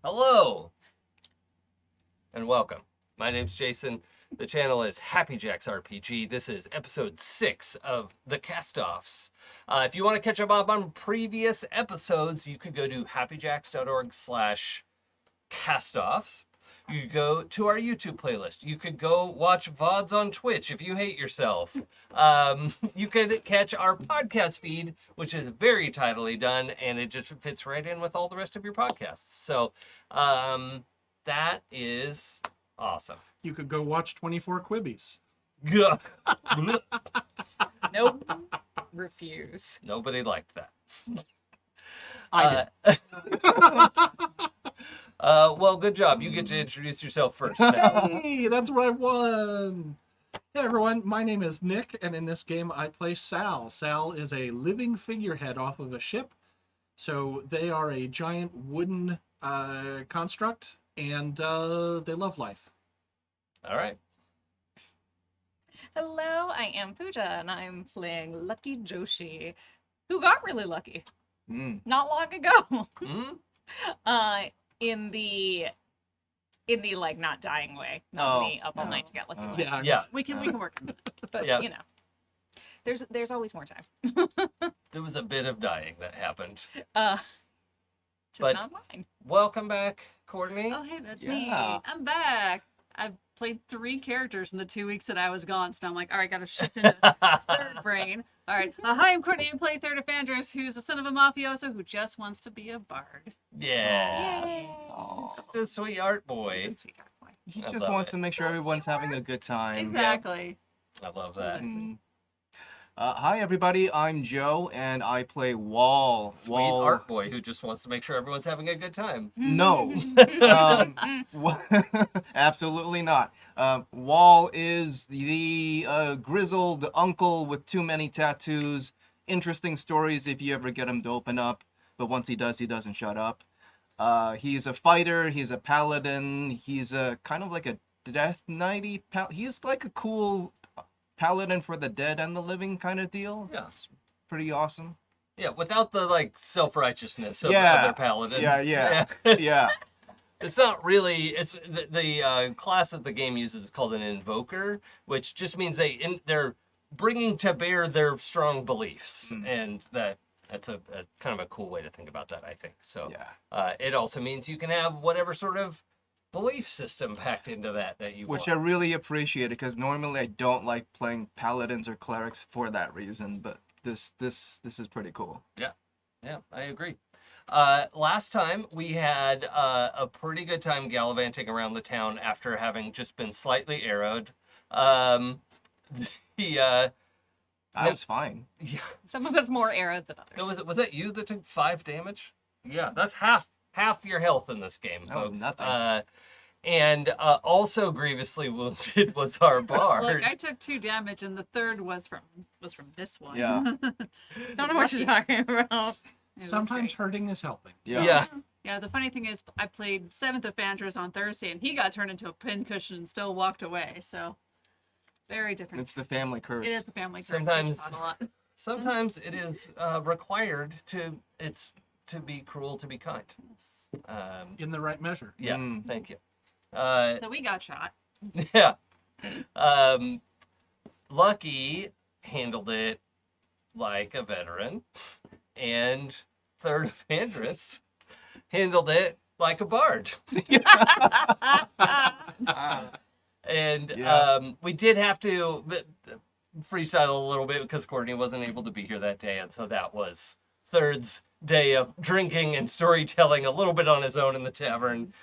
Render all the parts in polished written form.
Hello, and welcome. My name's Jason. The channel is Happy Jacks RPG. This is episode 6 of the Castoffs. If you want to catch up on previous episodes, you could go to happyjacks.org/castoffs. You could go to our YouTube playlist. You could go watch VODs on Twitch if you hate yourself. You could catch our podcast feed, which is very tidily done, and it just fits right in with all the rest of your podcasts. So that is awesome. You could go watch 24 Quibbies. Nope. Refuse. Nobody liked that. I did. Well, good job. You get to introduce yourself first now. Hey, that's what I won. Hey everyone, my name is Nick, and in this game I play Sal. Sal is a living figurehead off of a ship. So they are a giant wooden construct, and they love life. All right. Hello, I am Pooja, and I'm playing Lucky Joshi, who got really lucky not long ago. In the like not dying way, not me up all night to get lucky. Yeah. We can work on it, but Yeah. you know, there's always more time. There was a bit of dying that happened. Just But- not mine. Welcome back, Courtney. Oh, hey, that's Yeah. me. I'm back. I've played 3 characters in the 2 weeks that I was gone, so now I'm like, all right, gotta shift into third brain. All right. Hi, I'm Courtney. I play Third Evandris, who's the son of a mafioso who just wants to be a bard. Yeah. Yay. He's just a sweet art boy. He's a sweet guy. He I just love wants it. to make sure So everyone's cute. having a good time. Exactly. I love that. Mm. Hi everybody, I'm Joe, and I play Wall. Sweet Wall. art boy who just wants to make sure everyone's having a good time. No, absolutely not. Wall is the grizzled uncle with too many tattoos. Interesting stories if you ever get him to open up, but once he does, he doesn't shut up. He's a fighter. He's a paladin. He's a kind of like a death knighty. He's like a cool paladin for the dead and the living kind of deal. Yeah. It's pretty awesome. Yeah, without the like self-righteousness of Yeah. other paladins. Yeah. Yeah. It's not really. It's the class that the game uses is called an invoker, which just means they're bringing to bear their strong beliefs, and that's a kind of a cool way to think about that, I think. So Yeah. it also means you can have whatever sort of belief system packed into that you Which want. I really appreciate, because normally I don't like playing paladins or clerics for that reason, but this is pretty cool. Yeah, I agree. Last time we had a pretty good time gallivanting around the town after having just been slightly arrowed. That's fine. Some of us more arrowed than others. Was that you that took 5 damage? Yeah, that's half your health in this game, That was folks. nothing. And also grievously wounded was our bard. Look, I took 2 damage, and the third was from this one. Yeah. Don't know what you're talking about. It was Sometimes great. hurting is helping. Yeah. Yeah, the funny thing is, I played 7th Evandris on Thursday, and he got turned into a pincushion and still walked away. So, very different. It's the family curse. It is the family curse. Sometimes- Not a lot. Sometimes it is required to be cruel to be kind. In the right measure. Yeah, Mm. thank you. So we got shot. Yeah. Lucky handled it like a veteran, and Third Evandris handled it like a bard. And Yeah. we did have to freestyle a little bit because Courtney wasn't able to be here that day, and so that was Third's day of drinking and storytelling a little bit on his own in the tavern.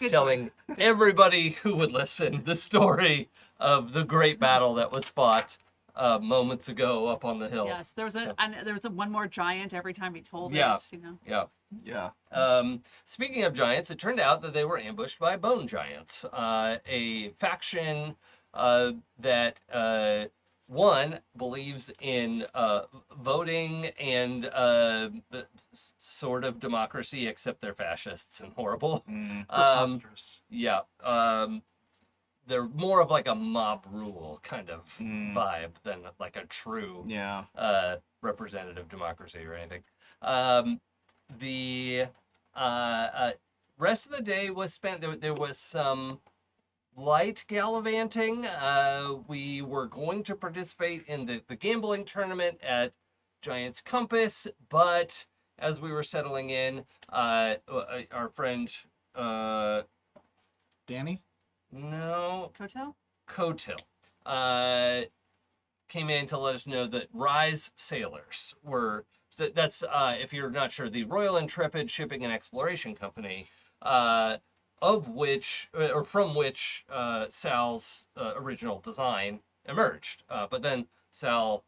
Good Telling everybody who would listen the story of the great battle that was fought moments ago up on the hill. Yes, there was So- a one more giant every time he told Yeah. it. You know. Yeah. Yeah. Speaking of giants, it turned out that they were ambushed by bone giants, a faction that one believes in voting and sort of democracy, except they're fascists and horrible. Preposterous. Yeah. They're more of like a mob rule kind of vibe than like a true Yeah. representative democracy or anything. The rest of the day was spent. There was some light gallivanting. We were going to participate in the gambling tournament at Giant's Compass, but as we were settling in, our friend, Danny? no, Kotel? Cotil, came in to let us know that Rise sailors were. That's if you're not sure, the Royal Intrepid Shipping and Exploration Company, of which or from which Sal's original design emerged. But then Sal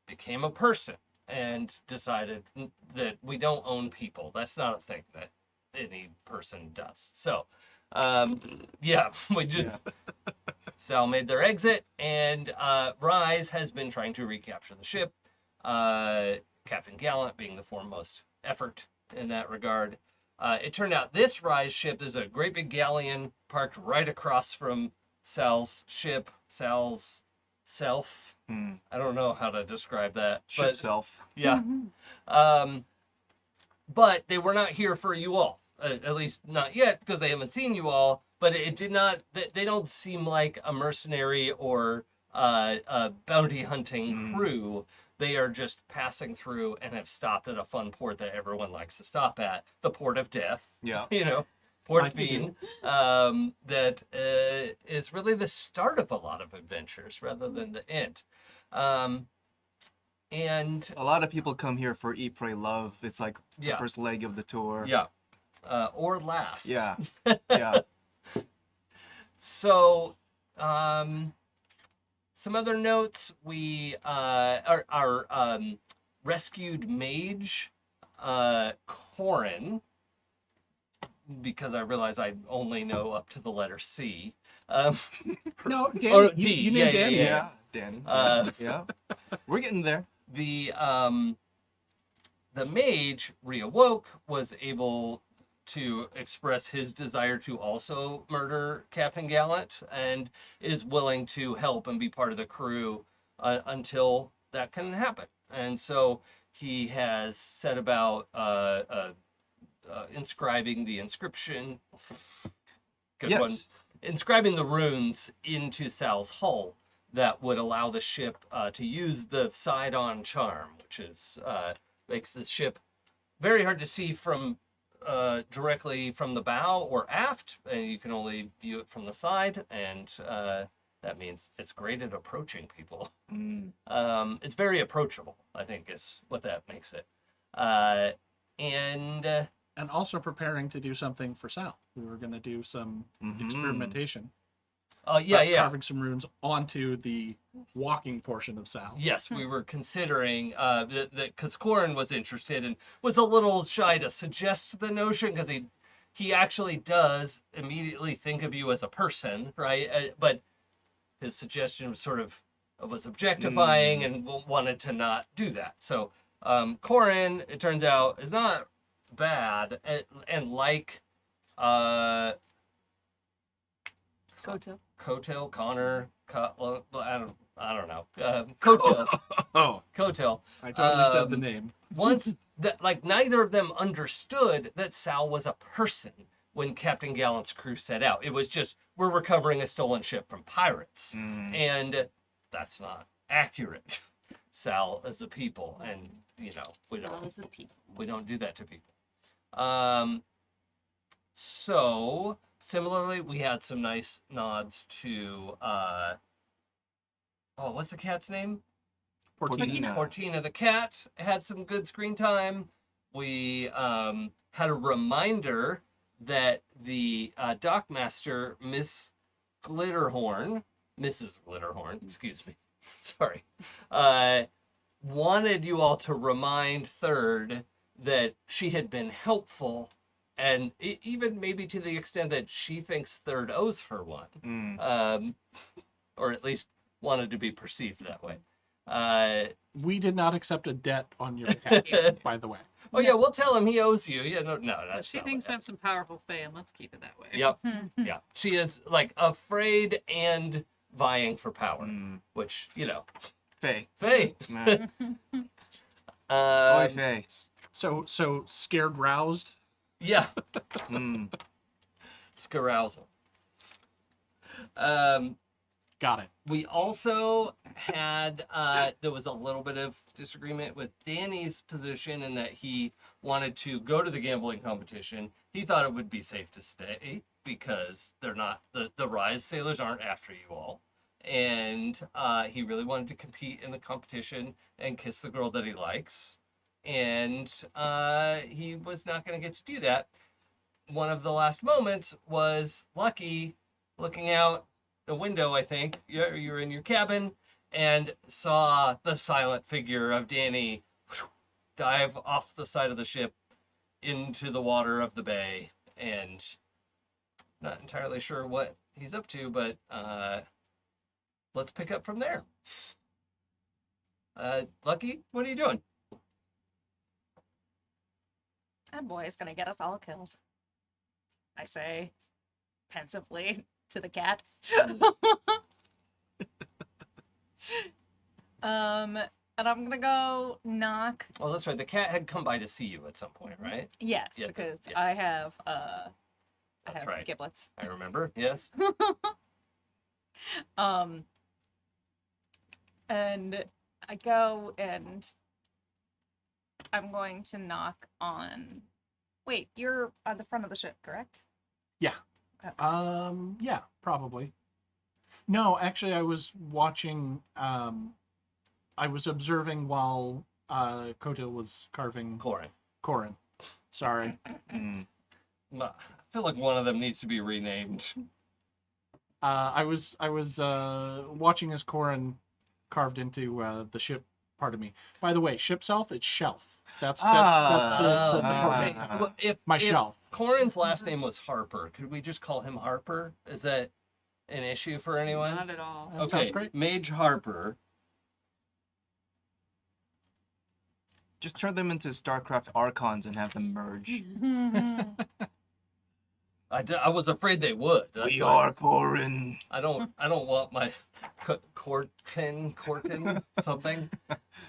became a person and decided that we don't own people. That's not a thing that any person does. So, yeah, we just. Sal made their exit, and Rise has been trying to recapture the ship. Captain Gallant being the foremost effort in that regard. It turned out this Rise ship, there's a great big galleon parked right across from Sal's ship, Sal's self. I don't know how to describe that. Ship self. Yeah. But they were not here for you all. At least not yet, because they haven't seen you all. But it did not, they don't seem like a mercenary or a bounty hunting crew. They are just passing through and have stopped at a fun port that everyone likes to stop at, the Port of Death. Yeah. You know, Port Like you Fiend. That is really the start of a lot of adventures rather than the end. And A lot of people come here for Eat, Pray, Love. It's like the Yeah. first leg of the tour. yeah, or last. Yeah. Yeah. So, some other notes. We our rescued mage, Corin, because I realize I only know up to the letter C. No, Danny. Or you, D, you named yeah, Danny. Yeah. Danny. Yeah. We're getting there. The mage reawoke, was able to express his desire to also murder Captain Gallant, and is willing to help and be part of the crew until that can happen. And so he has set about inscribing the inscription. Good Yes. one. Inscribing the runes into Sal's hull that would allow the ship to use the side-on charm, which is makes the ship very hard to see from directly from the bow or aft, and you can only view it from the side, and that means it's great at approaching people. It's very approachable, I think, is what that makes it. And And also preparing to do something for Sal. We were going to do some experimentation. Carving some runes onto the walking portion of Sal. Yes, we were considering that because Corin was interested and was a little shy to suggest the notion, because he actually does immediately think of you as a person, right? But his suggestion was sort of was objectifying and wanted to not do that. So Corin, it turns out, is not bad, and like Kotel. Connor, I don't know. Cotil. Oh, Cotil. I totally said the name. Once that, like, neither of them understood that Sal was a person when Captain Gallant's crew set out. It was just, we're recovering a stolen ship from pirates. And that's not accurate. Sal is a people, and, you know, we don't do that to people. So, similarly, we had some nice nods to, what's the cat's name? Portina the cat had some good screen time. We had a reminder that the dockmaster, Mrs. Glitterhorn, excuse me, sorry, wanted you all to remind Third that she had been helpful, and even maybe to the extent that she thinks Third owes her one, or at least wanted to be perceived that way. We did not accept a debt on your behalf, by the way. Oh yeah, we'll tell him he owes you. Yeah, no, that's She not thinks what I'm some powerful fae, and let's keep it that way. Yep. Yeah. She is like afraid and vying for power, which, you know, Faye. Faye. Boy, Faye. So scared, roused. Yeah. Hmm. Scarousal. Got it. We also had there was a little bit of disagreement with Danny's position in that he wanted to go to the gambling competition. He thought it would be safe to stay because they're not the Rise sailors aren't after you all, and he really wanted to compete in the competition and kiss the girl that he likes, and he was not going to get to do that. One of the last moments was Lucky looking out the window, I think. You're in your cabin and saw the silent figure of Danny dive off the side of the ship into the water of the bay. And not entirely sure what he's up to, but let's pick up from there. Lucky, what are you doing? That boy is gonna get us all killed. I say pensively to the cat. And I'm gonna go knock. Oh, that's right. The cat had come by to see you at some point, right? Yes, Yeah, because yeah. I have That's right. giblets. I remember. Yes. And I go and I'm going to knock on. Wait, you're on the front of the ship, correct? Yeah, probably. No, actually, I was watching. I was observing while Kotil was carving Corin. Corin. Sorry. Hmm. I feel like one of them needs to be renamed. I was watching as Corin carved into the ship part of me. By the way, ship self, it's shelf. That's the part okay. Well, if my shelf. Corin's last name was Harper, could we just call him Harper? Is that an issue for anyone? Not at all. That Okay, sounds great. Mage Harper. Just turn them into StarCraft Archons and have them merge. I was afraid they would. That's We why are Corin. I don't want my Corton something.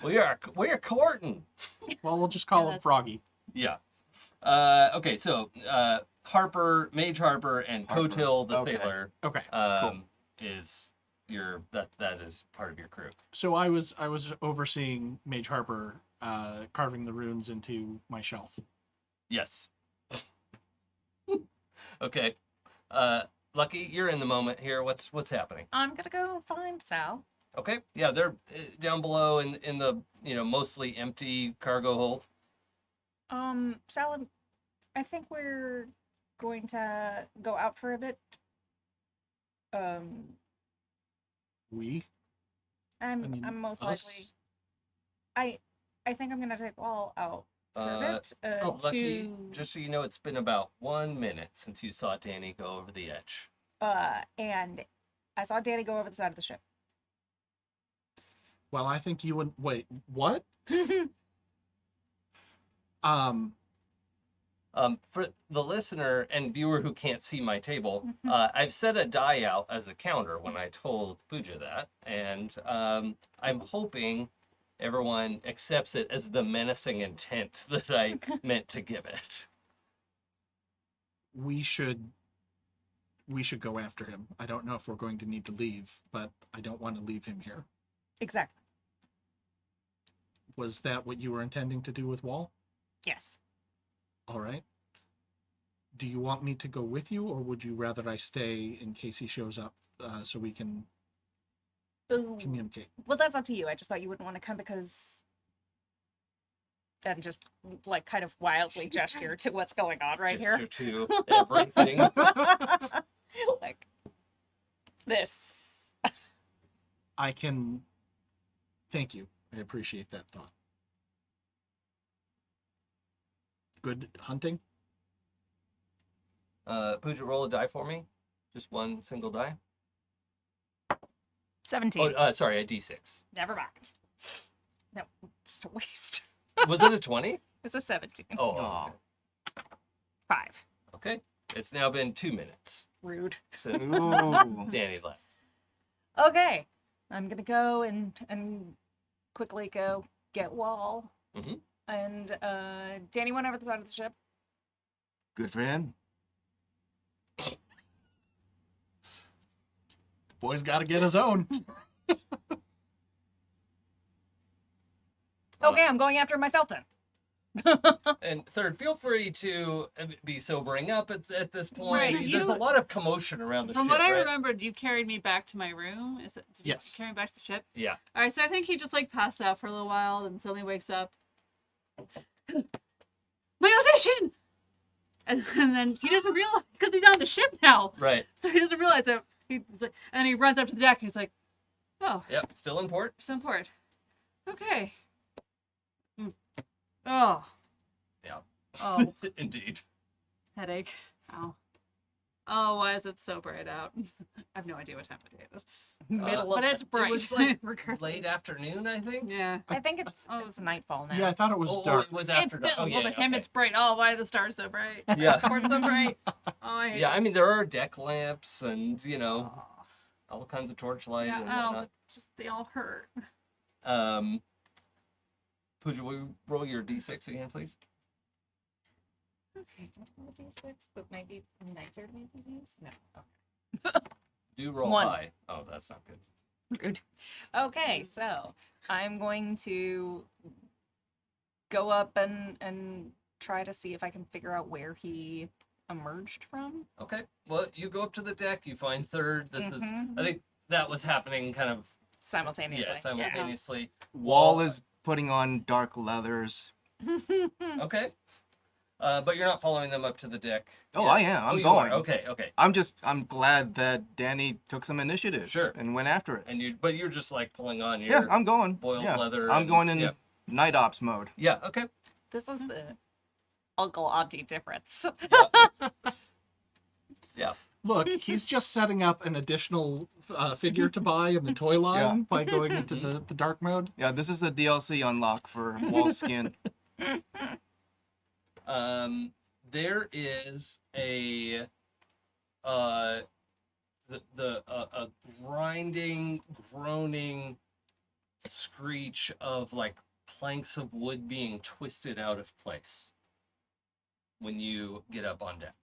We are Corton. Well, we'll just call him that's- Froggy. Yeah. Okay, so Harper, Mage Harper, and Harper. Kotil the Okay. Sailor Okay. is your that is part of your crew. So I was overseeing Mage Harper carving the runes into my shelf. Yes. Okay. Lucky, you're in the moment here. What's happening? I'm gonna go find Sal. Okay. Yeah, they're down below in the mostly empty cargo hold. Sal, I think we're going to go out for a bit. We? I'm I mean, most us? likely. I think I'm gonna take Wall out for a bit. Oh, Lucky, to just so you know, it's been about 1 minute since you saw Danny go over the edge. and I saw Danny go over the side of the ship. Well, I think you would wait. What? For the listener and viewer who can't see my table, I've set a die out as a counter when I told Pooja that, and I'm hoping everyone accepts it as the menacing intent that I meant to give it. We should go after him. I don't know if we're going to need to leave, but I don't want to leave him here. Exactly. Was that what you were intending to do with Wall? Yes. All right. Do you want me to go with you, or would you rather I stay in case he shows up so we can Ooh. communicate? Well, that's up to you. I just thought you wouldn't want to come because. And just like kind of wildly gesture to what's going on right here. Gesture to everything. Like this. I can. Thank you. I appreciate that thought. Good hunting. Pooja, roll a die for me. Just one single die. 17. Oh, sorry, a d6. Never mind. No, it's a waste. Was it a 20? It was a 17. Oh, Aw. 5. okay. It's now been 2 minutes Rude. since Ooh. Danny left. Okay. I'm gonna go and quickly go get Wall. Mhm. And Danny went over the side of the ship. Good for him. Boy's got to get his own. Okay, I'm going after myself then. And third, feel free to be sobering up at this point. Right, There's you- a lot of commotion around the From ship, what I right? remembered, you carried me back to my room. Did Yes. you carry me back to the ship? Yeah. All right, so I think he just like passed out for a little while, and suddenly wakes up. My audition! And then he doesn't realize because he's on the ship now, Right. so he doesn't realize that. He's like, and then he runs up to the deck. And he's like, "Oh, Yep. Still in port. some port. Okay. Oh. Yeah. Oh, Indeed. headache. Ow. Oh, why is it so bright out? I have no idea what time of day it is. Middle But of it's bright. It was like Regardless. late afternoon, I think. Yeah. I think it's nightfall now. Yeah, I thought it was Oh, dark. it was It's after still, dark. Oh, well, yeah, to him okay. it's bright. Oh, why are the stars so bright? Yeah. Port's so bright. Oh, I hate Yeah, it. I mean, there are deck lamps and, Oh, all kinds of torchlight yeah, and oh, whatnot. just they all hurt. Pooja, will you roll your d6 again, please? Okay, roll a d6 that might be nicer to make these. No. Do roll One. high. Oh, that's not good. Good. Okay, so I'm going to go up and try to see if I can figure out where he emerged from. Okay. Well, you go up to the deck. You find third. This is. Mhm. I think that was happening kind of. Simultaneously. Yeah, simultaneously. Wall is putting on dark leathers. Okay. But you're not following them up to the deck. Oh, yet. I am. I'm you going. are. Okay. Okay. I'm glad that Danny took some initiative. Sure. And went after it. But you're just like pulling on your. Yeah, I'm going. boiled yeah. leather I'm and- going in yeah. night ops mode. Yeah. Okay. This is the uncle auntie difference. Yeah. Look, he's just setting up an additional figure to buy in the toy line by going into the dark mode. Yeah, this is the DLC unlock for Wall Skin. There is a grinding, groaning screech of like planks of wood being twisted out of place when you get up on deck.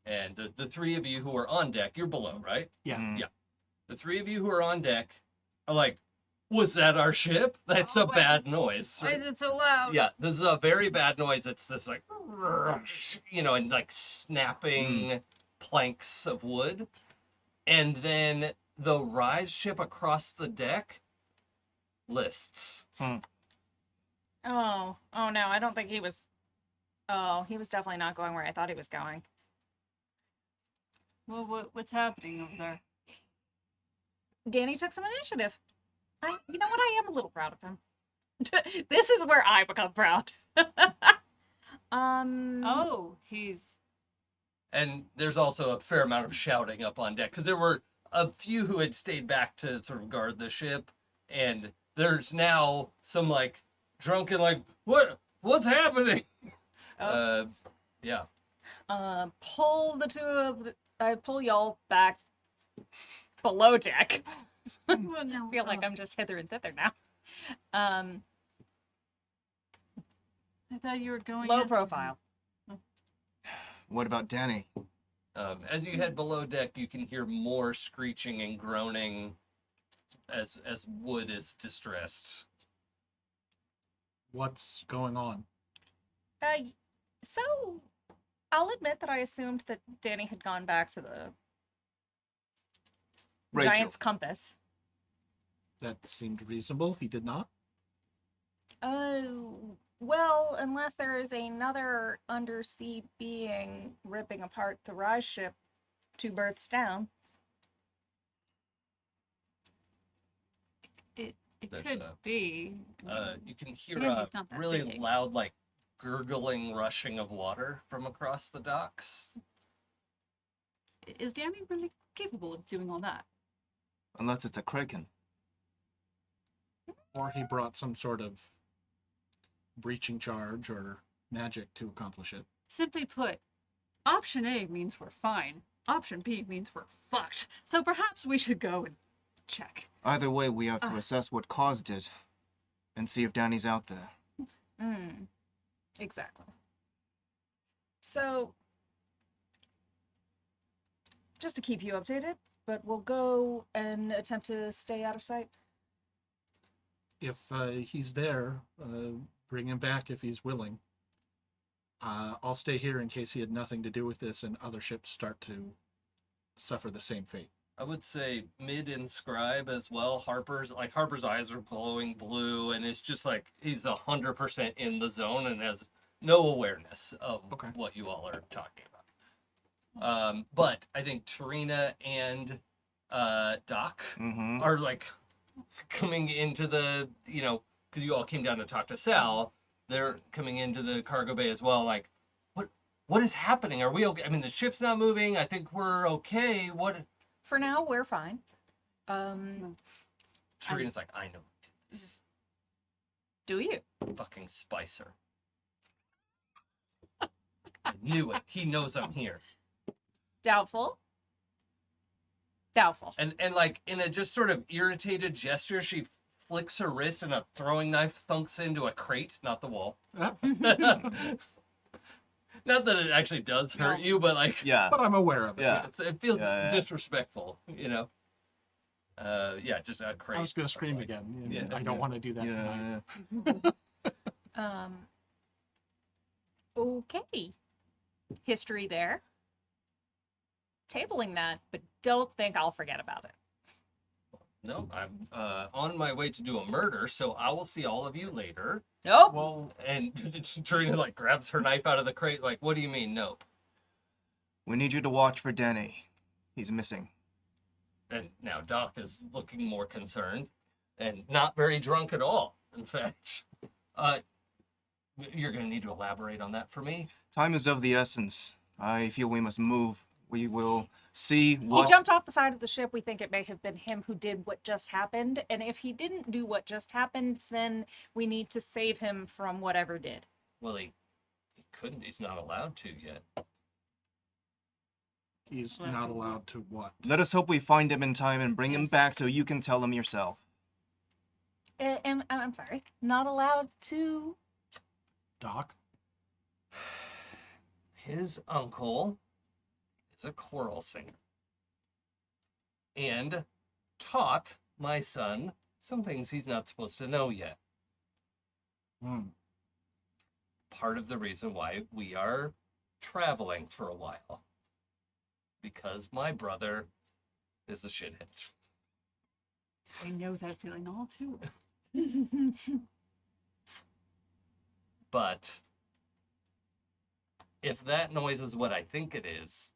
And the three of you who are on deck, you're below, right? Yeah. Mm. Yeah. The three of you who are on deck are like, was that our ship? That's Oh, a why bad noise. Why is it so loud? Yeah, this is a very bad noise. It's this like, and like snapping planks of wood. And then the rise ship across the deck lists. Oh no, I don't think he was. Oh, he was definitely not going where I thought he was going. Well, what's happening over there? Danny took some initiative. You know what? I am a little proud of him. This is where I become proud. Oh, he's. And there's also a fair amount of shouting up on deck because there were a few who had stayed back to sort of guard the ship, and there's now some like drunken like what's happening? Yeah. Pull the two of the, I pull y'all back below deck. Well, no, I feel like I'm just hither and thither now. I thought you were going. Low after profile. What about Danny? As you head below deck, you can hear more screeching and groaning as wood is distressed. What's going on? So I'll admit that I assumed that Danny had gone back to the Rachel. Giant's compass. That seemed reasonable. He did not. Oh, well, unless there is another undersea being ripping apart the Rise ship 2 berths down. It That's, could be. You can hear Danny's a not that really big. loud, like, gurgling rushing of water from across the docks. Is Danny really capable of doing all that? Unless it's a Kraken. Or he brought some sort of breaching charge or magic to accomplish it. Simply put, option A means we're fine. Option B means we're fucked. So perhaps we should go and check. Either way, we have to assess what caused it and see if Danny's out there. Exactly. So, just to keep you updated, but we'll go and attempt to stay out of sight. If he's there, bring him back if he's willing. I'll stay here in case he had nothing to do with this and other ships start to suffer the same fate. I would say mid and scribe as well. Harper's eyes are glowing blue, and it's just like he's 100% in the zone and has no awareness of what you all are talking about. But I think Tarina and Doc are like coming into the, because you all came down to talk to Sal. They're coming into the cargo bay as well. Like, what is happening? Are we okay? I mean, the ship's not moving. I think we're okay. What? For now, we're fine. Tarina's like, I know who did this. Do you? Fucking Spicer. I knew it. He knows I'm here. Doubtful. And like in a just sort of irritated gesture, she flicks her wrist and a throwing knife thunks into a crate, not the wall. Not that it actually does hurt you, but like, But I'm aware of it. it feels disrespectful, just a crate. I was going to scream again. And I don't want to do that tonight. Okay. History there. Tabling that, but don't think I'll forget about it. No, I'm on my way to do a murder, so I will see all of you later. Nope. Well, And Tarina like grabs her knife out of the crate. Like, what do you mean, nope? We need you to watch for Denny. He's missing. And now Doc is looking more concerned and not very drunk at all. In fact, you're gonna need to elaborate on that for me. Time is of the essence. I feel we must move. We will see what... He jumped off the side of the ship. We think it may have been him who did what just happened. And if he didn't do what just happened, then we need to save him from whatever did. Well, he couldn't. He's not allowed to yet. he's not allowed to what? Let us hope we find him in time and bring him back so you can tell him yourself. I'm sorry. Not allowed to... Doc? His uncle is a choral singer and taught my son some things he's not supposed to know yet. Part of the reason why we are traveling for a while. Because my brother is a shithead. I know that feeling all too well. But if that noise is what I think it is,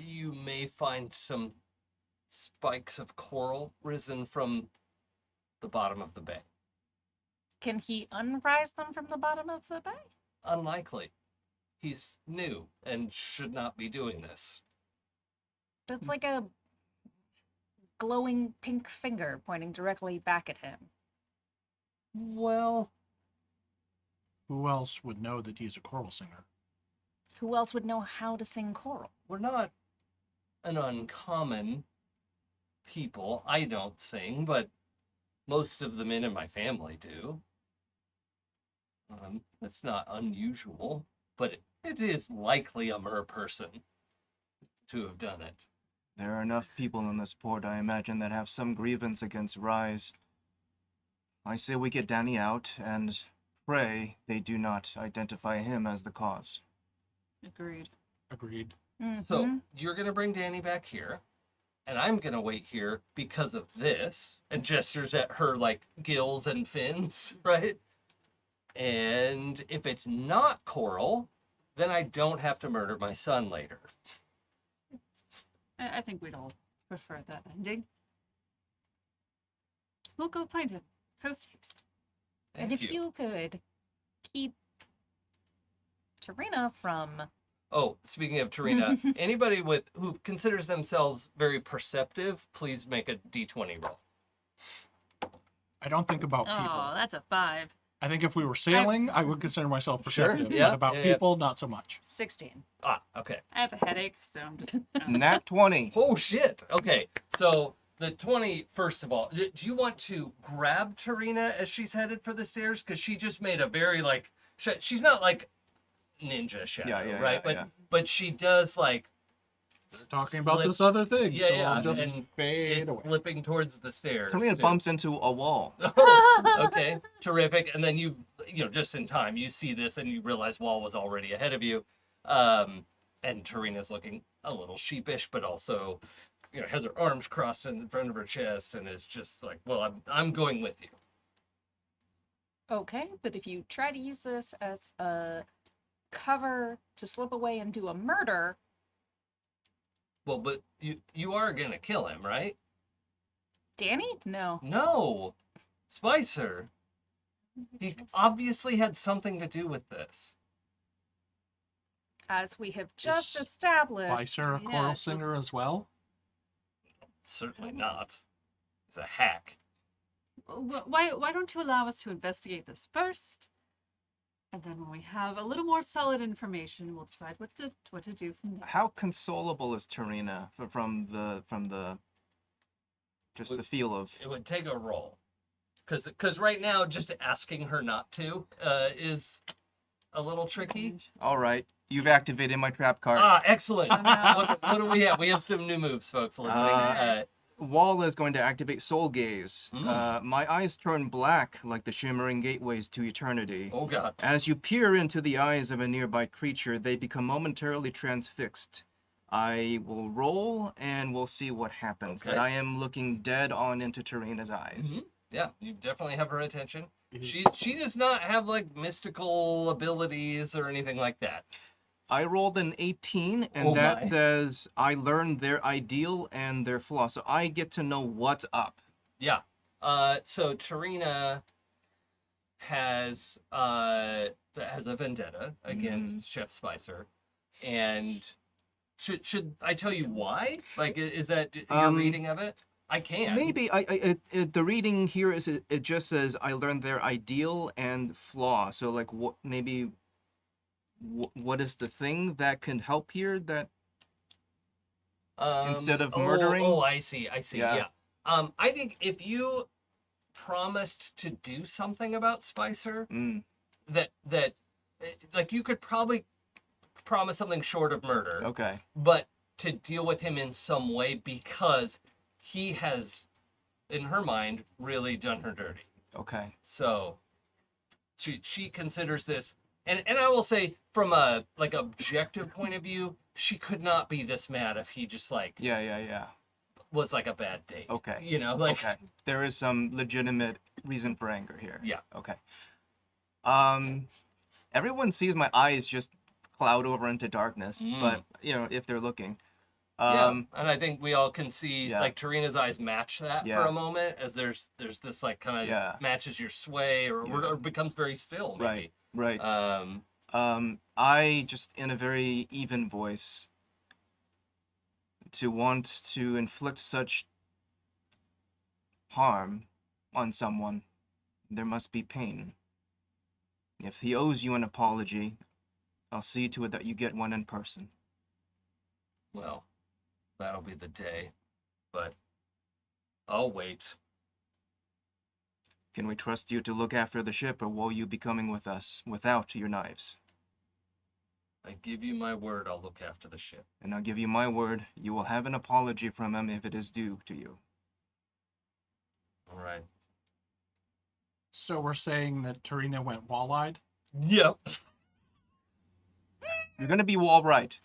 you may find some spikes of coral risen from the bottom of the bay. Can he unrise them from the bottom of the bay? Unlikely. He's new and should not be doing this. That's like a glowing pink finger pointing directly back at him. Well, Who else would know that he's a choral singer? Who else would know how to sing choral? we're not an uncommon people. I don't sing, but most of the men in my family do. It's not unusual, but it is likely a mer person to have done it. There are enough people in this port, I imagine, that have some grievance against Rise. I say we get Danny out and pray they do not identify him as the cause. Agreed. Agreed. So you're gonna bring Danny back here, and I'm gonna wait here because of this, and gestures at her like gills and fins, right? And if it's not Coral, then I don't have to murder my son later. I think we'd all prefer that ending. We'll go find him. Post haste. And if you could keep Tarina from... Oh, speaking of Tarina, anybody who considers themselves very perceptive, please make a D20 roll. I don't think about Oh, people. that's a 5. I think if we were sailing, I would consider myself perceptive. yeah, But about yeah. people, not so much. 16. Ah, okay. I have a headache, so I'm just... Nat 20. Oh, shit. Okay, so the 20, first of all, do you want to grab Tarina as she's headed for the stairs? Because she just made a very, like, she's not, like, ninja shadow, Yeah, right? yeah. But she does like They're talking about slip- this other thing, Yeah, so yeah, I'll just and fade is away. slipping towards the stairs. Tarina too. bumps into a wall. Oh, okay, terrific. And then you know, just in time, you see this and you realize Wall was already ahead of you. And Tarina's looking a little sheepish, but also, you know, has her arms crossed in front of her chest and is just like, well, I'm going with you. Okay, but if you try to use this as a cover to slip away and do a murder, Well, but you are gonna kill him, right? Danny? No. No, Spicer. He obviously had something to do with this. As we have just Is established. Spicer a Yeah, choral it was- singer as well? Certainly not. He's a hack. Why don't you allow us to investigate this first? And then when we have a little more solid information, we'll decide what to do from there. How consolable is Tarina from the just the feel of? It would take a roll, because right now just asking her not to is a little tricky. All right, you've activated my trap card. Ah, excellent. Oh, no. What do we have? We have some new moves, folks. Listening. Wall is going to activate Soul Gaze. Mm. My eyes turn black like the shimmering gateways to eternity. Oh God. As you peer into the eyes of a nearby creature, they become momentarily transfixed. I will roll and we'll see what happens. But Okay. I am looking dead on into Tarina's eyes. Mhm. Yeah, you definitely have her attention. Is- She does not have like mystical abilities or anything like that. I rolled an 18, and Oh that my. says I learned their ideal and their flaw. So I get to know what's up. Yeah. So Tarina has a vendetta against Chef Spicer, and should I tell you why? Like, is that your reading of it? I can. Maybe the reading here is it just says I learned their ideal and flaw. So like what maybe what is the thing that can help here that instead of murdering? Oh, I see. Yeah. Yeah. I think if you promised to do something about Spicer, Mm, that like you could probably promise something short of murder, okay. but to deal with him in some way because he has, in her mind, really done her dirty. Okay. So she considers this, and I will say from a like objective point of view, she could not be this mad if he just like Yeah. was like a bad date. Okay. You know, like Okay. There is some legitimate reason for anger here. Yeah. Okay. Everyone sees my eyes just cloud over into darkness, Mm. but you know, if they're looking. Yeah, and I think we all can see Yeah. like Tarina's eyes match that for Yeah. a moment as there's this like kind of Yeah. matches your sway or becomes very still maybe. Right. Um I just in a very even voice to want to inflict such harm on someone, there must be pain. If he owes you an apology, I'll see to it that you get one in person. well, that'll be the day. But I'll wait. Can we trust you to look after the ship, or will you be coming with us without your knives? I give you my word I'll look after the ship. And I'll give you my word, you will have an apology from him if it is due to you. All right. So we're saying that Tarina went wall-eyed? Yep. You're gonna be all right.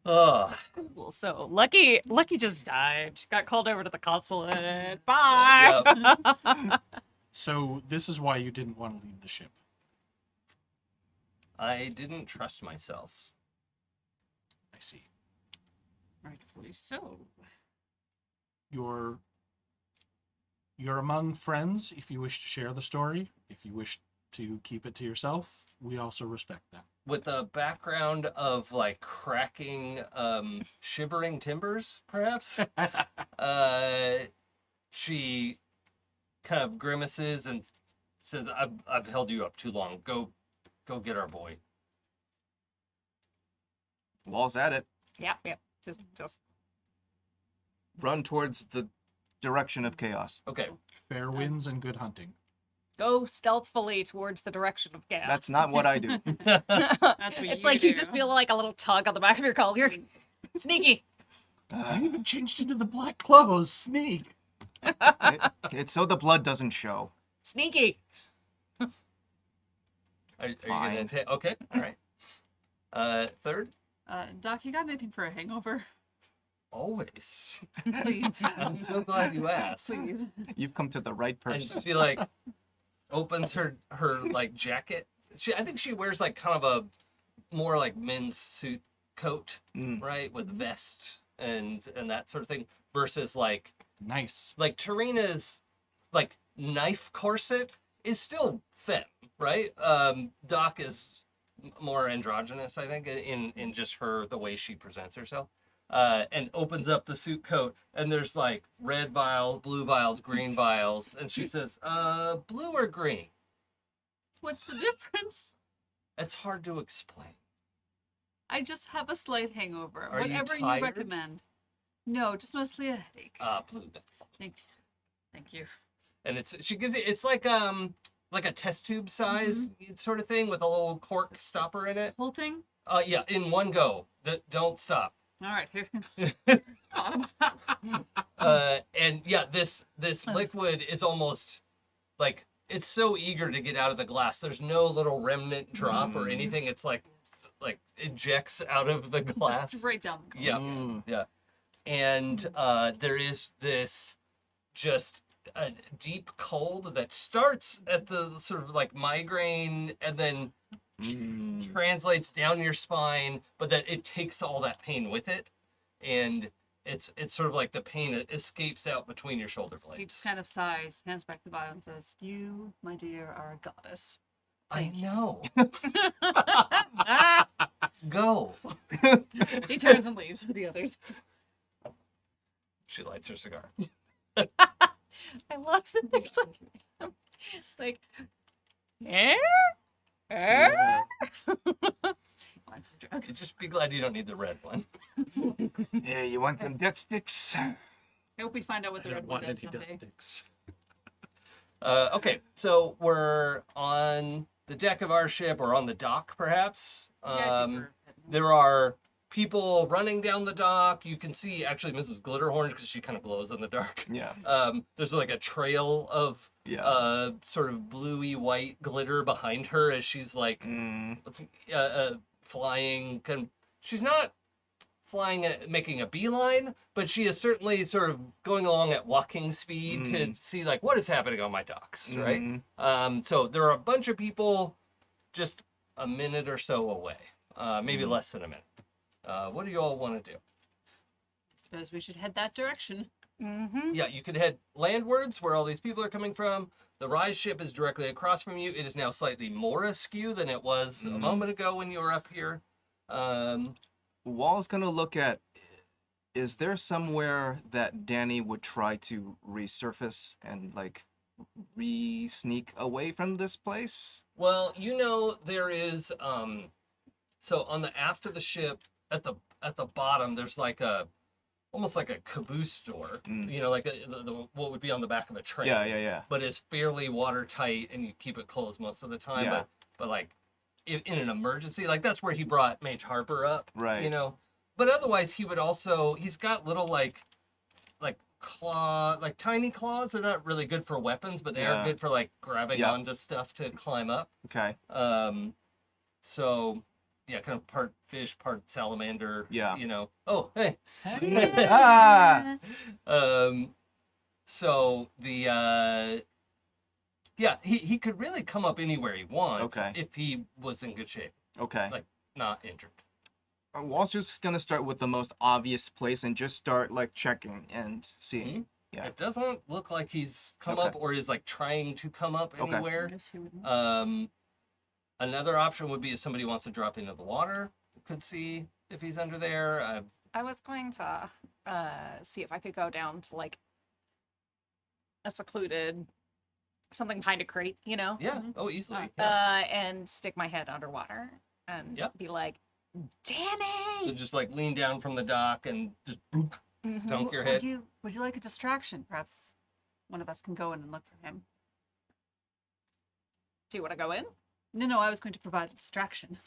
Oh, Cool. So Lucky just died. She got called over to the consulate. Bye. So this is why you didn't want to leave the ship. I didn't trust myself. I see. Rightfully so. You're among friends if you wish to share the story. If you wish to keep it to yourself, we also respect that. With a background of like cracking, shivering timbers, perhaps. She kind of grimaces and says, "I've held you up too long. Go get our boy." Wall's at it. Yep. Just Run towards the direction of chaos. Okay. Fair winds and good hunting. go stealthily towards the direction of gas. That's not what I do. That's what It's you like do. you just feel like a little tug on the back of your collar. You're sneaky. I even changed into the black clothes. Sneak. It's so the blood doesn't show. Sneaky. Are you Fine. gonna take? Okay, all right. Third, Doc, you got anything for a hangover? always. Please. I'm so glad you asked. Please. You've come to the right And person. she like opens her like jacket. I think she wears like kind of a more like men's suit coat, Mm. right, with vest and that sort of thing, versus like Nice. Tarina's like knife corset is still femme, right? Doc is more androgynous, I think, in just the way she presents herself. And opens up the suit coat, and there's like red vials, blue vials, green vials, and she says, blue or green? What's the difference? It's hard to explain. I just have a slight hangover. Are you Whatever you tired? recommend. No, just mostly a headache. Blue then. Thank you. And she gives it, it's like a test tube size sort of thing with a little cork stopper in it. Whole thing? Yeah, in one go. Don't stop. All right, here. Bottoms. And yeah, this liquid is almost like it's so eager to get out of the glass. There's no little remnant drop or anything. It's like ejects out of the glass. Just right down the Yeah, Mm. yeah. And there is this just a deep cold that starts at the sort of like migraine and then translates down your spine, but that it takes all that pain with it, and it's sort of like the pain escapes out between your shoulder He blades. just kind of sighs, hands back the bottle, and says, "You, my dear, are a goddess." I know. Go. He turns and leaves with the others. She lights her cigar. I love that there's like, it's like, eh? Yeah. Want some drugs? Just be glad you don't need the red one. Yeah, you want some death sticks? I hope we find out what I the don't red one want does any someday. death sticks. Okay, so we're on the deck of our ship, or on the dock, perhaps. Yeah, I think we're There are people running down the dock. You can see actually Mrs. Glitterhorn because she kind of glows in the dark. Yeah. There's like a trail of Yeah. sort of bluey white glitter behind her as she's like Mm. flying. She's not flying making a beeline, but she is certainly sort of going along at walking speed to see like what is happening on my docks, right? Mm. So there are a bunch of people just a minute or so away, maybe less than a minute. What do you all want to do? Suppose we should head that direction. Mm-hmm. Yeah, you could head landwards where all these people are coming from. The Rise ship is directly across from you. It is now slightly more askew than it was a moment ago when you were up here. Wall's gonna look at. Is there somewhere that Danny would try to resurface and like sneak away from this place? Well, you know there is so on the aft of the ship at the bottom there's like almost like a caboose door. You know, like what would be on the back of a train. Yeah. But it's fairly watertight and you keep it closed most of the time. Yeah. But like in an emergency, like that's where he brought Mage Harper up. Right. You know. But otherwise he's got little like claw, like tiny claws. They're not really good for weapons, but they are Yeah. good for like grabbing Yeah. onto stuff to climb up. Okay. So yeah, kind of part fish, part salamander. Yeah. You know. Oh, hey. Ah. So the yeah, he could really come up anywhere he wants Okay. if he was in good shape, Okay. like not injured. Wall's just gonna start with the most obvious place and just start like checking and seeing. Mhm. Yeah. It doesn't look like he's come Okay. up or is like trying to come up Okay. anywhere. Yes, who would know? Another option would be if somebody wants to drop into the water, could see if he's under there. I was going to see if I could go down to like a secluded something behind a crate, you know? Yeah. Oh, easily. Yeah. And stick my head underwater and Yep. be like, Danny! So just like lean down from the dock and just boop, Mhm. dunk your Would head. you like a distraction? Perhaps one of us can go in and look for him. Do you want to go in? No, I was going to provide a distraction.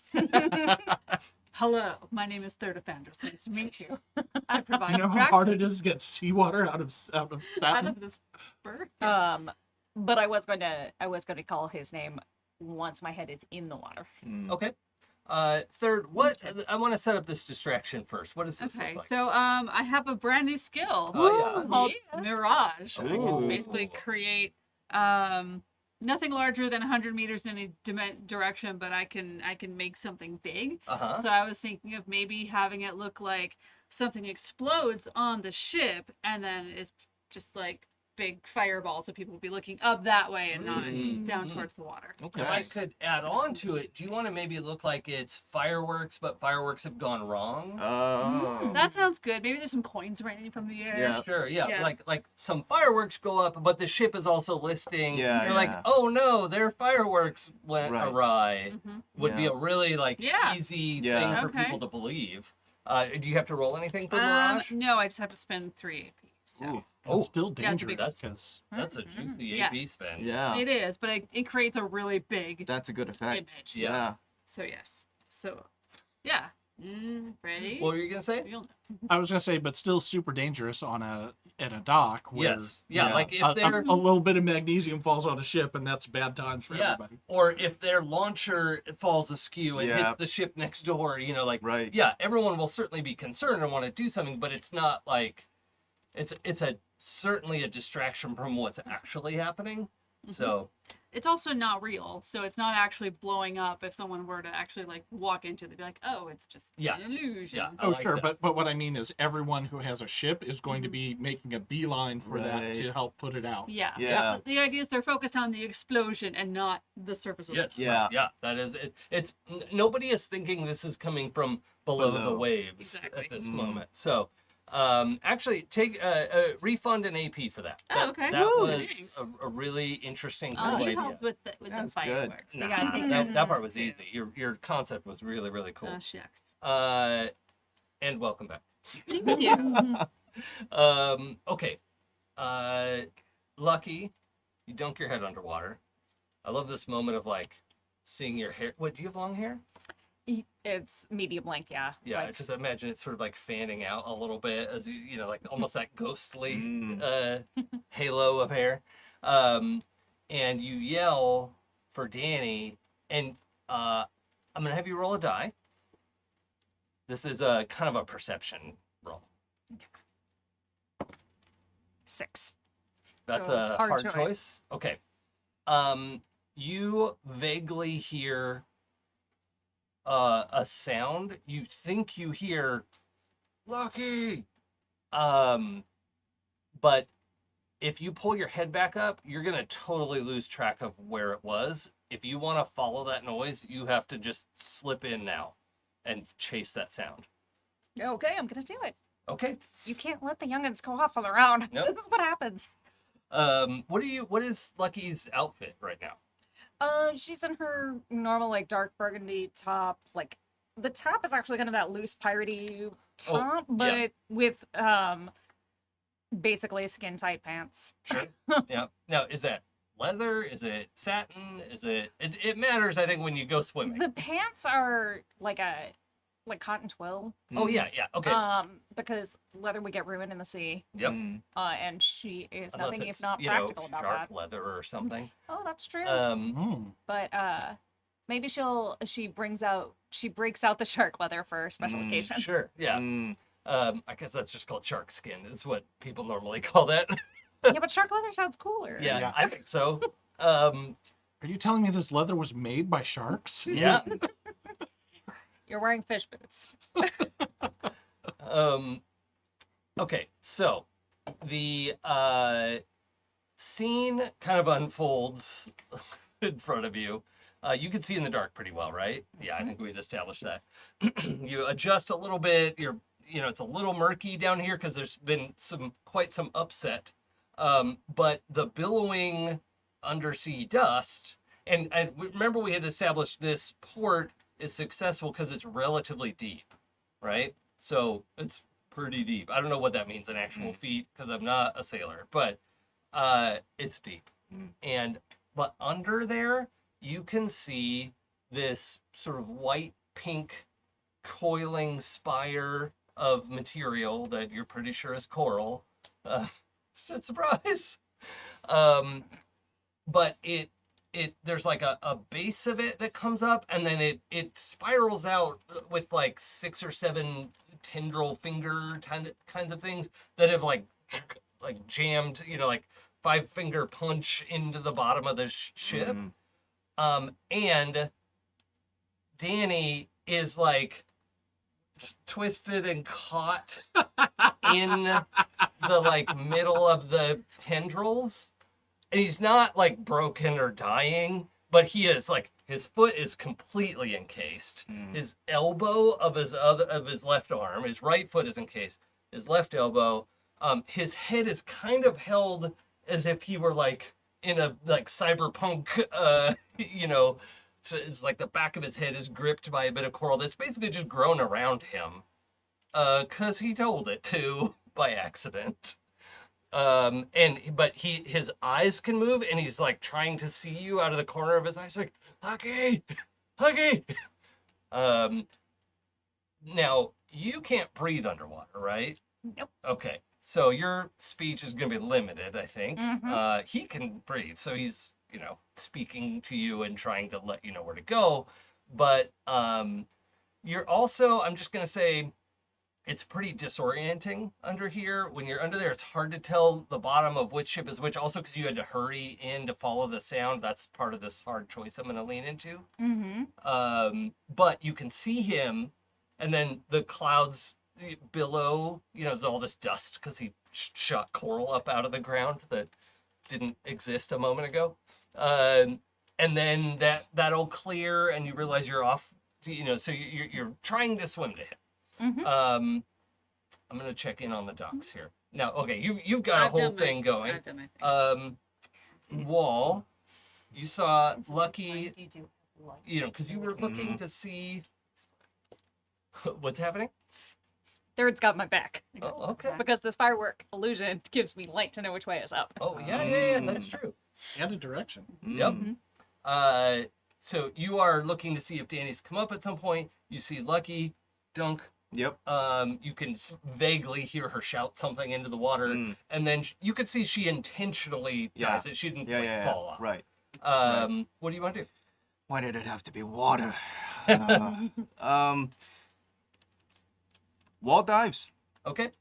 Hello, my name is Third Offenders. Nice to meet you. I provide You know how distraction hard it is to get seawater out of out satin? of this bird. Yes. But I was going to call his name once my head is in the water. Okay. Third, what I want to set up this distraction first. What does this Okay, look like? so I have a brand new skill Oh, yeah. called Mirage. I Ooh. can basically create nothing larger than 100 meters in a direction, but I can make something big. Uh-huh. So I was thinking of maybe having it look like something explodes on the ship, and then it's just like big fireballs, so people will be looking up that way and not down towards the water. Okay. If I could add on to it, do you want to maybe look like it's fireworks, but fireworks have gone wrong? Oh. That sounds good. Maybe there's some coins raining from the air. Yeah. Sure, yeah. Yeah. Like some fireworks go up, but the ship is also listing. Yeah, You're like, yeah. oh no, their fireworks went Right. awry. Mhm. Would be Yeah. a really like Yeah. easy Yeah. thing for Okay. people to believe. Do you have to roll anything for Mirage? No, I just have to spend 3 AP. So Ooh. It's still Yeah, it's a dangerous big- because That's a juicy Yes. AB spend. Yeah. it is, but it creates a really big That's a good effect. image. Yeah. Yeah. So yes. So yeah. Ready? What were you gonna say? You'll know. I was gonna say, but still super dangerous at a dock where Yes. Yeah, Yeah. like if a they're little bit of magnesium falls on a ship, and that's bad times for yeah, everybody. or if their launcher falls askew and Yeah. hits the ship next door, you know, like Right. yeah, everyone will certainly be concerned and want to do something, but it's not like it's a certainly a distraction from what's actually happening. So It's also not real, so it's not actually blowing up. If someone were to actually like walk into it, they'd be like, "Oh, it's just Yeah. an illusion." Yeah. I Oh, like sure, that. but what I mean is everyone who has a ship is going to be making a beeline for that Right. to help put it out. Yeah. Yeah. But the idea is they're focused on the explosion and not the surface of yes, the Yeah. yeah, that is it. Nobody is thinking this is coming from below the Below. waves Exactly. at this Mm. moment. So actually take refund an AP for that. Oh, okay. That Woo, was thanks. a really interesting Oh, cool you idea. helped with the That's fireworks. good. You Nah, gotta take that part was too. easy. Your concept was really, really cool. Oh shucks. And welcome back. Thank you. Okay. Lucky, you dunk your head underwater. I love this moment of like seeing your hair. What, do you have long hair? It's medium length, yeah. Yeah, Like, just imagine it sort of like fanning out a little bit as you know, like almost that ghostly halo of hair. And you yell for Danny, and I'm gonna have you roll a die. This is a kind of a perception roll. 6. That's So, a hard hard choice. choice. Okay. You vaguely hear a sound. You think you hear Lucky. But if you pull your head back up, you're gonna totally lose track of where it was. If you want to follow that noise, you have to just slip in now and chase that sound. Okay, I'm gonna do it. Okay. You can't let the youngins go off on their own. Nope. This is what happens. What is Lucky's outfit right now? She's in her normal like dark burgundy top. Like the top is actually kind of that loose piratey top, but with basically skin tight pants. Sure. Yeah. Now, is that leather? Is it satin? It matters, I think, when you go swimming. The pants are like cotton twill. Oh yeah, yeah. Okay. Because leather would get ruined in the sea. Yep. And she is Unless nothing it's, if not you practical know, about shark that. leather or something. Oh, that's true. Mm. But maybe she breaks out the shark leather for special occasions. Sure. Yeah. Mm. I guess that's just called shark skin. Is what people normally call that. Yeah, but shark leather sounds cooler. Yeah, Yeah. I think so. Are you telling me this leather was made by sharks? Yeah. You're wearing fish boots. Okay, so the scene kind of unfolds in front of you. You can see in the dark pretty well, right? Yeah, I think we've established that. You adjust a little bit. It's a little murky down here because there's been quite some upset. But the billowing undersea dust, and remember we had established this port is successful because it's relatively deep, right? So it's pretty deep. I don't know what that means in actual feet because I'm not a sailor, but it's deep. But under there, you can see this sort of white pink coiling spire of material that you're pretty sure is coral. Surprise. But there's like a base of it that comes up, and then it spirals out with like 6 or 7 tendril finger kinds of things that have like jammed, like 5-finger punch into the bottom of the ship. And Danny is like twisted and caught in the like middle of the tendrils, and he's not like broken or dying, but he is like, his foot is completely encased. His elbow of his left arm, his right foot is encased. His left elbow, his head is kind of held as if he were like in a like cyberpunk, so it's like the back of his head is gripped by a bit of coral that's basically just grown around him, cause he told it to by accident. But his eyes can move, and he's like trying to see you out of the corner of his eyes, like, Lucky. Now you can't breathe underwater, right? Nope. Okay, so your speech is gonna be limited, I think. Mhm. He can breathe, so he's speaking to you and trying to let you know where to go. But you're also, I'm just gonna say, it's pretty disorienting under here. When you're under there, it's hard to tell the bottom of which ship is which. Also, because you had to hurry in to follow the sound. That's part of this hard choice I'm going to lean into. But you can see him, and then the clouds below, there's all this dust because he shot coral up out of the ground that didn't exist a moment ago. And then that'll clear, and you realize you're off. So you're trying to swim to him. I'm gonna check in on the docks here now. Okay, you've got a whole thing going. I've done my thing. Wall, you saw Lucky, You do. because you were looking to see what's happening. Third's got my back. Oh, okay. Because this firework illusion gives me light to know which way is up. Oh yeah, that's true. And a direction. Yep. So you are looking to see if Danny's come up at some point. You see Lucky dunk. Yep. You can vaguely hear her shout something into the water, and then you could see she intentionally dives it. She didn't fall off. Right. What do you want to do? Why did it have to be water? Wall dives. Okay.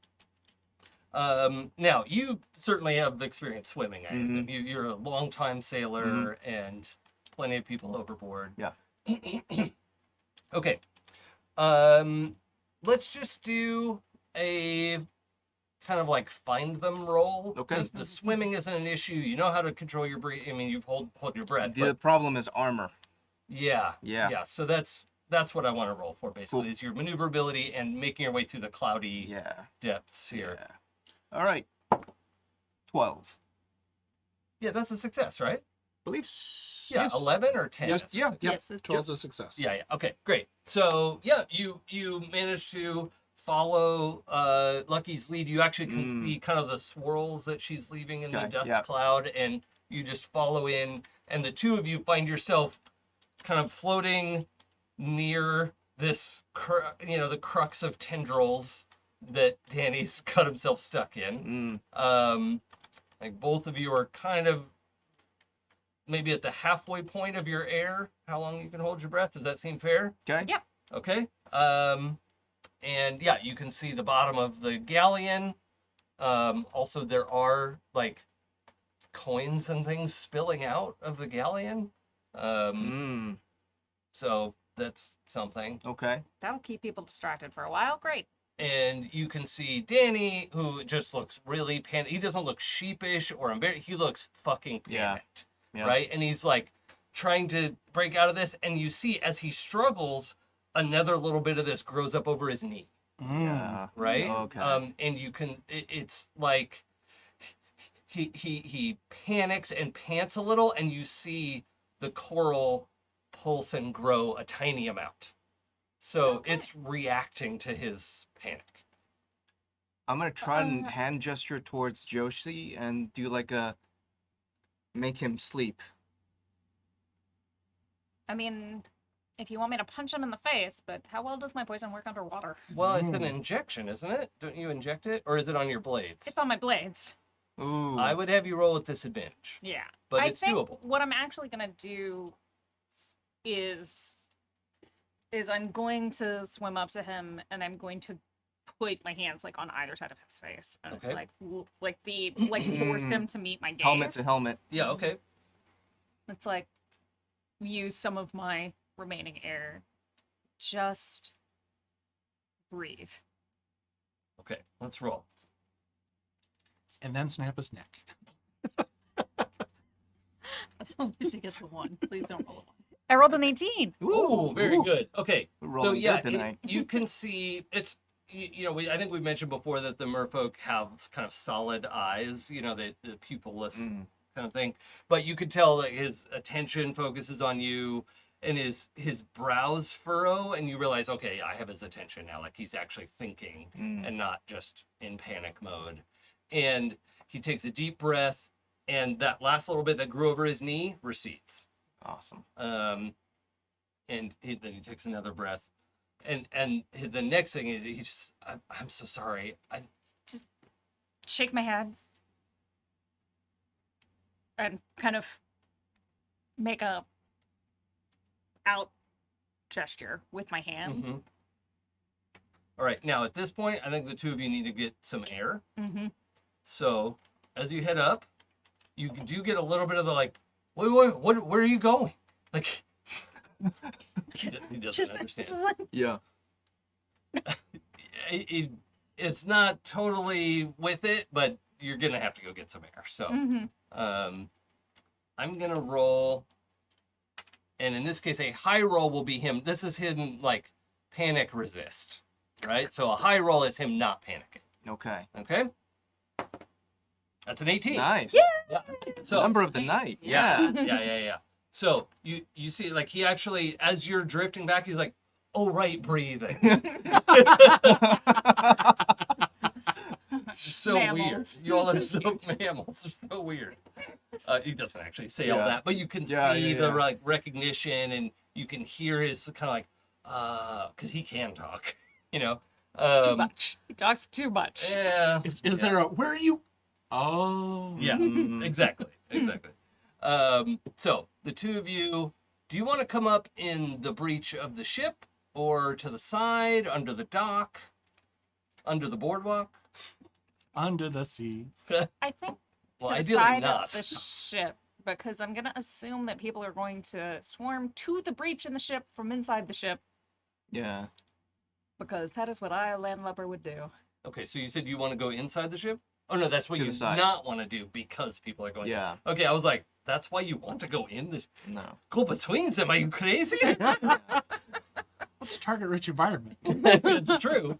Now you certainly have experience swimming. I assume you're a longtime sailor, and plenty of people overboard. Yeah. Okay. Let's just do a kind of like find them roll. Okay. Because the swimming isn't an issue. You know how to control your breath. I mean, you hold your breath. The problem is armor. Yeah. So that's what I want to roll for, basically, Cool. is your maneuverability and making your way through the cloudy depths here. Yeah. All right. 12. Yeah, that's a success, right? Beliefs. Yeah, yes. 11 or 10? Yes. Yeah. Yes, it's 12's a success. Yeah. Okay, great. So yeah, you managed to follow Lucky's lead. You actually can see kind of the swirls that she's leaving in the dust cloud, and you just follow in, and the two of you find yourself kind of floating near this, the crux of tendrils that Danny's got himself stuck in. Like both of you are kind of maybe at the halfway point of your air, how long you can hold your breath. Does that seem fair? Okay. Yep. Okay. And yeah, you can see the bottom of the galleon. Also, there are like coins and things spilling out of the galleon. So that's something. Okay. That'll keep people distracted for a while. Great. And you can see Danny, who just looks really panicked. He doesn't look sheepish or embarrassed. He looks fucking panicked. Yeah. Right? And he's like trying to break out of this. And you see as he struggles, another little bit of this grows up over his knee. Yeah. Right? Okay. And you can, it's like he panics and pants a little, and you see the coral pulse and grow a tiny amount. So it's reacting to his panic. I'm gonna try and hand gesture towards Joshi and do like a make him sleep. I mean, if you want me to punch him in the face, but how well does my poison work underwater? Well, it's an injection, isn't it? Don't you inject it? Or is it on your blades? It's on my blades. Ooh. I would have you roll with disadvantage. Yeah. But I it's think doable. what I'm actually gonna do is I'm going to swim up to him and I'm going to put my hands like on either side of his face. And Okay. it's like force him to meet my gaze. Helmet to helmet. Yeah, okay. It's like use some of my remaining air. Just breathe. Okay, let's roll. And then snap his neck. So she gets a 1. Please don't roll a 1. I rolled an 18. Ooh, very good. Okay, We're so rolling yeah, good tonight. you can see it's I think we mentioned before that the merfolk have kind of solid eyes, the pupilless kind of thing. But you could tell that his attention focuses on you, and his brows furrow, and you realize, okay, I have his attention now. Like he's actually thinking and not just in panic mode. And he takes a deep breath, and that last little bit that grew over his knee recedes. Awesome. And then he takes another breath, and the next thing is he just, I'm so sorry. Just shake my head and kind of make a out gesture with my hands. Mhm. All right, now at this point, I think the two of you need to get some air. Mm-hmm. So as you head up, you do get a little bit of the like, wait, where are you going? Like, he doesn't understand. Yeah. It's not totally with it, but you're gonna have to go get some air. So, I'm gonna roll, and in this case, a high roll will be him. This is him like panic resist, right? So a high roll is him not panicking. Okay. Okay. That's an 18. Nice. Yeah. So Number of the night. yeah. Yeah. So you see, like he actually, as you're drifting back, he's like, "Oh right, breathing." It's just so weird. Mammals. You all are so mammals. It's so weird. He doesn't actually say all Yeah. that, but you can Yeah, see yeah, the yeah. like recognition, and you can hear his kind of like, because he can talk, Too much. He talks too much. Yeah. Is yeah. there a where are you? Oh. Yeah, exactly. So the two of you, do you want to come up in the breach of the ship, or to the side, under the dock, under the boardwalk? Under the sea. I think Well, to the ideally side not. of the ship, because I'm gonna assume that people are going to swarm to the breach in the ship from inside the ship, Yeah. because that is what I, a landlubber, would do. Okay, so you said you want to go inside the ship? Oh no, that's what To you the side. not want to do because people are going. Yeah. Okay, I was like, that's why you want to go in the. No. Go between them? Are you crazy? What's target-rich environment? It's true.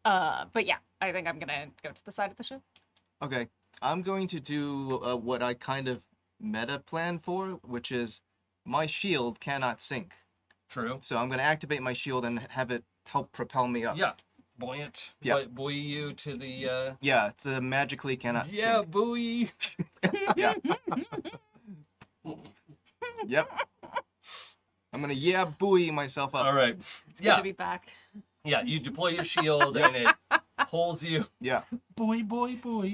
But yeah, I think I'm gonna go to the side of the ship. Okay. I'm going to do what I kind of meta plan for, which is my shield cannot sink. True. So I'm going to activate my shield and have it help propel me up. Yeah. Buoyant. Yeah. Buoy you to the. Yeah, it's magically cannot Yeah, sink. buoy. Yeah. Yep. I'm going to buoy myself up. All right. It's Yeah. good to be back. Yeah, you deploy your shield and it holds you. Yeah. Boy.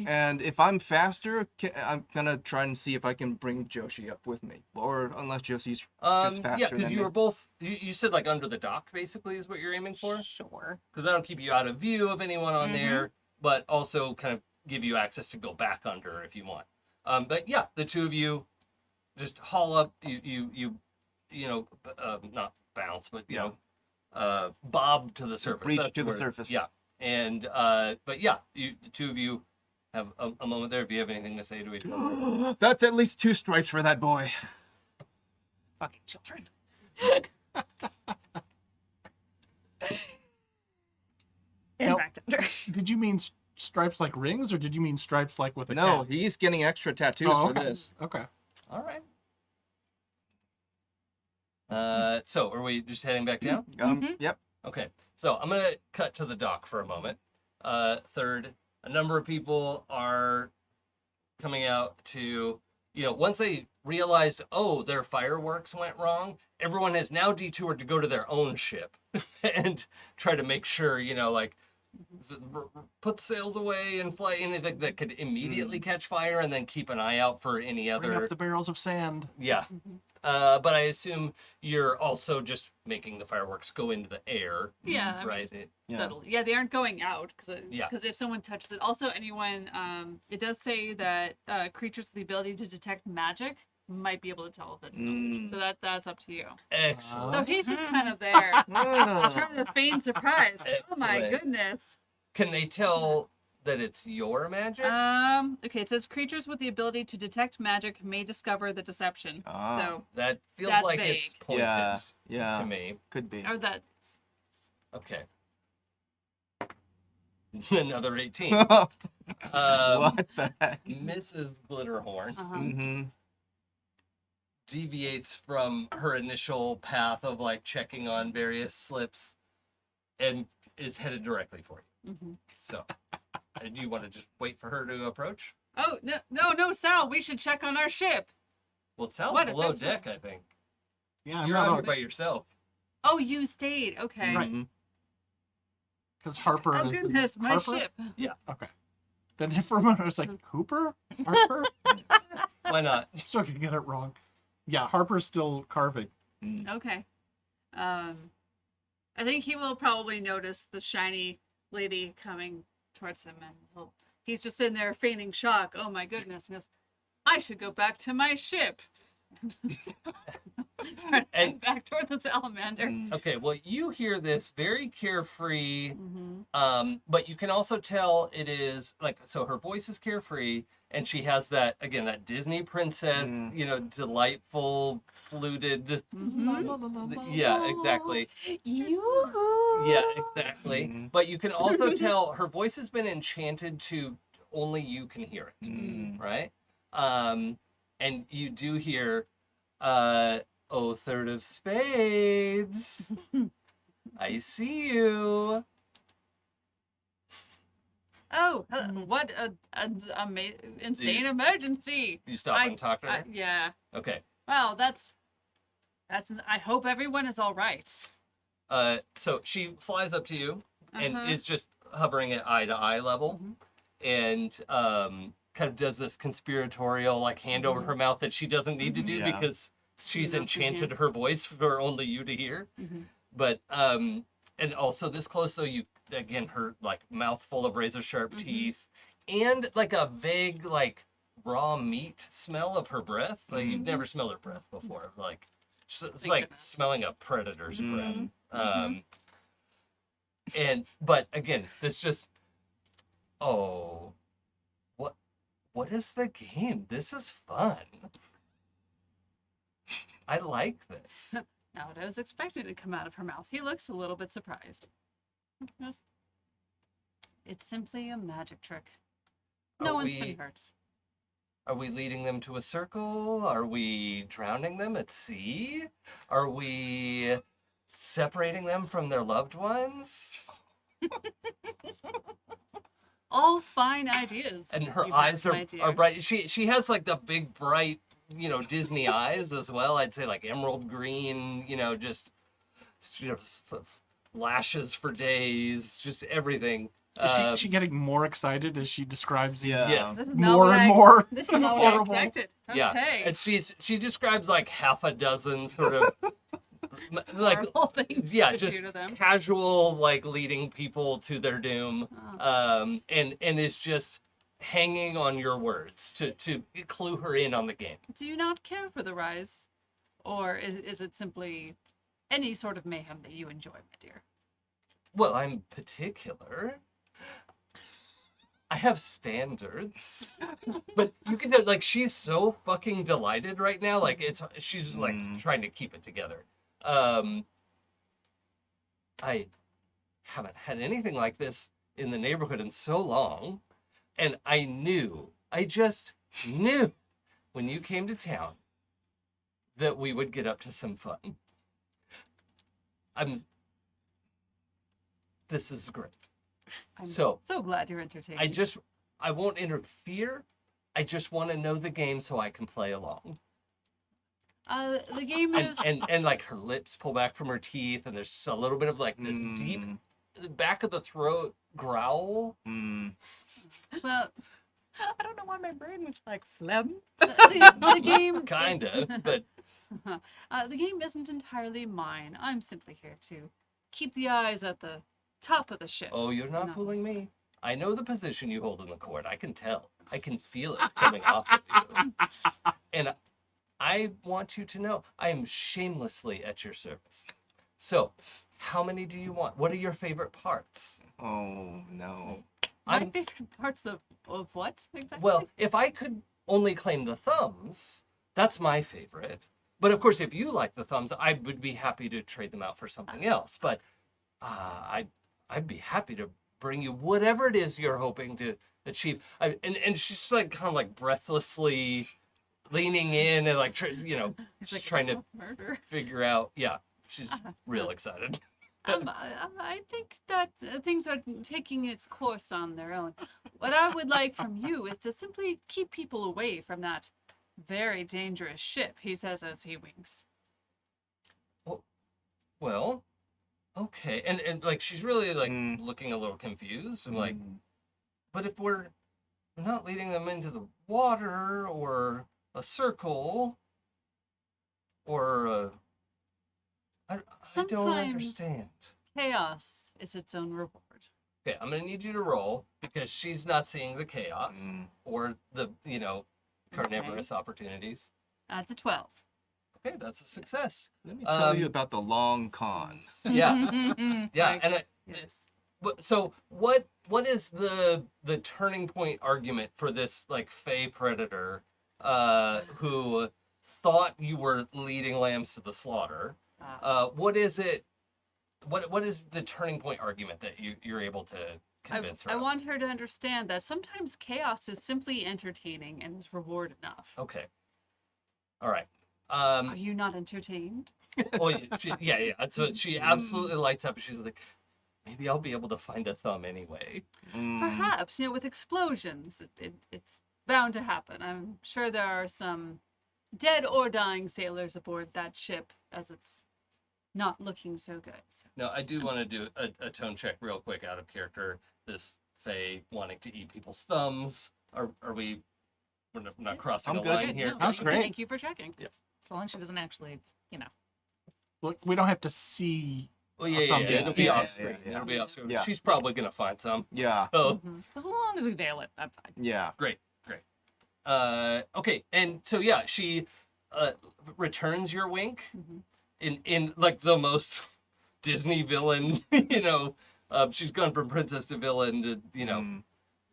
And if I'm faster, I'm going to try and see if I can bring Joshi up with me. Or unless Joshi's just faster Yeah, because than you me. were both. You said like under the dock, basically, is what you're aiming for. Sure. Because that'll keep you out of view of anyone on there, but also kind of give you access to go back under if you want. But yeah, the two of you just haul up. Not bounce, but bob to the surface. Breach That's to the where- surface. Yeah, and but yeah, the two of you have a moment there. If you have anything to say to each other. That's at least 2 stripes for that boy. Fucking children. And Now- back to under. Did you mean stripes like rings, or did you mean stripes like with a No, cap? he's getting extra tattoos Oh, for okay. this. Okay. All right. So are we just heading back down? Yep. Okay, so I'm gonna cut to the dock for a moment. Third, a number of people are coming out to, once they realized, oh, their fireworks went wrong, everyone has now detoured to go to their own ship and try to make sure, like, put the sails away and fly anything that could immediately catch fire, and then keep an eye out for any Bring other. up the barrels of sand. Yeah. But I assume you're also just making the fireworks go into the air. Yeah, I mean, right. just Yeah. settle. Yeah, they aren't going out because Yeah. if someone touches it, also anyone, it does say that creatures with the ability to detect magic might be able to tell if it's an illusion. So that's up to you. Excellent. So he's just kind of there, trying to feign surprise. Oh my Excellent. goodness. Can they tell that it's your magic? Okay, it says creatures with the ability to detect magic may discover the deception. Ah. So, That feels that's like it's vague. pointed Yeah. to me. Could be. or that. Okay. Another 18. What the heck? Mrs. Glitterhorn Uh-huh. Mm-hmm. deviates from her initial path of like checking on various slips and is headed directly for you. Mm-hmm. So, do you want to just wait for her to approach? Oh no, Sal! We should check on our ship. Well, it sounds What? below That's deck, I think. Yeah, I'm You're not out on here by yourself. Oh, you stayed. Okay. Right. Mm-hmm. because Harper. Oh is- goodness, my Harper? ship. Okay. Then for a moment I was like, Hooper? Harper? Why not? I'm still gonna get it wrong. Yeah, Harper's still carving. Okay. I think he will probably notice the shiny lady coming towards him, and he's just sitting there feigning shock. Oh my goodness! He goes, I should go back to my ship. And- back toward the salamander. Okay, well, you hear this very carefree, Mm-hmm. but you can also tell it is like, so her voice is carefree, and she has that, again, that Disney princess, delightful, fluted. Yeah, exactly. Yeah, exactly. Mhm. But you can also tell her voice has been enchanted to only you can hear it, right? And you do hear, oh, third of spades. I see you. Oh, what a insane emergency! You stop and talk to her? Yeah. Okay. Well, that's. I hope everyone is all right. So she flies up to you and Uh-huh. is just hovering at eye to eye level, and kind of does this conspiratorial like hand over her mouth that she doesn't need to do Yeah. because she's else can enchanted her voice for only you to hear. But and also this close, so you again her like mouth full of razor sharp teeth and like a vague like raw meat smell of her breath. Like you've never smelled her breath before. Like it's Thank like goodness. smelling a predator's breath. But again, this just what is the game? This is fun. I like this. Not what I was expecting to come out of her mouth. He looks a little bit surprised. Yes. It's simply a magic trick. No Are one's we- been hurt. Are we leading them to a circle? Are we drowning them at sea? Are we separating them from their loved ones? All fine ideas. And her you have, eyes my are dear. bright. She has like the big bright, Disney eyes as well. I'd say like emerald green, just lashes for days, just everything. Is she getting more excited as she describes these? Yeah. Yes. This is More not and what more This is not what I horrible. expected. Okay. Yeah, and she describes like half a dozen sort of like Horrible things yeah, to just do to them. casual like leading people to their doom, Oh. and is just hanging on your words to clue her in on the game. Do you not care for the rise? Or is it simply any sort of mayhem that you enjoy, my dear? Well, I'm particular. I have standards, but you can tell, like, she's so fucking delighted right now. Like, she's like trying to keep it together. I haven't had anything like this in the neighborhood in so long, and I just knew when you came to town that we would get up to some fun. This is great. I'm So, so glad you're entertained. I won't interfere. I just want to know the game so I can play along. The game is. And like her lips pull back from her teeth, and there's just a little bit of like this deep back of the throat growl. Well, I don't know why my brain was like phlegm. the game. Kinda, but The game isn't entirely mine. I'm simply here to keep the eyes at the top of the ship. oh, you're not No, fooling it's me. I know the position you hold in the court. I can tell. I can feel it coming off of you. And I want you to know I am shamelessly at your service. So, how many do you want? What are your favorite parts? Oh no. My favorite parts of what exactly? Well, if I could only claim the thumbs, that's my favorite. But of course, if you like the thumbs, I would be happy to trade them out for something else. But I'd be happy to bring you whatever it is you're hoping to achieve. And she's like kind of like breathlessly leaning in and like It's just trying to murder. figure out. Yeah, she's real excited. I think that things are taking its course on their own. What I would like from you is to simply keep people away from that very dangerous ship, he says as he winks. Well, okay, and like she's really like looking a little confused. I'm like, but if we're not leading them into the water or a circle or I don't Sometimes- understand. Chaos is its own reward. Okay, I'm gonna need you to roll because she's not seeing the chaos or the carnivorous opportunities. That's a 12. Okay, that's a success. Let me tell you about the long con. Yeah, yeah, and Yes. so what is the turning point argument for this like fey predator who thought you were leading lambs to the slaughter? What is it? What is the turning point argument that you're able to convince her I of? want her to understand that sometimes chaos is simply entertaining and is reward enough. Okay. All right. Are you not entertained? Oh, yeah. So she absolutely lights up. She's like, maybe I'll be able to find a thumb anyway. Perhaps, with explosions, it's bound to happen. I'm sure there are some dead or dying sailors aboard that ship as it's not looking so good. So. Now, I do want to do a tone check real quick out of character. This Faye wanting to eat people's thumbs. Are we? We're not crossing I'm a good. line here. No, That's great. Thank you for checking. Yes. So long as she doesn't actually, Look, we don't have to see. Well, yeah. thumb, It'll be yeah, off yeah, screen. yeah. It'll be off screen. Yeah. She's probably gonna find some. Yeah. So as long as we veil it, I'm fine. Yeah. great. Okay, and so yeah, she returns your wink in like the most Disney villain. She's gone from princess to villain to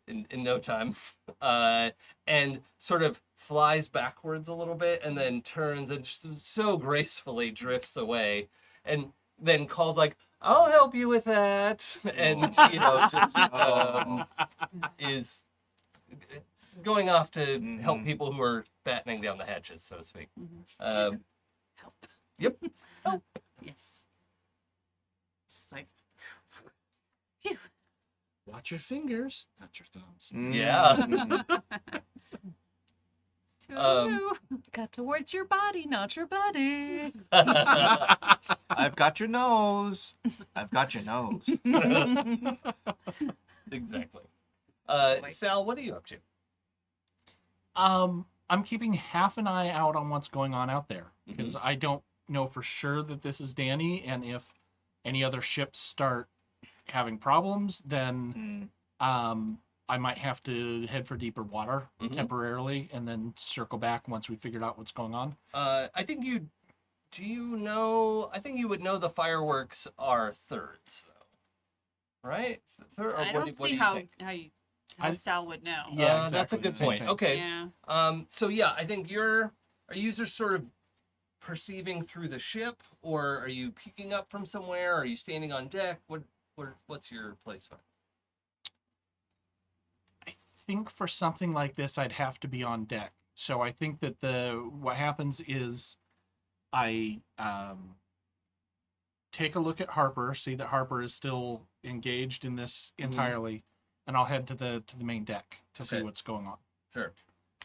in no time, and sort of flies backwards a little bit and then turns and just so gracefully drifts away, and then calls like, "I'll help you with that," and just is going off to help people who are battening down the hatches, so to speak. Help. Yep. Yes. Just like, phew. Watch your fingers, not your thumbs. Yeah. Toodaloo. Got towards your body, not your body. I've got your nose. I've got your nose. Exactly. Sal, what are you up to? I'm keeping half an eye out on what's going on out there because I don't know for sure that this is Danny, and if any other ships start having problems, then I might have to head for deeper water temporarily and then circle back once we figured out what's going on. I think you would know the fireworks are thirds, though. Right? Third, or I don't see how Sal would know. Yeah, that's a exactly, good same point. thing. Okay. Yeah. So yeah, I think are you just sort of perceiving through the ship, or are you peeking up from somewhere? Are you standing on deck? What's your placement? I think for something like this, I'd have to be on deck. So I think that what happens is I take a look at Harper, see that Harper is still engaged in this entirely, and I'll head to the main deck to see Okay. what's going on. Sure.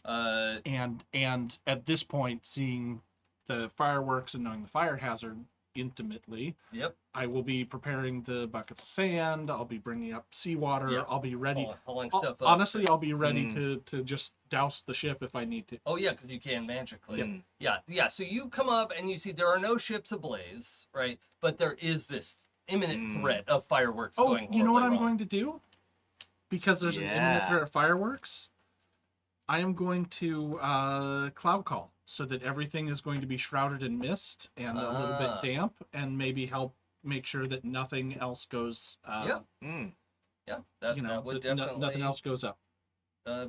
And at this point, seeing the fireworks and knowing the fire hazard intimately, Yep. I will be preparing the buckets of sand. I'll be bringing up seawater. Yeah. I'll be ready. Pulling I'll- stuff up. honestly, I'll be ready Mm. to just douse the ship if I need to. Oh yeah, because you can magically. Yep. Yeah. So you come up and you see there are no ships ablaze, right? But there is this imminent threat of fireworks Oh, going. you know what I'm horribly wrong. going to do? Because there's an imminent Yeah. threat of fireworks, I am going to cloud call so that everything is going to be shrouded in mist and a little Ah. bit damp, and maybe help make sure that nothing else goes. Yeah. Mm. Yeah, that, You know, that would that definitely nothing else goes up.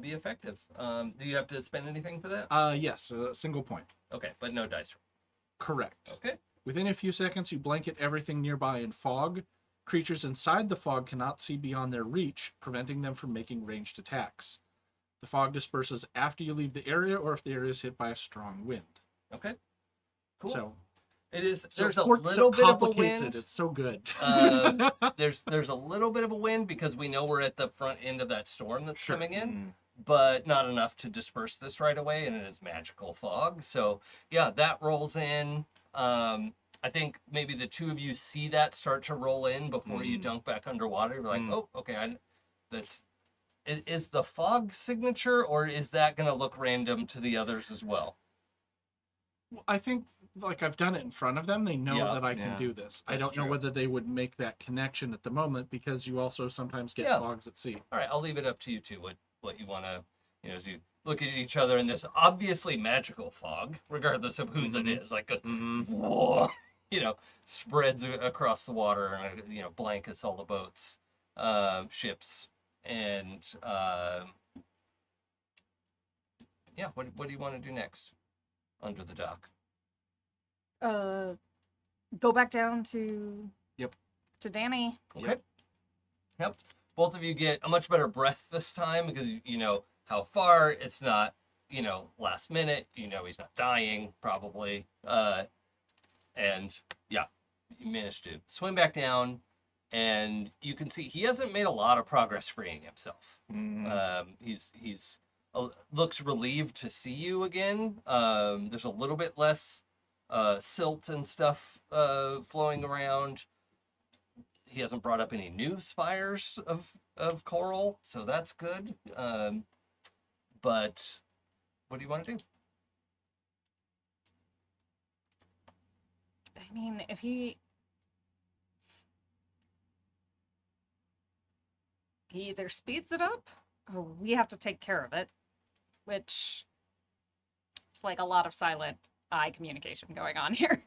be effective. Do you have to spend anything for that? Yes, a single point. Okay, but no dice. Correct. Okay. Within a few seconds, you blanket everything nearby in fog. Creatures inside the fog cannot see beyond their reach, preventing them from making ranged attacks. The fog disperses after you leave the area, or if the area is hit by a strong wind. Okay. Cool. So, it is. so There's a Court- little so bit of a complicates wind. it. It's so good. There's a little bit of a wind because we know we're at the front end of that storm that's Sure. coming in, Mm. but not enough to disperse this right away, and it is magical fog. So yeah, that rolls in. I think maybe the two of you see that start to roll in before you dunk back underwater. You're like, oh, okay, that's. Is the fog signature, or is that going to look random to the others as well? I think, like, I've done it in front of them. They know Yeah. that I can Yeah. do this. I That's don't know true. whether they would make that connection at the moment, because you also sometimes get Yeah. fogs at sea. All right, I'll leave it up to you two. What you want to, as you look at each other in this obviously magical fog, regardless of whose it is, like a whoa, spreads across the water and blankets all the boats, ships, and yeah. What do you want to do next under the dock? Go back down to Yep. to Danny. Okay. Yep. Both of you get a much better breath this time because you know how far. It's not, last minute. He's not dying probably. And yeah, you managed to swim back down, and you can see he hasn't made a lot of progress freeing himself. He's looks relieved to see you again. There's a little bit less silt and stuff flowing around. He hasn't brought up any new spires of coral, so that's good. But what do you want to do? I mean, if he either speeds it up or we have to take care of it, which it's like a lot of silent eye communication going on here.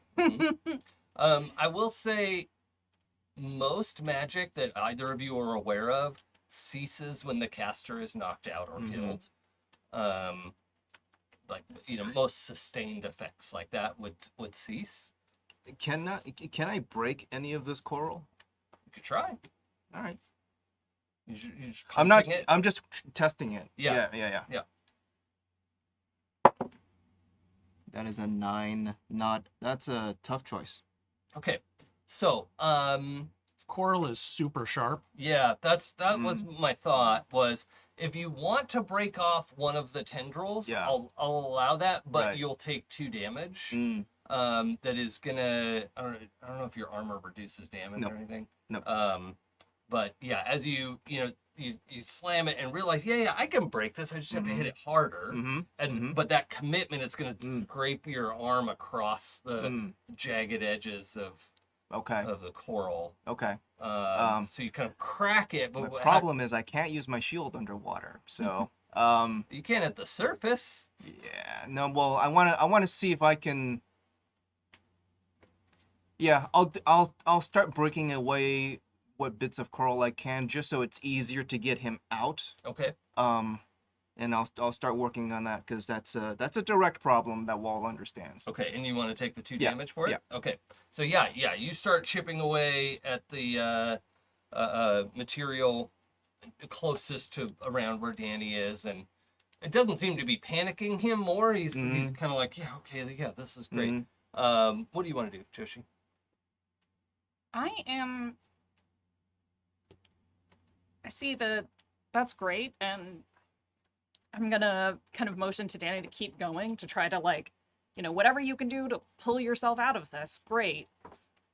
I will say most magic that either of you are aware of ceases when the caster is knocked out or killed. Most sustained effects like that would cease. Can I break any of this coral? You could try. All right. You just I'm not. punching it. I'm just testing it. Yeah. Yeah. That is a 9. That's a tough choice. Okay. So, Coral is super sharp. yeah, that was my thought, was if you want to break off one of the tendrils, Yeah. I'll allow that, but Right. you'll take 2 damage. Mm. That is gonna, I don't know if your armor reduces damage Nope. or anything. Nope. But yeah, as you slam it and realize, yeah, I can break this. I just have to hit it harder. But that commitment is gonna scrape your arm across the jagged edges of Okay. the coral. Okay. So you kind of crack it, but The problem is I can't use my shield underwater. So. you can at the surface. Yeah. No. Well, I wanna see if I can. Yeah. I'll start breaking away what bits of coral I can, just so it's easier to get him out. Okay. And I'll start working on that, because that's a direct problem that Wall understands. Okay, and you want to take the 2 Yeah, damage for it? yeah. Okay. So yeah, you start chipping away at the material closest to around where Danny is, and it doesn't seem to be panicking him more. He's kind of like, yeah, okay, yeah, this is great. What do you want to do, Joshi? I see that's great, and I'm gonna kind of motion to Danny to keep going, to try to like whatever you can do to pull yourself out of this, great.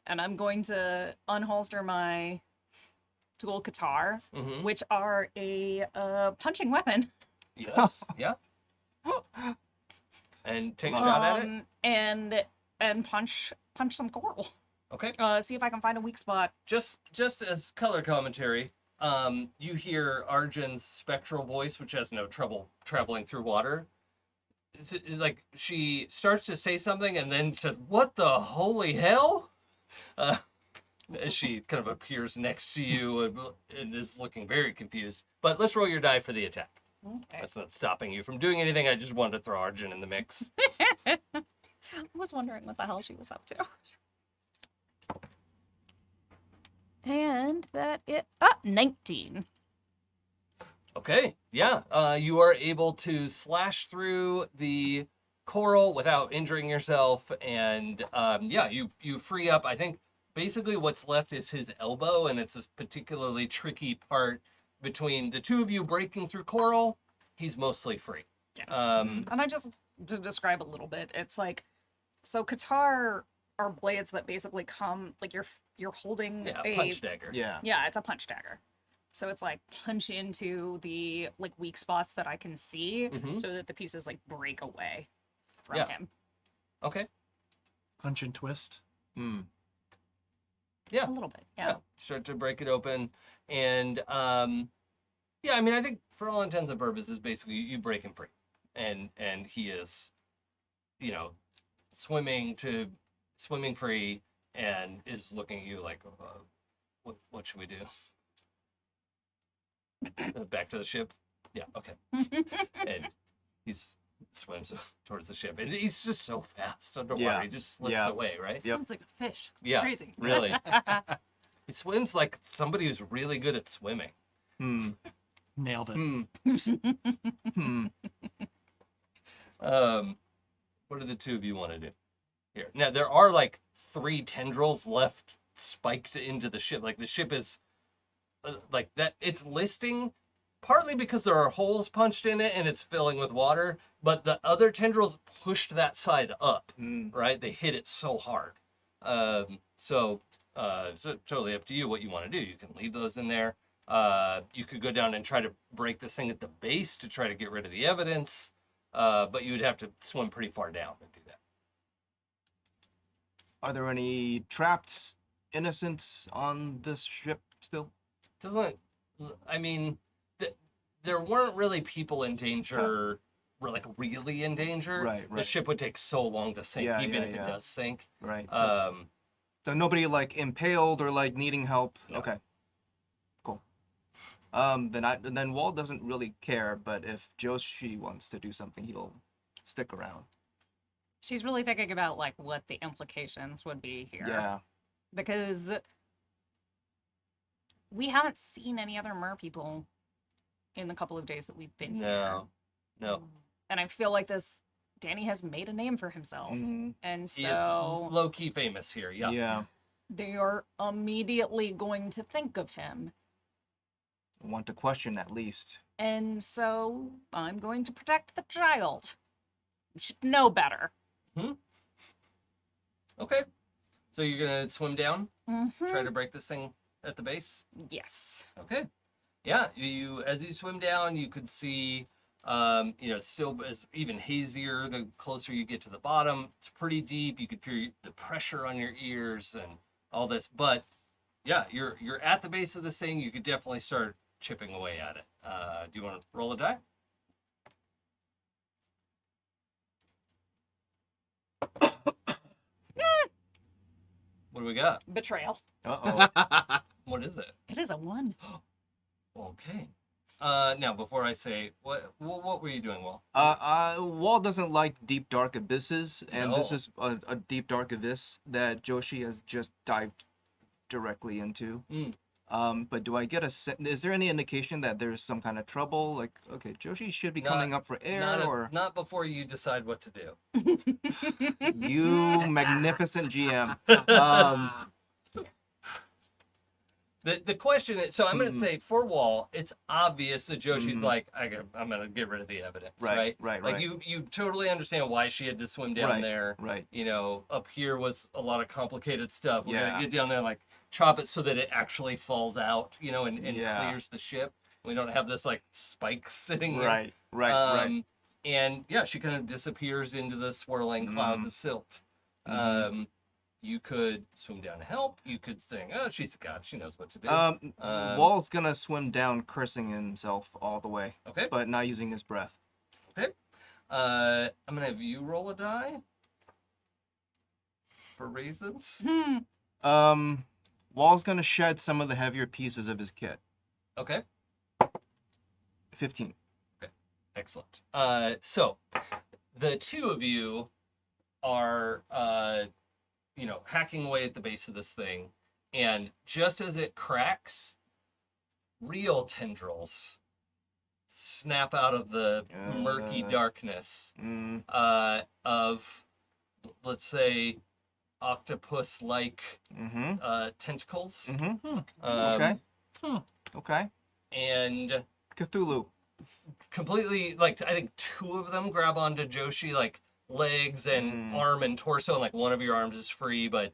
And I'm going to unholster my dual guitar, Mm-hmm. which are a punching weapon. Yes. Yeah. And take a shot at it. And punch some coral. Okay. See if I can find a weak spot. Just as color commentary, you hear Arjun's spectral voice, which has no trouble traveling through water. It's like she starts to say something and then says, "What the holy hell?" As she kind of appears next to you and is looking very confused. But let's roll your die for the attack. Okay. That's not stopping you from doing anything. I just wanted to throw Arjun in the mix. I was wondering what the hell she was up to. And that 19. Okay, yeah. You are able to slash through the coral without injuring yourself, and you free up. I think basically what's left is his elbow, and it's this particularly tricky part between the two of you breaking through coral. He's mostly free. Yeah. And I just to describe a little bit, it's like, so Qatar are blades that basically come like you're holding a punch dagger. Yeah. it's a punch dagger. So it's like punch into the like weak spots that I can see, Mhm. so that the pieces like break away from Yeah. him. Okay. Punch and twist. Mm. Yeah. A little bit, yeah. Start to break it open, and I mean, I think for all intents and purposes, basically you break him free, and he is, swimming free, and is looking at you like, what should we do? Back to the ship. Yeah. Okay. And he's swims towards the ship, and he's just so fast underwater. Yeah. He just slips Yeah. away, right? Yep. Sounds like a fish. It's Yeah. crazy. Really. He swims like somebody who's really good at swimming. Hmm. Nailed it. Hmm. Hmm. What do the two of you want to do here? Now there are like 3 tendrils left spiked into the ship. Like the ship is like that. It's listing partly because there are holes punched in it and it's filling with water, but the other tendrils pushed that side up. Mm. Right? They hit it so hard. So totally up to you what you want to do. You can leave those in there. You could go down and try to break this thing at the base to try to get rid of the evidence, but you would have to swim pretty far down to do that. Are there any trapped innocents on this ship still? Doesn't, I mean, there weren't really people in danger, like really in danger. Right. The ship would take so long to sink, Yeah, even yeah, if yeah. it does sink. Right. Um, So nobody like impaled or like needing help. No. Okay. Cool. Then Walt doesn't really care, but if Joshi wants to do something, he'll stick around. She's really thinking about like what the implications would be here. Yeah. Because we haven't seen any other mer people in the couple of days that we've been here. no. And I feel like Danny has made a name for himself. Mhm. And He is so low-key famous here, yeah. Yeah. they are immediately going to think of him. Want to question at least. And so I'm going to protect the child. You should know better. Okay. So you're going to swim down, Mm-hmm. try to break this thing at the base? Yes. Okay. Yeah, as you swim down, you could see, it's still is even hazier the closer you get to the bottom. It's pretty deep. You could feel the pressure on your ears and all this. But yeah, you're at the base of this thing. You could definitely start chipping away at it. Do you want to roll a die? What do we got? Betrayal. Uh-oh. What is it? It is a 1. Okay. Now before I say what were you doing, Will? Walt doesn't like deep dark abysses, and this No. is a deep dark abyss that Joshi has just dived directly into. Mm. But do I get is there any indication that there's some kind of trouble? Like, okay, Joshi should be coming up for air, Not before you decide what to do. you magnificent GM. The question is, so I'm going to say for Wall, it's obvious that Joshi's like, I'm going to get rid of the evidence, right? Right. Like you totally understand why she had to swim down there. Right. You know, up here was a lot of complicated stuff. We're Yeah. going to get down there and like chop it so that it actually falls out, you know, and Yeah. clears the ship. We don't have this like spike sitting here. Right. And yeah, she kind of disappears into the swirling clouds of silt. You could swim down to help. You could think, oh, she's a god. She knows what to do. Wall's gonna swim down, cursing himself all the way. Okay. But not using his breath. Okay. I'm gonna have you roll a die for reasons. Wall's gonna shed some of the heavier pieces of his kit. Okay. 15. Excellent. So the two of you are, you know, hacking away at the base of this thing, and just as it cracks, real tendrils snap out of the murky darkness of, let's say, octopus-like tentacles. Okay. And Cthulhu. completely, like, I think two of them grab onto Joshi, like, legs and arm and torso, and, like, one of your arms is free, but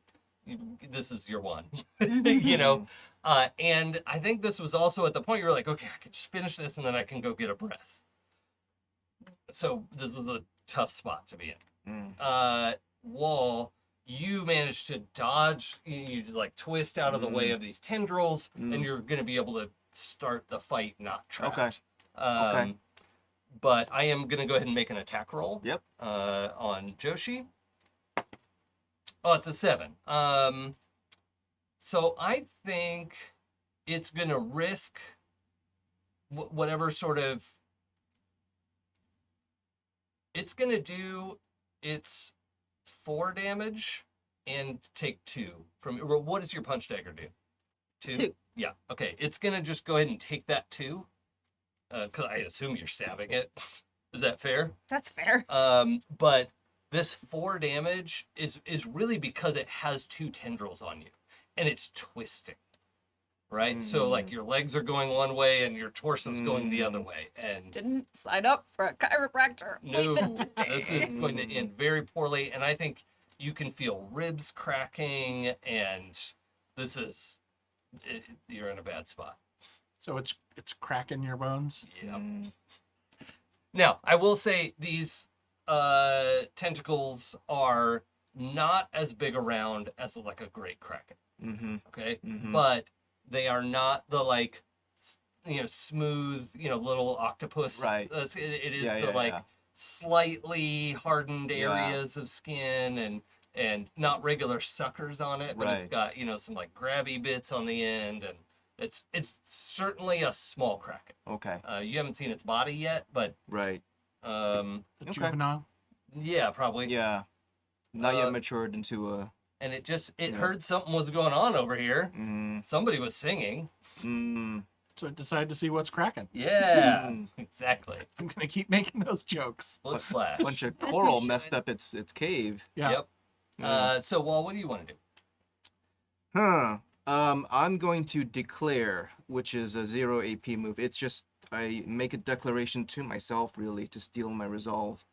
this is your one, you know? And I think this was also at the point you were like, okay, I can just finish this and then I can go get a breath. So this is the tough spot to be in. Wall, you managed to dodge, you like twist out of the way of these tendrils, and you're going to be able to start the fight not trapped. Okay. But I am going to go ahead and make an attack roll. Yep. On Joshi. Oh, it's a 7. So I think it's going to risk whatever sort of... It's going to do its 4 damage and take 2 from... What does your punch dagger do? 2. Yeah, okay. It's going to just go ahead and take that 2. Because I assume you're stabbing it. Is that fair? That's fair. But this 4 damage is really because it has 2 tendrils on you. And it's twisting. Right? So, like, your legs are going one way and your torso's going the other way. And Didn't sign up for a chiropractor no, appointment today. this is going to end very poorly. And I think you can feel ribs cracking. And this is... you're in a bad spot. So it's cracking your bones. Yep. Now, I will say these tentacles are not as big around as like a great kraken. Okay, but they are not the like, you know, smooth, you know, little octopus. Right. It is the slightly hardened areas of skin and not regular suckers on it, but it's got, you know, some like grabby bits on the end, and it's certainly a small kraken. Okay. You haven't seen its body yet, but Right. Juvenile. yeah, probably. Yeah. Not yet matured into a... And it heard something was going on over here. Mm. Somebody was singing. So it decided to see what's cracking. Yeah, exactly. I'm gonna keep making those jokes. Flip splash. Bunch of coral messed up its cave. Yeah. Yep. So, Wall, what do you want to do? I'm going to declare, which is a 0 AP move. It's just I make a declaration to myself, really, to steel my resolve.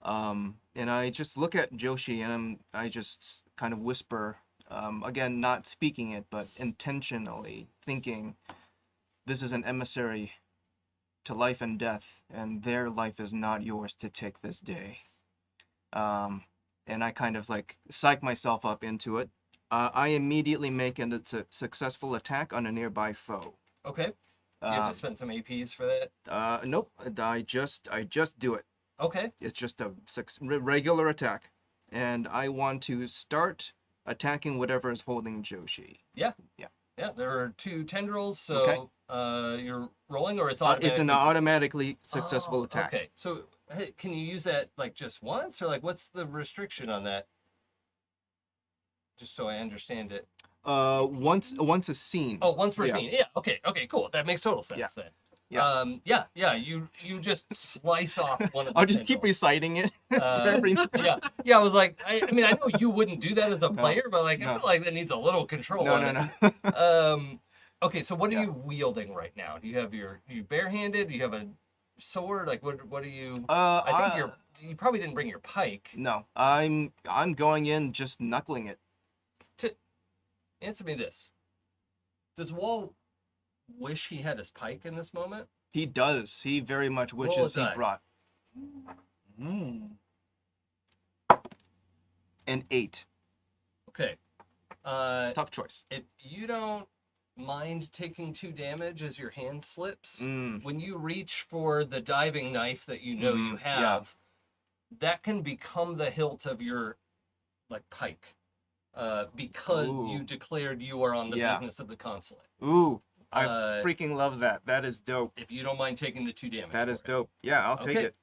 And I just look at Joshi and I just kind of whisper, again, not speaking it, but intentionally thinking, this is an emissary to life and death, and their life is not yours to take this day. And I kind of like psych myself up into it. I immediately make a successful attack on a nearby foe. Okay. You have to spend some APs for that? Nope. I just do it. Okay. It's just a regular attack, and I want to start attacking whatever is holding Joshi. Yeah. There are 2 tendrils, so you're rolling, or it's automatic? It's an automatically successful attack. Okay. So, hey, can you use that like just once, or like what's the restriction on that? Just so I understand it. Once a scene. Oh, once per scene. Yeah. Okay. Cool. That makes total sense then. Yeah. You just slice off one of the I'll just keep tendrils. reciting it. Every... Yeah. I was like, I mean, I know you wouldn't do that as a player, but like, I No. feel like that needs a little control. No. Okay. Okay, so what are Yeah. you wielding right now? Do you have you barehanded? Do you have a sword? Like what are you? I think you probably didn't bring your pike. No, I'm going in just knuckling it. Answer me this: does Wall wish he had his pike in this moment? He does. He very much Roll wishes a he die. brought an 8. Okay. Tough choice. If you don't mind taking 2 damage as your hand slips, when you reach for the diving knife that you know you yeah. have, that can become the hilt of your pike, because Ooh. you declared you are on the Yeah. business of the consulate. Ooh, I Uh, freaking love that. That is dope. If you don't mind taking the 2 damage, That is for it. dope. Yeah, I'll take Okay. it.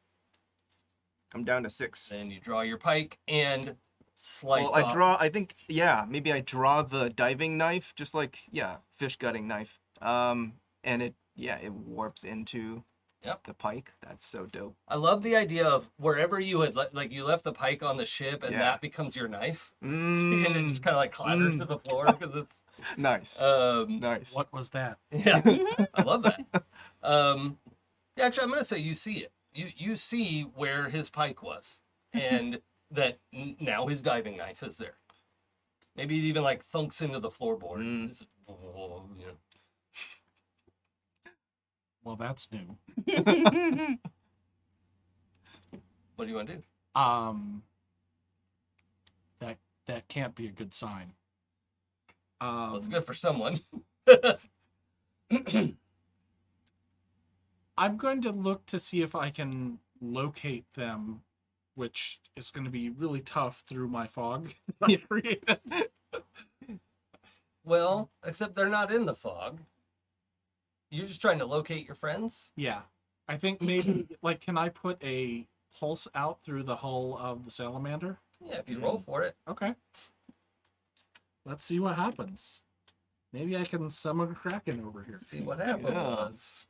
I'm down to 6. Then you draw your pike and slice Well, off. I think, yeah, maybe I draw the diving knife, just like, yeah, fish gutting knife. And it warps into Yep. the pike. That's so dope. I love the idea of wherever you had you left the pike on the ship, and Yeah. that becomes your knife, Mm, and it just kind of clatters to the floor because it's nice. nice. What was that? Yeah, I love that. Yeah, actually, I'm gonna say you see it. You see where his pike was, and that now his diving knife is there. Maybe it even thunks into the floorboard. It's, you know. Well, that's new. What do you want to do? That can't be a good sign. Well, it's good for someone. I'm going to look to see if I can locate them, which is going to be really tough through my fog that I created. Well, except they're not in the fog. You're just trying to locate your friends? Yeah. I think maybe, can I put a pulse out through the hull of the Salamander? Yeah, if you roll for it. Okay. Let's see what happens. Maybe I can summon a Kraken over here. See what happened Yeah. was.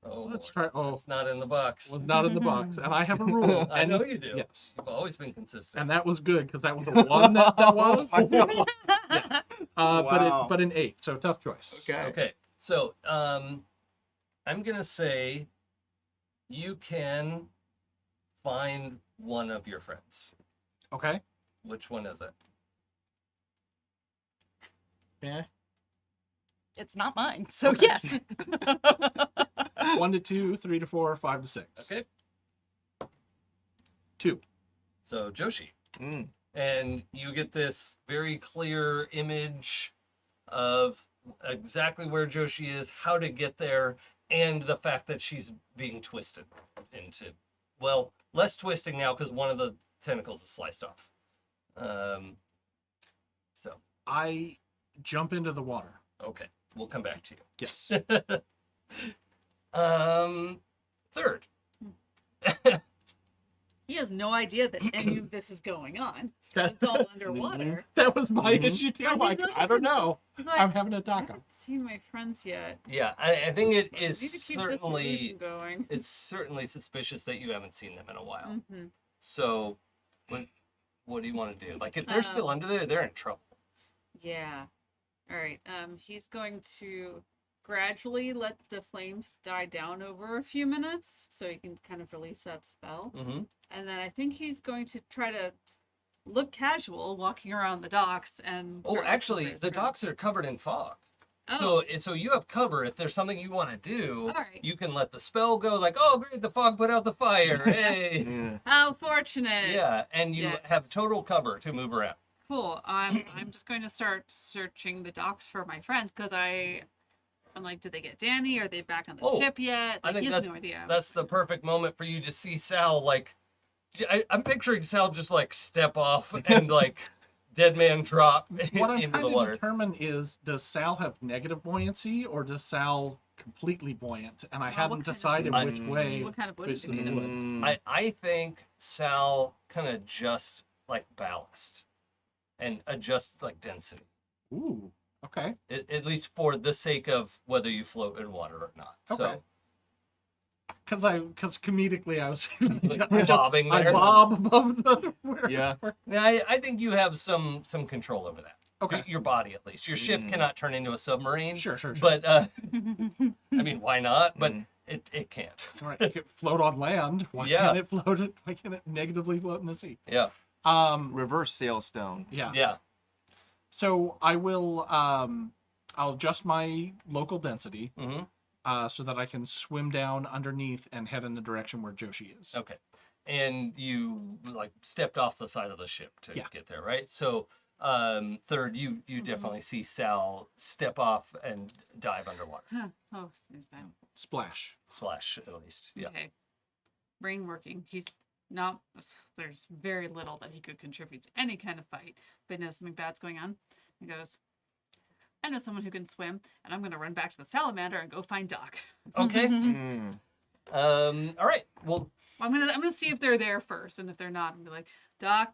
Oh, Let's Lord. try. Oh, It's not in the box. was not in the box, and I have a rule. I know you do. Yes, You've always been consistent. and that was good because that was a one that was. Oh my God. Yeah. Wow. But an 8, so tough choice. Okay. Okay, so I'm gonna say you can find one of your friends. Okay. Which one is it? Yeah. It's not mine, so yes. 1 to 2, 3 to 4, 5 to 6. Okay, 2. so Joshi. Mm. And you get this very clear image of exactly where Joshi is, how to get there, and the fact that she's being twisted into, well, less twisting now because one of the tentacles is sliced off. So, I jump into the water. okay, we'll come back to you. Yes. Third. He has no idea that any of this is going on. That, It's all underwater. that was my Mhm. issue too. But Like, he's not I don't know. He's like, I'm having a I taco. haven't seen my friends yet. Yeah, I think it I is need to keep this certainly illusion going. it's certainly suspicious that you haven't seen them in a while. Hmm. So, what do you want to do? Like, if they're still under there, they're in trouble. Yeah. All right. He's going to gradually let the flames die down over a few minutes, so he can kind of release that spell. Mm-hmm. And then I think he's going to try to look casual, walking around the docks and. Oh, start looking actually, for his the friends. docks are covered in fog. Oh. So you have cover. If there's something you want to do, Alright. you can let the spell go. Like, oh, great, the fog put out the fire. Hey. Yeah. How fortunate. Yeah, and you Yes. have total cover to move around. Cool. I'm just going to start searching the docks for my friends because I'm like, did they get Danny? Are they back on the Oh, ship yet? I Like, think he has no idea. that's the perfect moment for you to see Sal. Like, I'm picturing Sal just step off and dead man drop What I'm into trying the to water. determine is, does Sal have negative buoyancy or does Sal completely buoyant? And I what haven't kind of- decided which way. What kind of wood is do the you fluid. need? I think Sal kind of just ballast and adjust density. Ooh, okay. At least for the sake of whether you float in water or not. Okay. Because comedically I was Bobbing I there. bob above the Yeah. Yeah, I think you have some control over that. Okay. Your body, at least. Your ship cannot turn into a submarine. Sure. But, I mean, why not? But it can't. All right. It can float on land. Why Yeah. can't it float it? Why can't it negatively float in the sea? Yeah. Reverse sailstone. Yeah. Yeah. So I will I'll adjust my local density so that I can swim down underneath and head in the direction where Joshi is. Okay. And you, like, stepped off the side of the ship to get there, right? So, third, you definitely see Sal step off and dive underwater. Huh. Oh, it's bad. Splash. Splash, at least. Yeah. Okay. Brain working. He's not. There's very little that he could contribute to any kind of fight, but knows something bad's going on. He goes, I know someone who can swim, and I'm gonna run back to the Salamander and go find Doc. Okay. All right. Well, I'm gonna see if they're there first, and if they're not, I'm gonna be like, Doc,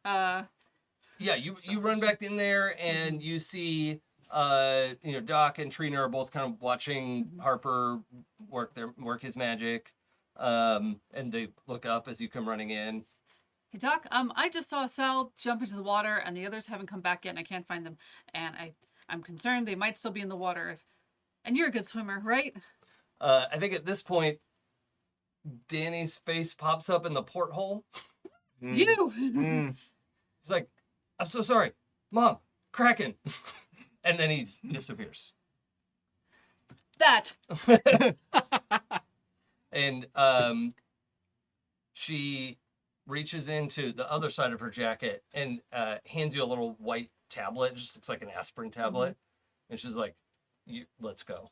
yeah, you run back in there and you see, Doc and Trina are both kind of watching Harper work his magic, and they look up as you come running in. Hey Doc, I just saw Sal jump into the water, and the others haven't come back yet, and I can't find them, and I'm concerned they might still be in the water. And you're a good swimmer, right? I think at this point, Danny's face pops up in the porthole. You. He's like, I'm so sorry, Mom, Kraken. And then he disappears. That. And she reaches into the other side of her jacket and hands you a little white tablet. It just looks like an aspirin tablet. And she's like, let's go.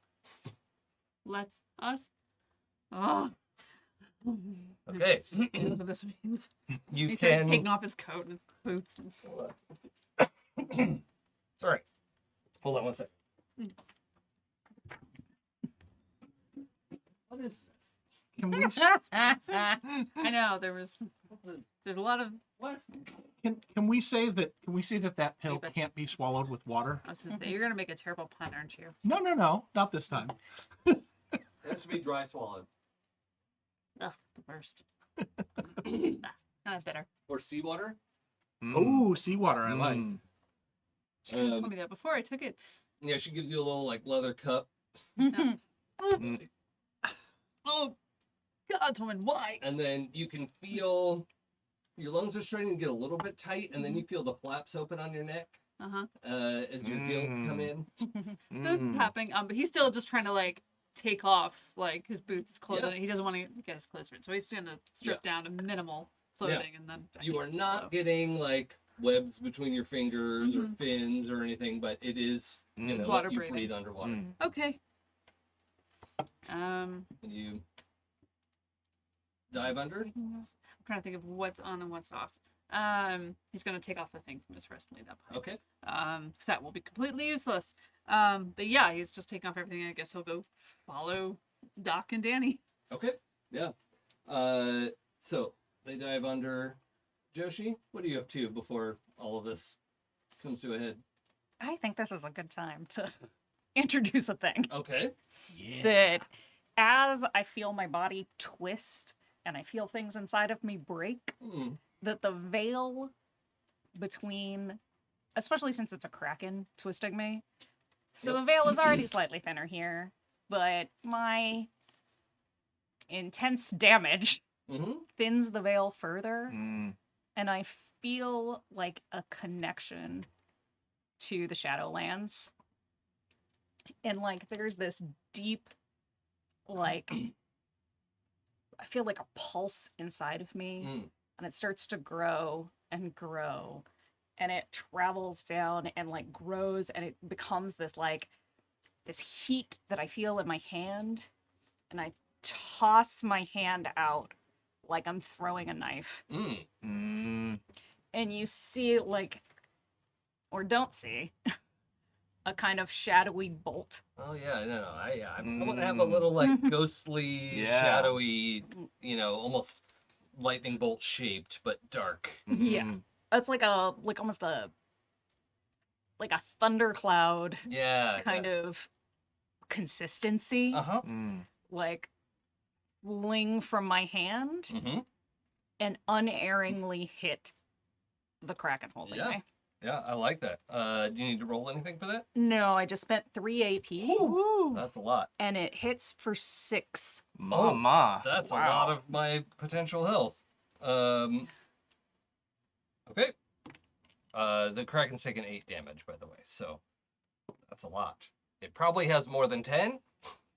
Let's us. Oh. Okay. That's what this means. You He starts can. taking off his coat and boots. And... Sorry. Hold on one second. What is this? Can we I know there's a lot of. What? can we say that pill can't be swallowed with water? I was gonna say you're gonna make a terrible pun, aren't you? No, not this time. It has to be dry swallowed. Ugh, the worst. Not bitter. Or seawater. Oh, seawater, I like. She could have told me that before I took it. Yeah, she gives you a little like leather cup. Oh, God's woman, why? And then you can feel your lungs are starting to get a little bit tight, and then you feel the flaps open on your neck as your gills come in. So this is happening. But he's still just trying to like take off like his boots, his clothes. He doesn't want to get his clothes rid, so he's gonna strip down to minimal clothing, and then You are not getting like webs between your fingers or fins or anything, but it is Just what water you breathing. breathe underwater. Okay. You dive under. I'm trying to think of what's on and what's off. He's gonna take off the thing from his wrist and leave that behind. Okay. Because that will be completely useless. But yeah, he's just taking off everything. I guess he'll go follow Doc and Danny. Okay. Yeah. So they dive under. Joshi, what are you up to before all of this comes to a head? I think this is a good time to introduce a thing Okay. that as I feel my body twist and I feel things inside of me break, that the veil between, especially since it's a kraken twisting me, so the veil is already slightly thinner here, but my intense damage thins the veil further, and I feel like a connection to the Shadowlands. And like there's this deep, like, I feel like a pulse inside of me, and it starts to grow and grow, and it travels down and like grows, and it becomes this like this heat that I feel in my hand, and I toss my hand out like I'm throwing a knife. And you see like, or don't see, a kind of shadowy bolt. Oh yeah, no. I want to have a little like ghostly, shadowy, almost lightning bolt shaped but dark. Yeah, it's like almost a thundercloud. Yeah. Kind of consistency. Like fling from my hand and unerringly hit the kraken holding me. Yeah, I like that. Do you need to roll anything for that? No, I just spent 3 AP, That's a lot. and it hits for 6. Mama. That's wow. a lot of my potential health. Okay. The Kraken's taken 8 damage, by the way, so that's a lot. It probably has more than 10,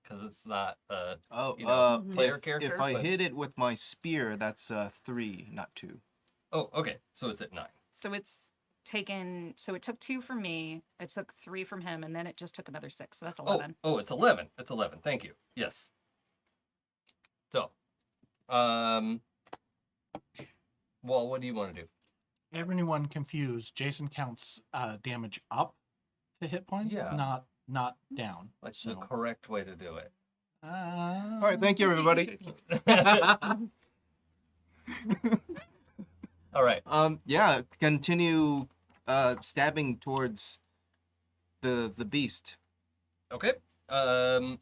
because it's not player character. If I hit it with my spear, that's 3, not 2. Oh, okay. So it's at 9. So it's taken. So it took 2 from me. It took 3 from him, and then it just took another 6. So that's 11. Oh, it's 11. It's 11. Thank you. Yes. So, well, what do you want to do? Everyone confused. Jason counts damage up to hit points, Yeah. not down. What's So, the correct way to do it? All right, thank you, everybody. All right. Yeah, continue stabbing towards the beast. Okay. I'm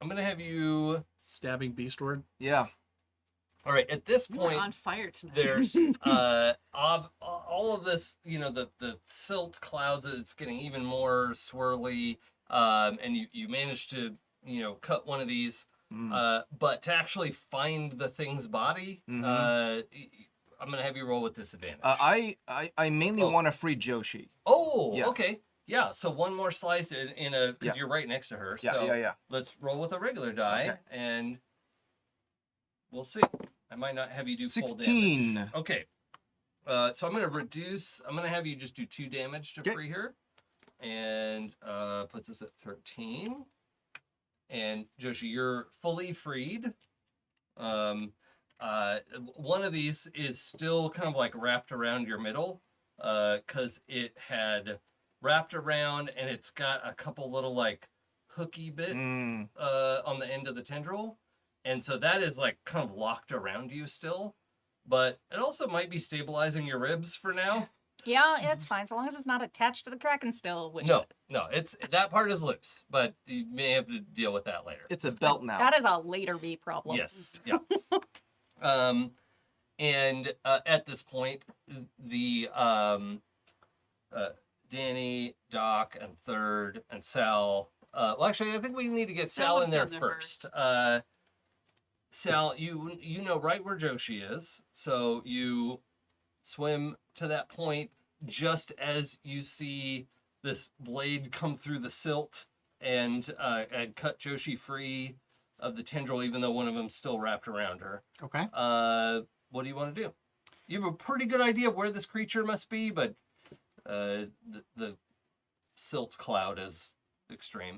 gonna have you. stabbing beastward. Yeah. All right. At this We're point, on fire tonight. there's all of this, the silt clouds. It's getting even more swirly. And you managed to cut one of these. But to actually find the thing's body, I'm gonna have you roll with disadvantage. I mainly Oh. want to free Joshi. Oh, Yeah. okay. Yeah, so one more slice in a, because Yeah. you're right next to her. Yeah, So yeah. let's roll with a regular die, Okay. and we'll see. I might not have you do full damage. 16. Okay. So I'm going to reduce, I'm going to have you just do 2 damage to Okay. free her. And puts us at 13. And Joshi, you're fully freed. One of these is still kind of like wrapped around your middle, because it had wrapped around and it's got a couple little like hooky bits on the end of the tendril. And so that is like kind of locked around you still, but it also might be stabilizing your ribs for now. Yeah, it's fine so long as it's not attached to the Kraken still. Which No, it's that part is loose, but you may have to deal with that later. It's a belt now. that is a later me problem. Yes, yeah. And at this point, the Danny, Doc, and Third, and Sal. Well, actually, I think we need to get Sal Sal in there would go first. Sal, you know right where Joshi is, so you swim to that point just as you see this blade come through the silt and cut Joshi free of the tendril, even though one of them's still wrapped around her. Okay. What do you want to do? You have a pretty good idea of where this creature must be, but the silt cloud is extreme.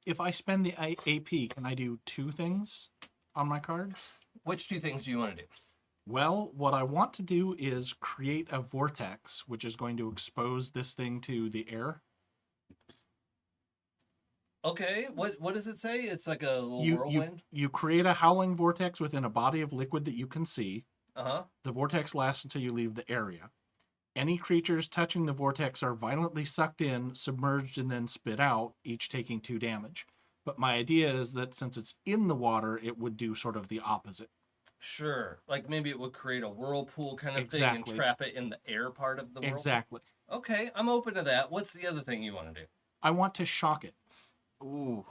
If I spend the AP, can I do 2 things on my cards? Which 2 things do you want to do? Well, what I want to do is create a vortex, which is going to expose this thing to the air. Okay, what does it say? It's like a little whirlwind? You create a howling vortex within a body of liquid that you can see. Uh-huh. The vortex lasts until you leave the area. Any creatures touching the vortex are violently sucked in, submerged, and then spit out, each taking 2 damage. But my idea is that since it's in the water, it would do sort of the opposite. Sure. Like maybe it would create a whirlpool kind of thing Exactly. and trap it in the air part of the whirlpool. Exactly. Okay, I'm open to that. What's the other thing you want to do? I want to shock it, Ooh.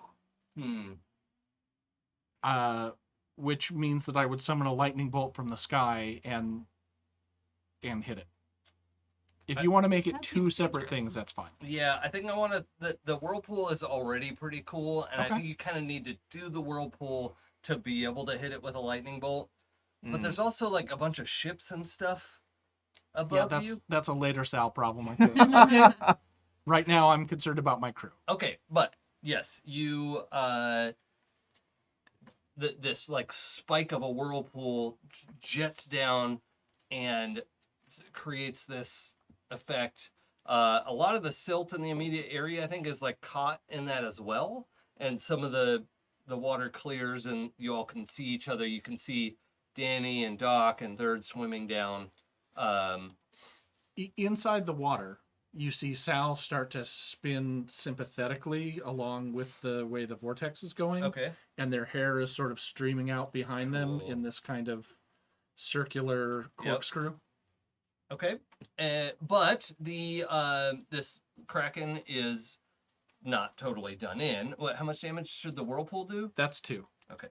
which means that I would summon a lightning bolt from the sky and hit it. If you want to make it That 2 seems separate interesting. things, that's fine. Yeah, I think I want to. The whirlpool is already pretty cool, and I Okay. think you kind of need to do the whirlpool to be able to hit it with a lightning bolt. But there's also like a bunch of ships and stuff above Yeah, you. that's a later Sal problem. I think. Right now, I'm concerned about my crew. Okay, but yes, you this like spike of a whirlpool jets down and creates this effect. A lot of the silt in the immediate area, I think, is like caught in that as well. And some of the water clears and you all can see each other. You can see Danny and Doc and Third swimming down. Inside the water, you see Sal start to spin sympathetically along with the way the vortex is going. Okay. And their hair is sort of streaming out behind them Cool. in this kind of circular corkscrew. Okay. But the this Kraken is not totally done in. How much damage should the whirlpool do? That's 2. Okay.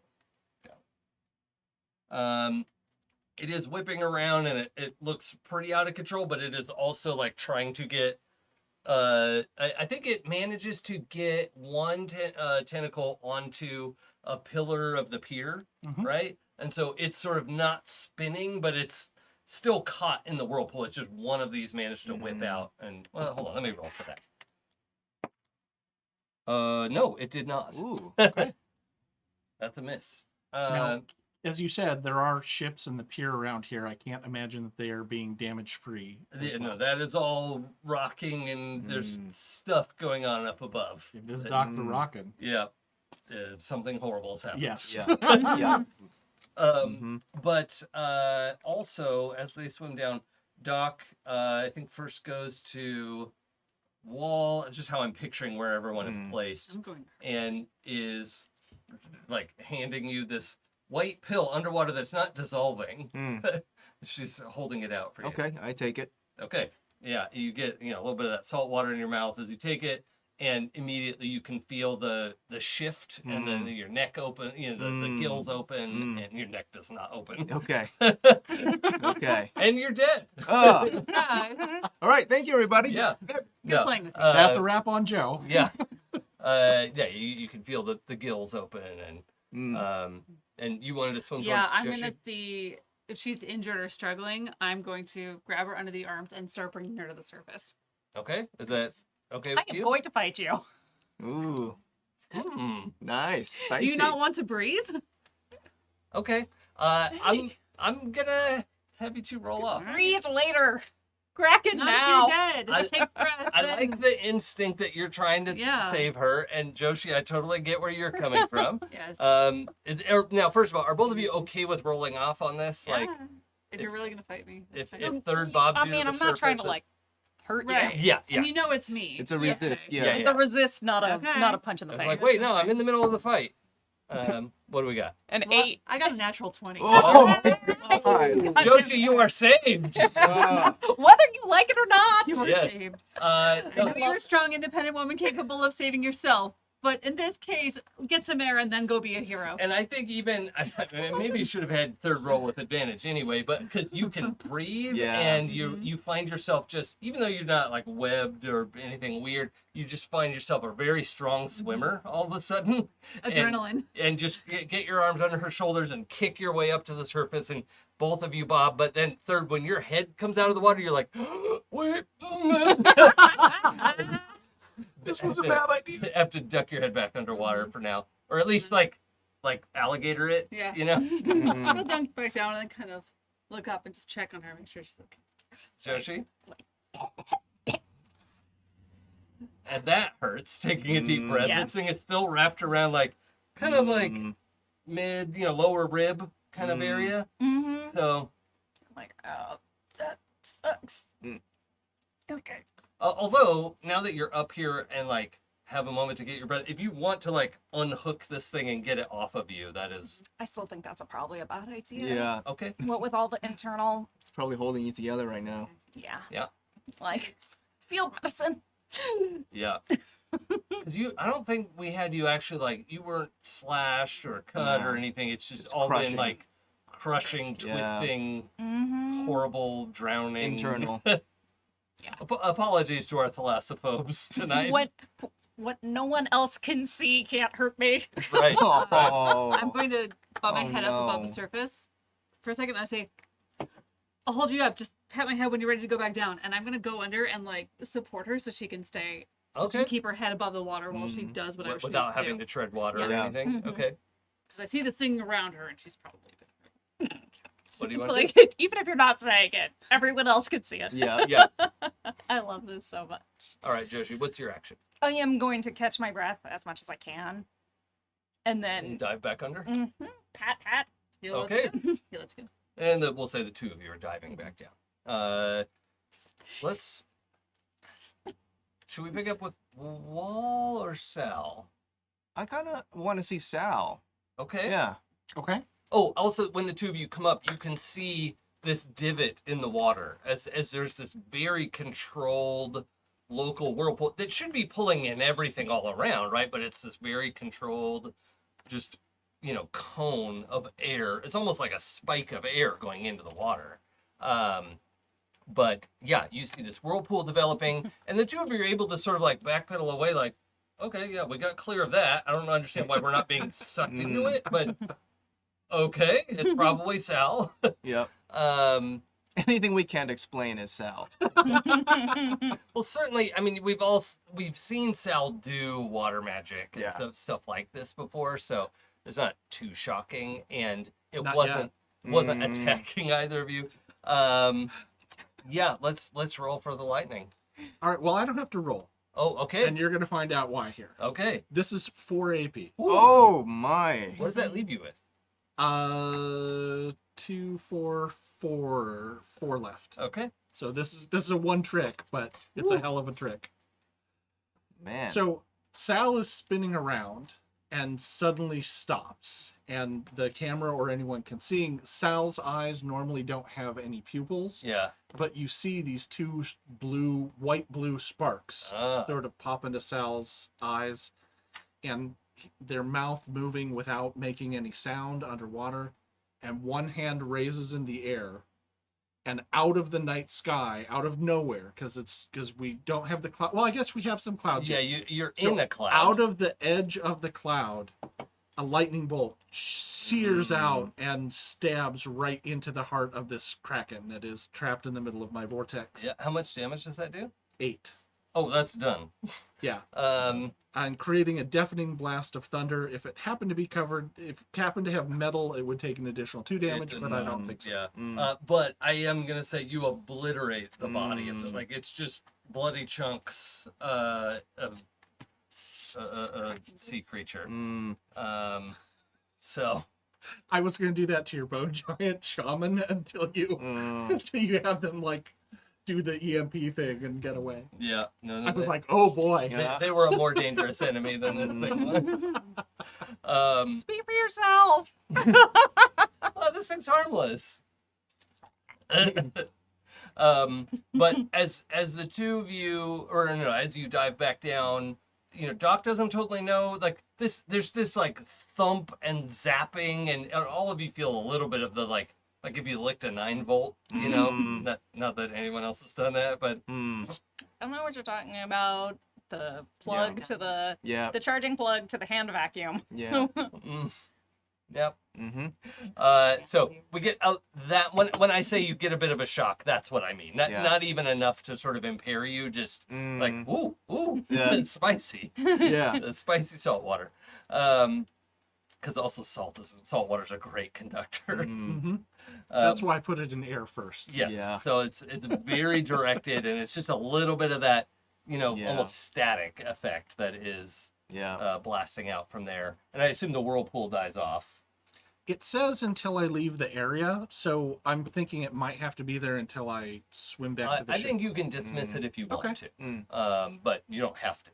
It is whipping around and it looks pretty out of control, but it is also like trying to get. I think it manages to get one tentacle onto a pillar of the pier, right? And so it's sort of not spinning, but it's still caught in the whirlpool. It's just one of these managed to whip out. And well, hold on, let me roll for that. No, it did not. Ooh. Okay. That's a miss. Now, as you said, there are ships in the pier around here. I can't imagine that they are being damage free. No, that is all rocking, and there's stuff going on up above. It is Dr. Rockin'. Yeah, something horrible has happened. Yes. Yeah. Yeah. But also, as they swim down, Doc, I think first goes to Wall, just how I'm picturing where everyone is placed, I'm going. and is like handing you this white pill underwater that's not dissolving. She's holding it out for you. Okay, I take it. Okay. Yeah, you get a little bit of that salt water in your mouth as you take it, and immediately you can feel the shift, and then your neck open, the gills open, and your neck does not open. Okay. Okay. And you're dead. Oh. Nice. All right. Thank you, everybody. Yeah. Good No, playing with me. That's a wrap on Joe. Yeah. Yeah, you can feel the gills open, and you wanted to swim Yeah, towards I'm Joshi? gonna see if she's injured or struggling. I'm going to grab her under the arms and start bringing her to the surface. Okay. Is that okay I with am you? going to fight you. Ooh. Hmm. Nice. Do Spicy. you not want to breathe? Okay. I'm gonna have you two roll off. Breathe later. Kraken Not now. if you're dead. Take breath. I then. like the instinct that you're trying to Yeah. save her, and Joshi, I totally get where you're coming from. Yes. Now, first of all, are both of you okay with rolling off on this? Like, Yeah. If you're really gonna fight me, that's if fine. third bobs I you mean, to I'm the not trying to surface, like hurt Right. you. Yeah, And you know it's me. It's a resist. Okay. Yeah. Yeah, It's a resist, not a Okay. not a punch in the It's face. like, wait, no, I'm in the middle of the fight. What do we got? An Well, 8. I got a natural 20. Oh my god. Joshi, you are saved. Whether you like it or not. You are Yes. saved. Uh, I know you're a strong, independent woman capable of saving yourself, but in this case, get some air and then go be a hero. And I think even maybe you should have had third roll with advantage anyway, but because you can breathe Yeah. and you find yourself just, even though you're not like webbed or anything weird, you just find yourself a very strong swimmer all of a sudden. Adrenaline. And just get your arms under her shoulders and kick your way up to the surface, and both of you bob. But then third, when your head comes out of the water, you're like, wait. This was a bad idea. You have to duck your head back underwater for now, or at least like alligator it. Yeah. You know. I'll dunk back down and then kind of look up and just check on her, make sure she's okay. Joshi. And that hurts. Taking a deep breath. Yes. This thing is still wrapped around like kind of like mid, lower rib kind of area. Mm-hmm. So, Like, oh, that sucks. Okay. although now that you're up here and like have a moment to get your breath, if you want to like unhook this thing and get it off of you, that is I still think that's probably a bad idea. Yeah. okay. What with all the internal, It's probably holding you together right now. yeah. Yeah. Like, field medicine. Yeah. Because I don't think we had you actually like, you weren't slashed or cut or No. anything. It's just It's all crushing. been like crushing, Yeah. twisting, Mm-hmm. horrible, drowning. Internal. Apologies to our thalassophobes tonight. What no one else can see can't hurt me. Right. Oh. I'm going to bob my Oh, head up above the no. surface for a second. I say, I'll hold you up. Just pat my head when you're ready to go back down. And I'm going to go under and like support her so she can stay. So she Okay. can keep her head above the water while she does whatever she Without needs having to to tread water or Yeah. anything. Mhm. Okay. Because I see this thing around her and she's probably a bit. What do you It's want like, even if you're not saying it, everyone else can see it. Yeah. Yeah. I love this so much. All right, Joshi, what's your action? I am going to catch my breath as much as I can. And And then, dive back under. pat, pat. Yeah, Okay. That's good. Yeah, that's good. And then we'll say the two of you are diving back down. Should we pick up with Wall or Sal? I kind of want to see Sal. Okay. Yeah. Okay. Oh, also, when the two of you come up, you can see this divot in the water as there's this very controlled local whirlpool that should be pulling in everything all around, right? But it's this very controlled, just, cone of air. It's almost like a spike of air going into the water. But yeah, you see this whirlpool developing, and the two of you are able to sort of like backpedal away, like, okay, yeah, we got clear of that. I don't understand why we're not being sucked into it, but okay, it's probably Sal. Yep. Anything we can't explain is Sal. Well, certainly, I mean, we've seen Sal do water magic and Yeah. stuff like this before, so it's not too shocking, and it Not wasn't attacking either of you. Yeah, let's roll for the lightning. All right. Well, I don't have to roll, Oh, okay. and you're gonna find out why here. Okay. This is 4 AP. Ooh. Oh my. What does that leave you with? 2, 4, 4 left. Okay. So this is a one trick, but it's a hell of a trick. Man. So Sal is spinning around and suddenly stops, and the camera or anyone can see Sal's eyes normally don't have any pupils, Yeah. but you see these two white blue sparks sort of pop into Sal's eyes, and their mouth moving without making any sound underwater, and one hand raises in the air, and out of the night sky, out of nowhere, because we don't have the cloud. Well, I guess we have some clouds. Yeah, here. you're So in a cloud. Out of the edge of the cloud, a lightning bolt sears out and stabs right into the heart of this kraken that is trapped in the middle of my vortex. Yeah. How much damage does that do? 8. Oh, that's done. Yeah. Um, And creating a deafening blast of thunder. If it happened to have metal, it would take an additional 2 damage, does but I not, don't think so. Yeah. But I am gonna say you obliterate the body of it. Like, it's just bloody chunks of a sea creature. So I was going to do that to your bone giant shaman until you have them like do the EMP thing and get away. yeah, no, I was like, oh boy. Yeah. they were a more dangerous enemy than this thing was. Speak for yourself. Oh, this thing's harmless. But as the two of you, or no, as you dive back down, Doc doesn't totally know. Like there's this like thump and zapping, and all of you feel a little bit of the like if you licked a 9-volt. Not that anyone else has done that, but I don't know what you're talking about. The plug to the Yeah. the charging plug to the hand vacuum. Yeah. yep. Mm-hmm. So we get that when I say you get a bit of a shock, that's what I mean. Not even enough to sort of impair you, just like ooh, Yeah. it's spicy. Yeah. The spicy salt water. Because also salt water's a great conductor. Mm-hmm. That's why I put it in air first. Yes. Yeah. So it's very directed, and it's just a little bit of that, almost static effect that is Yeah. blasting out from there. And I assume the whirlpool dies off. It says until I leave the area, so I'm thinking it might have to be there until I swim back to the I ship. think you can dismiss it if you want Okay. to, but you don't have to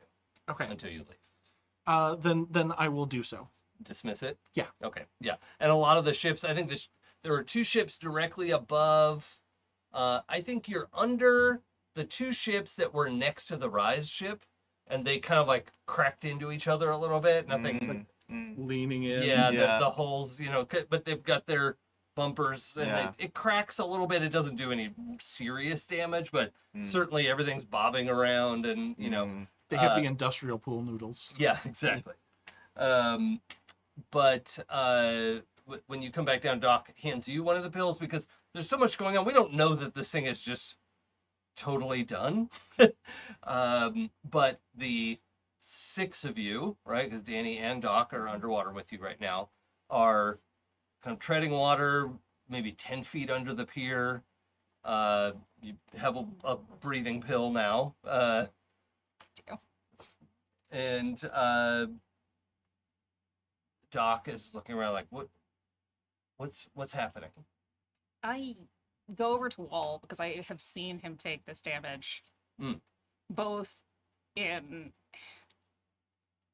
Okay. until you leave. Then I will do so. Dismiss it? Yeah. Okay, yeah. And a lot of the ships, I think there were 2 ships directly above. I think you're under the 2 ships that were next to the Rise ship, and they kind of like cracked into each other a little bit. Nothing. Leaning in. Yeah, Yeah. The holes, but they've got their bumpers, and Yeah. it cracks a little bit. It doesn't do any serious damage, but certainly everything's bobbing around, and They have the industrial pool noodles. yeah, exactly. But when you come back down, Doc hands you one of the pills because there's so much going on. We don't know that this thing is just totally done. But the 6 of you, right, because Danny and Doc are underwater with you right now, are kind of treading water, maybe 10 feet under the pier. You have a breathing pill now. And Doc is looking around like, what's happening? I go over to Wall because I have seen him take this damage, both in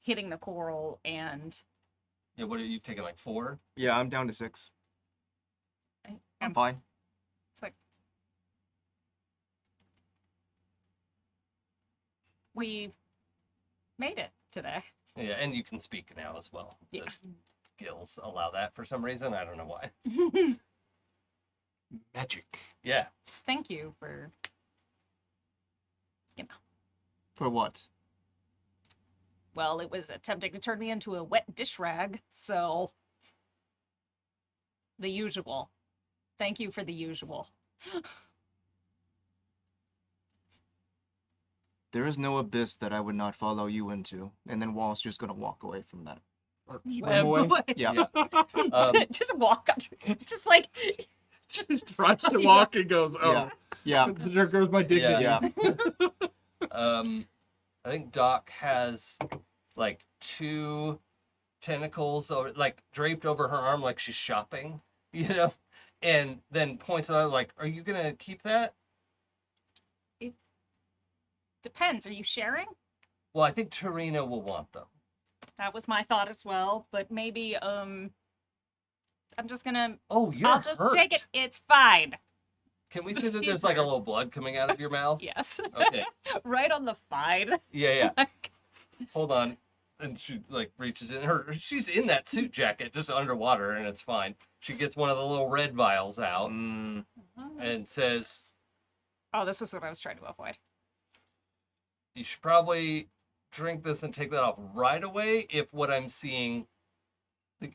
hitting the coral and. Yeah, what you've taken like 4? Yeah, I'm down to 6. I'm fine. It's like we made it today. Yeah, and you can speak now as well. Yeah. The gills allow that for some reason. I don't know why. Magic. Yeah. Thank you for, For what? well, it was attempting to turn me into a wet dish rag, so the usual. Thank you for the usual. There is no abyss that I would not follow you into. And then Wall's just gonna walk away from that. Or Swim swim away. Yeah. Just walk under, just like Tries to walk and goes, oh, Yeah. Yeah. there goes my dignity. Yeah. I think Doc has like 2 tentacles over, like draped over her arm, like she's shopping, you know, and then points out like, "Are you gonna keep that?" depends. Are you sharing? Well, I think Tarina will want them. That was my thought as well, but maybe I'm just gonna Oh, you're I'll just hurt. take it. It's fine. Can we see that She's there's like a hurt. little blood coming out of your mouth? Yes. Okay. Right on the fine. Yeah. Hold on. And she like reaches in she's in that suit jacket just underwater and it's fine. She gets one of the little red vials out Mm. and says, Oh, this is what I was trying to avoid. "You should probably drink this and take that off right away if what I'm seeing,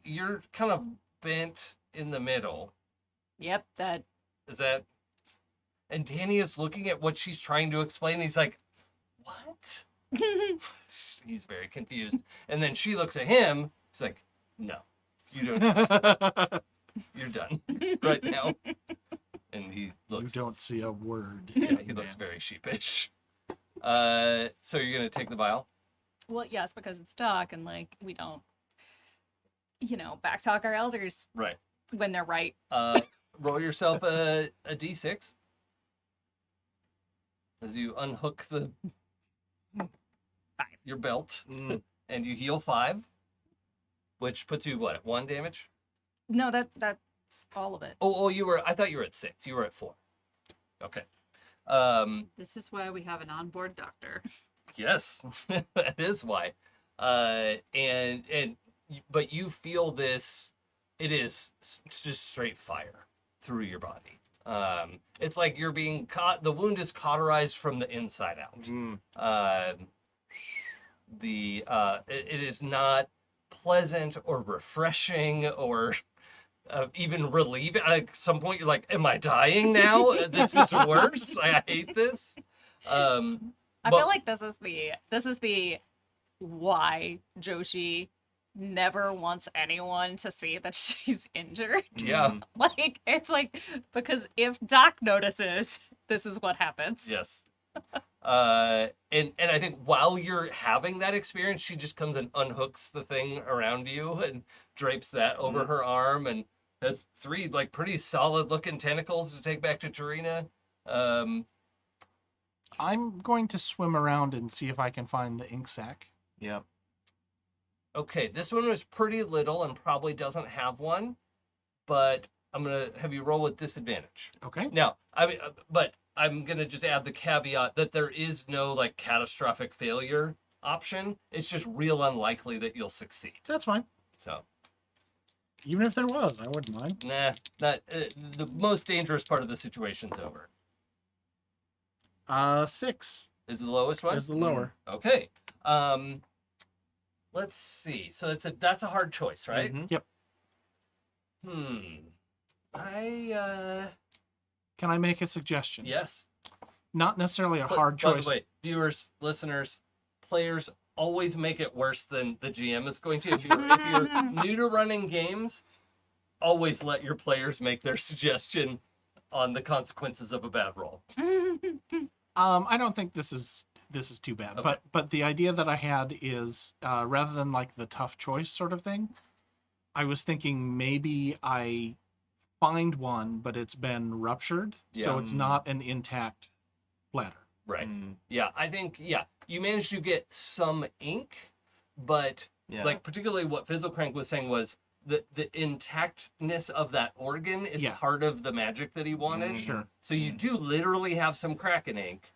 you're kind of bent in the middle." Yep, that Is that? And Danny is looking at what she's trying to explain. And he's like, "What?" He's very confused. And then she looks at him. He's like, "No, you don't. You're done right now." And he You looks. don't see a word. Yeah, he looks very sheepish. So you're gonna take the vial? well, yes, because it's Doc and like we don't backtalk our elders Right. when they're right. Roll yourself a d6 as you unhook your belt Mm. and you heal 5, which puts you what, at 1 damage? No, that's all of it. Oh, I thought you were at 6. You were at 4. Okay. This is why we have an onboard doctor. Yes, that is why. But you feel this. It is just straight fire through your body. It's like you're being caught. The wound is cauterized from the inside out. Mm. It is not pleasant or refreshing or even relieving. At some point, you're like, "Am I dying now? This is worse. I hate this." I But- feel like this is the why Joshi never wants anyone to see that she's injured. Yeah. Like it's like because if Doc notices, this is what happens. Yes. And I think while you're having that experience, she just comes and unhooks the thing around you and drapes that over her arm and has 3 like pretty solid looking tentacles to take back to Tarina. I'm going to swim around and see if I can find the ink sac. Yep. Okay, this one was pretty little and probably doesn't have one, but I'm gonna have you roll with disadvantage. Okay. Now, but I'm gonna just add the caveat that there is no like catastrophic failure option. It's just real unlikely that you'll succeed. That's fine. So, Even if there was, I wouldn't mind. nah, not the most dangerous part of the situation's over. 6 Is the lowest one? is the lower. Okay. Let's see. So that's a hard choice, right? Mhm. Yep. Can I make a suggestion? Yes. Not necessarily a But, hard by choice. the way, viewers, listeners, players always make it worse than the GM is going to. If you're new to running games, always let your players make their suggestion on the consequences of a bad roll. I don't think this is too bad. Okay. But the idea that I had is rather than like the tough choice sort of thing, I was thinking maybe I find one, but it's been ruptured, so Yeah. it's not an intact bladder. Right. Mm. Yeah, I think, you managed to get some ink, but Yeah. like particularly what Fizzlecrank was saying was the intactness of that organ is Yeah. part of the magic that he wanted. Sure. So you do literally have some Kraken ink,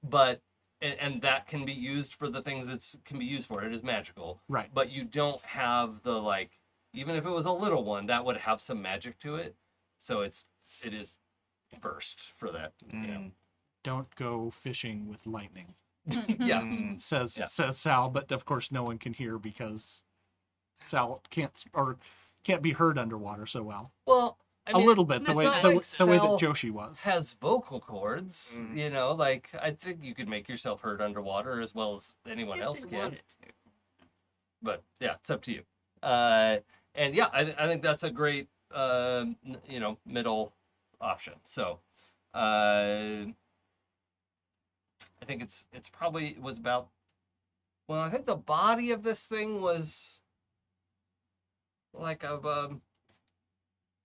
but and that can be used for the things it can be used for. It is magical. Right. But you don't have the like, even if it was a little one, that would have some magic to it. So it is first for that. Don't go fishing with lightning, Yeah. says Yeah. says Sal, but of course no one can hear because Sal can't be heard underwater so well. Well, I mean, a little bit, the it's way not the, like the way that Sal Joshi was. has vocal cords, you know, like I think you could make yourself heard underwater as well as anyone If else they can. wanted to. But yeah, it's up to you. And yeah, I think that's a great middle option. So I think it's probably it was about, well, I think the body of this thing was like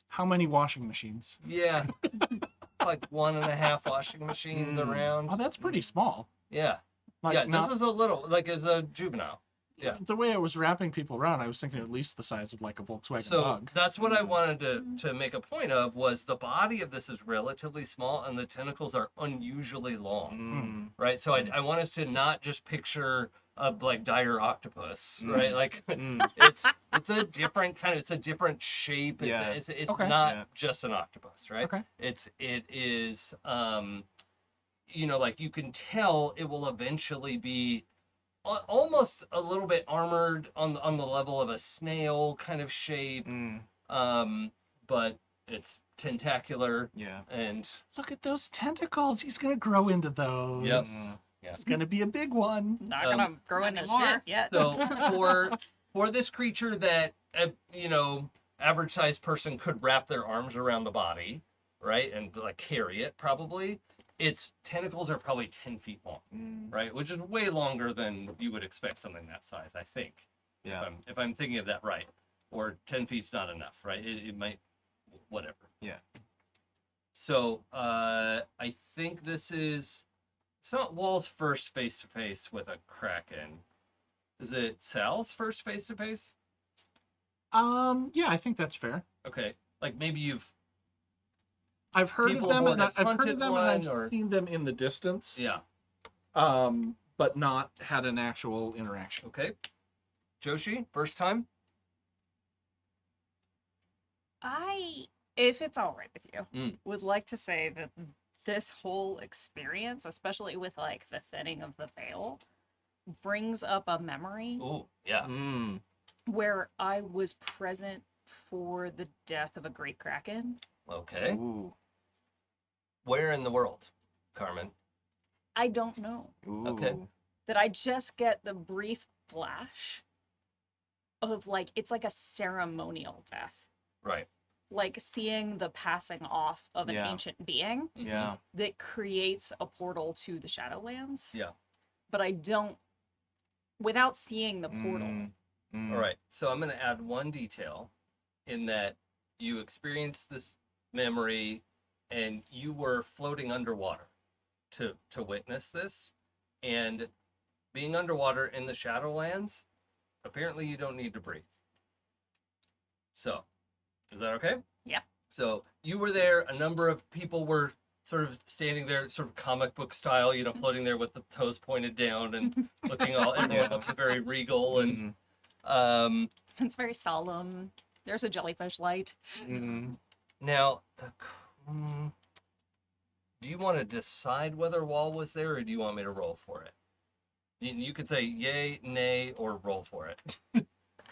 How many washing machines? yeah, it's like 1.5 washing machines around. Oh, that's pretty small. Yeah. Like Yeah, not, this was a little, like as a juvenile. Yeah. The way I was wrapping people around, I was thinking at least the size of like a Volkswagen So Bug. that's what I wanted to make a point of, was the body of this is relatively small and the tentacles are unusually long, right? So I want us to not just picture a like dire octopus, right? Like it's a different kind of, it's a different shape. Yeah. It's Okay. not Yeah. just an octopus, right? Okay. It is like you can tell it will eventually be almost a little bit armored on the level of a snail kind of shape, but it's tentacular. Yeah. And Look at those tentacles. He's gonna grow into those. yep. It's gonna be a big one. Not gonna grow not into anymore. shit yet. So for this creature that average sized person could wrap their arms around the body, right, and like carry it probably. Its tentacles are probably 10 feet long, right? Which is way longer than you would expect something that size, I think. Yeah. If I'm thinking of that right. Or 10 feet's not enough, right? It might, whatever. Yeah. So I think it's not Wall's first face-to-face with a Kraken. Is it Sal's first face-to-face? Yeah, I think that's fair. Okay. Like maybe I've heard People of them, would and have I've heard hunted of them, one, and I've or- seen them in the distance. yeah. But not had an actual interaction. Okay. Joshi, first time? If it's all right with you, Mm. would like to say that this whole experience, especially with like the thinning of the veil, brings up a memory Oh, yeah. where I was present for the death of a great kraken. Okay. Ooh. Where in the world, Carmen? I don't know. Ooh. Okay. That I just get the brief flash of like, it's like a ceremonial death. Right. Like seeing the passing off of an Yeah. ancient being Yeah. that creates a portal to the Shadowlands. Yeah. But I don't, without seeing the portal. Mm. All right. So I'm going to add one detail in that you experienced this memory and you were floating underwater to witness this. And being underwater in the Shadowlands, apparently you don't need to breathe. So, is that okay? Yeah. So you were there. A number of people were sort of standing there, sort of comic book style, floating there with the toes pointed down and looking everyone looking very regal and It's very solemn. There's a jellyfish light. now do you want to decide whether Wall was there, or do you want me to roll for it? You could say yay, nay, or roll for it.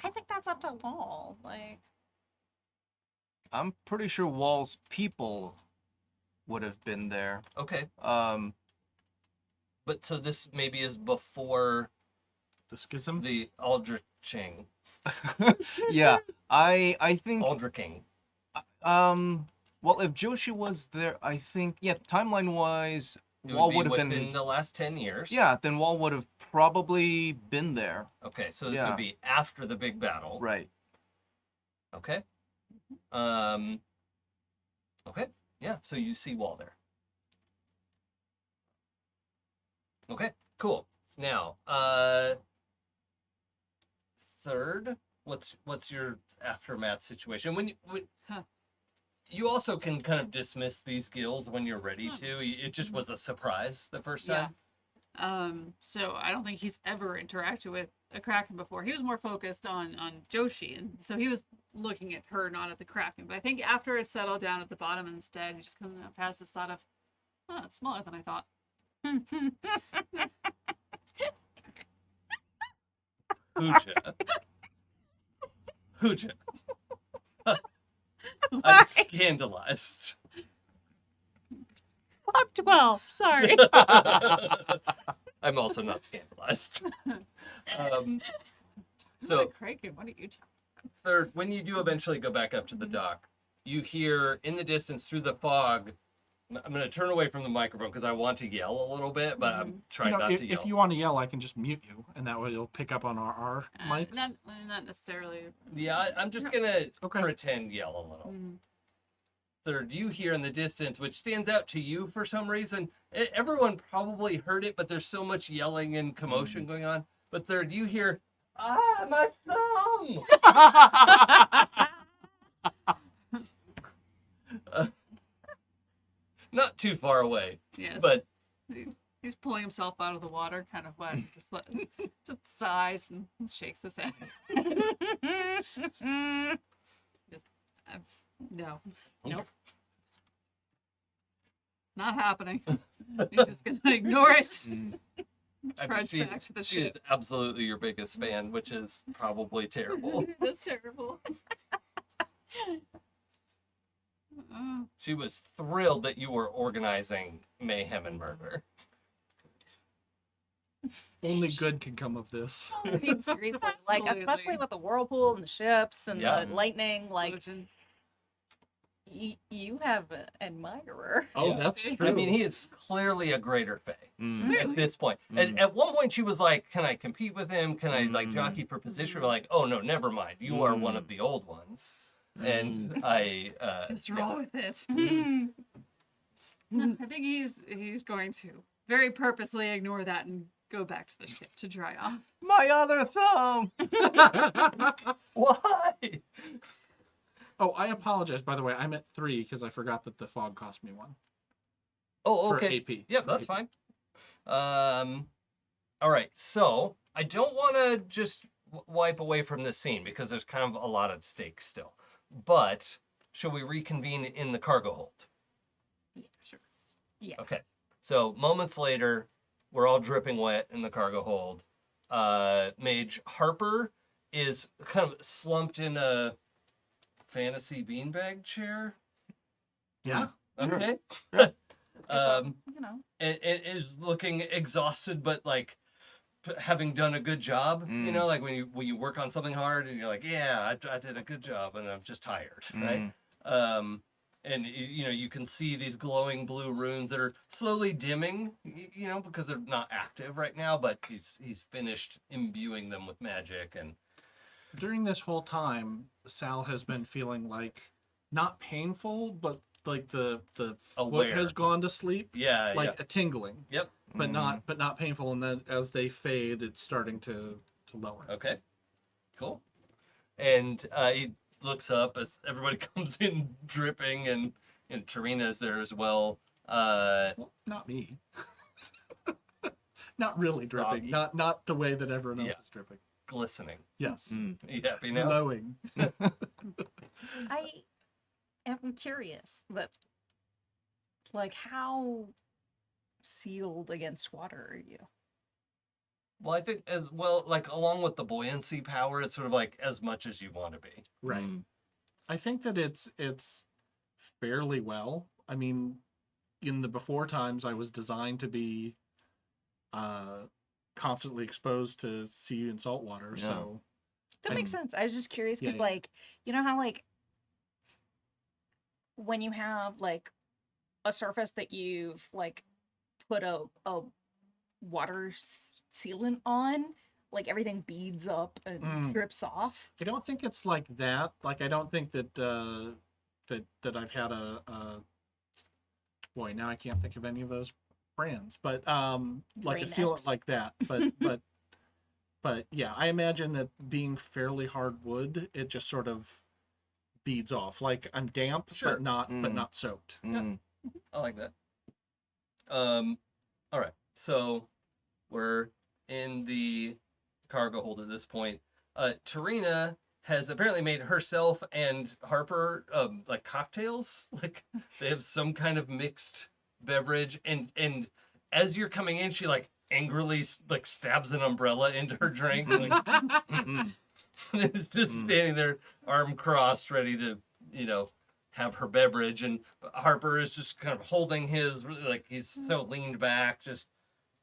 I think that's up to Wall. Like, I'm pretty sure Wall's people would have been there. Okay. Um, But so this maybe is before The schism. the Aldriching. yeah, I think Aldriching. well, if Joshi was there, I think timeline wise, It Wall would would be have within been the last 10 years. then Wall would have probably been there. Okay, so this Yeah. would be after the big battle. Right. Okay. Okay. Yeah, so you see Wall there. Okay, cool. Now, third, what's your aftermath situation? When Huh. you also can kind of dismiss these gills when you're ready to. It just was a surprise the first time. So I don't think he's ever interacted with a Kraken before. He was more focused on Joshi, and so he was looking at her, not at the Kraken. But I think after it settled down at the bottom instead, he just kind of has this thought of, oh, it's smaller than I thought. Pooja. I'm scandalized. I'm 12. Sorry. I'm also not scandalized. So So Kraken, what are you talking? third, when you do eventually go back up to the dock, you hear in the distance through the fog. I'm going to turn away from the microphone because I want to yell a little bit, but I'm trying not to yell. If you want to yell, I can just mute you, and that way it'll pick up on our mics. Not necessarily. Yeah, I'm just going to Okay. pretend yell a little. Mhm. Third, you hear in the distance, which stands out to you for some reason. Everyone probably heard it, but there's so much yelling and commotion going on. But third, you hear, my thumb! Not too far away, Yes. but He's pulling himself out of the water, kind of wet. Just sighs and shakes his head. No. Nope. It's not happening. He's just gonna ignore it. I Trudge mean, back to the she is ship. absolutely your biggest fan, which is probably terrible. That's terrible. She was thrilled that you were organizing mayhem and murder. Only good can come of this. I mean, seriously, like, Absolutely. especially with the whirlpool and the ships and Yeah. the lightning, like, Explosion. you have an admirer. Oh, Yeah. that's true. I mean, he is clearly a greater Fae Mm. at this point. At one point, she was like, "Can I compete with him? Can I like jockey for position?" We're like, "Oh no, never mind. You are one of the old ones." And I Just yeah. roll with it. I think he's going to very purposely ignore that and go back to the ship to dry off. My other thumb. Why? Oh, I apologize. By the way, I'm at 3 because I forgot that the fog cost me 1. Oh, For okay. AP. Yep, For that's AP. fine. All right. So I don't want to just wipe away from this scene because there's kind of a lot at stake still. But should we reconvene in the cargo hold? Yes. Yes. Okay. So moments later, we're all dripping wet in the cargo hold. Mage Harper is kind of slumped in a fantasy beanbag chair. Yeah. Okay. You know. It is looking exhausted, but like having done a good job. You know, like when you work on something hard and you're like, yeah, I did a good job, and I'm just tired, right? And you know, you can see these glowing blue runes that are slowly dimming, you know, because they're not active right now. But he's finished imbuing them with magic, and During this whole time, Sal has been feeling like not painful, but like the foot Aware. has gone to sleep, yeah, like a tingling, yep. but not painful. And then as they fade, it's starting to lower. Okay, cool. And he looks up as everybody comes in dripping, and Tarina's there as well. Well, not me. Not really dripping. Soggy. Not the way that everyone else Yeah. is dripping. Glistening. Yes. Are you happy now? Glowing. I am curious that, like, how sealed against water are you? Well, I think as well, like along with the buoyancy power, it's sort of like as much as you want to be. Right. I think that it's fairly well. I mean, in the before times, I was designed to be constantly exposed to sea and salt water. Yeah. So That makes sense. I was just curious because, Yeah. like, you know how, like, when you have, like, a surface that you've, like, put a water sealant on, like, everything beads up and drips off. I don't think it's like that. Like I don't think that that I've had a boy. Now I can't think of any of those brands, but like Brain a sealant X. like that. But But yeah, I imagine that being fairly hard wood, it just sort of beads off. Like I'm damp, Sure. but not soaked. Mm. I like that. All right. So we're in the cargo hold at this point. Tarina has apparently made herself and Harper like cocktails. Like they have some kind of mixed beverage, and as you're coming in, she like angrily like stabs an umbrella into her drink. Like, Mm. and is just standing there, arm crossed, ready to, have her beverage. And Harper is just kind of holding his, like he's so leaned back, just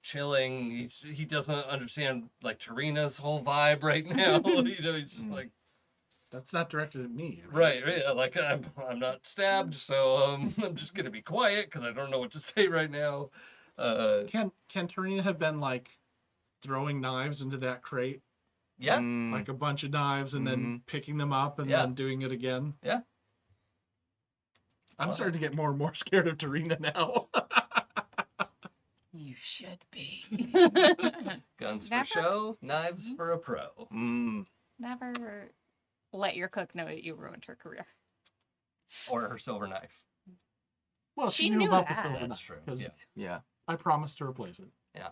chilling. He doesn't understand like Tarina's whole vibe right now. He's just like, That's not directed at me. right, like I'm not stabbed, so I'm just gonna be quiet because I don't know what to say right now. Can Tarina have been like throwing knives into that crate? Yeah, Like a bunch of knives and then picking them up and Yeah. then doing it again? yeah. I'm starting to get more and more scared of Tarina now. You should be. Guns for Never- show, knives for a pro. Mm. Never let your cook know that you ruined her career. Or her silver knife. Well, She she knew knew about the that. silver That's knife true. because Yeah. Yeah. I promised to replace it. Yeah.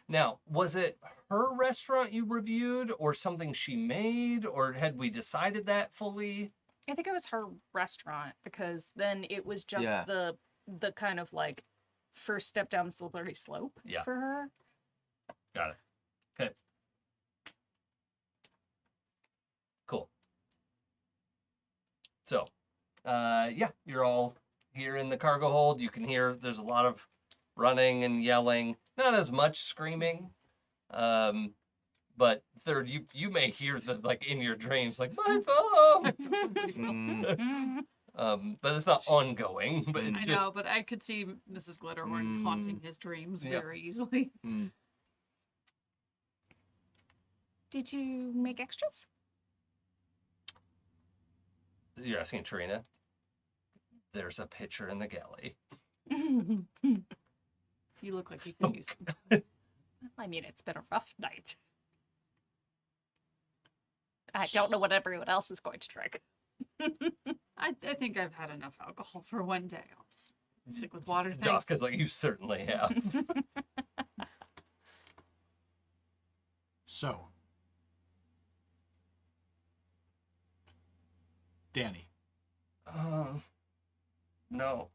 Now, was it her restaurant you reviewed or something she made, or had we decided that fully? I think it was her restaurant because then it was just Yeah. the kind of like first step down the slippery slope Yeah. for her. Got it. Okay. Cool. So, yeah, you're all here in the cargo hold. You can hear there's a lot of running and yelling, not as much screaming. But third, you may hear the like in your dreams, like my thumb. Mm. But it's not ongoing. But it's I just know, but I could see Mrs. Glitterhorn haunting his dreams Yeah. very easily. Mm. Did you make extras? you're asking Tarina. There's a pitcher in the galley. You look like you could use them. I mean, it's been a rough night. I don't know what everyone else is going to drink. I think I've had enough alcohol for one day. I'll just stick with water, thanks. Doc is like, you certainly have. So, Danny, No.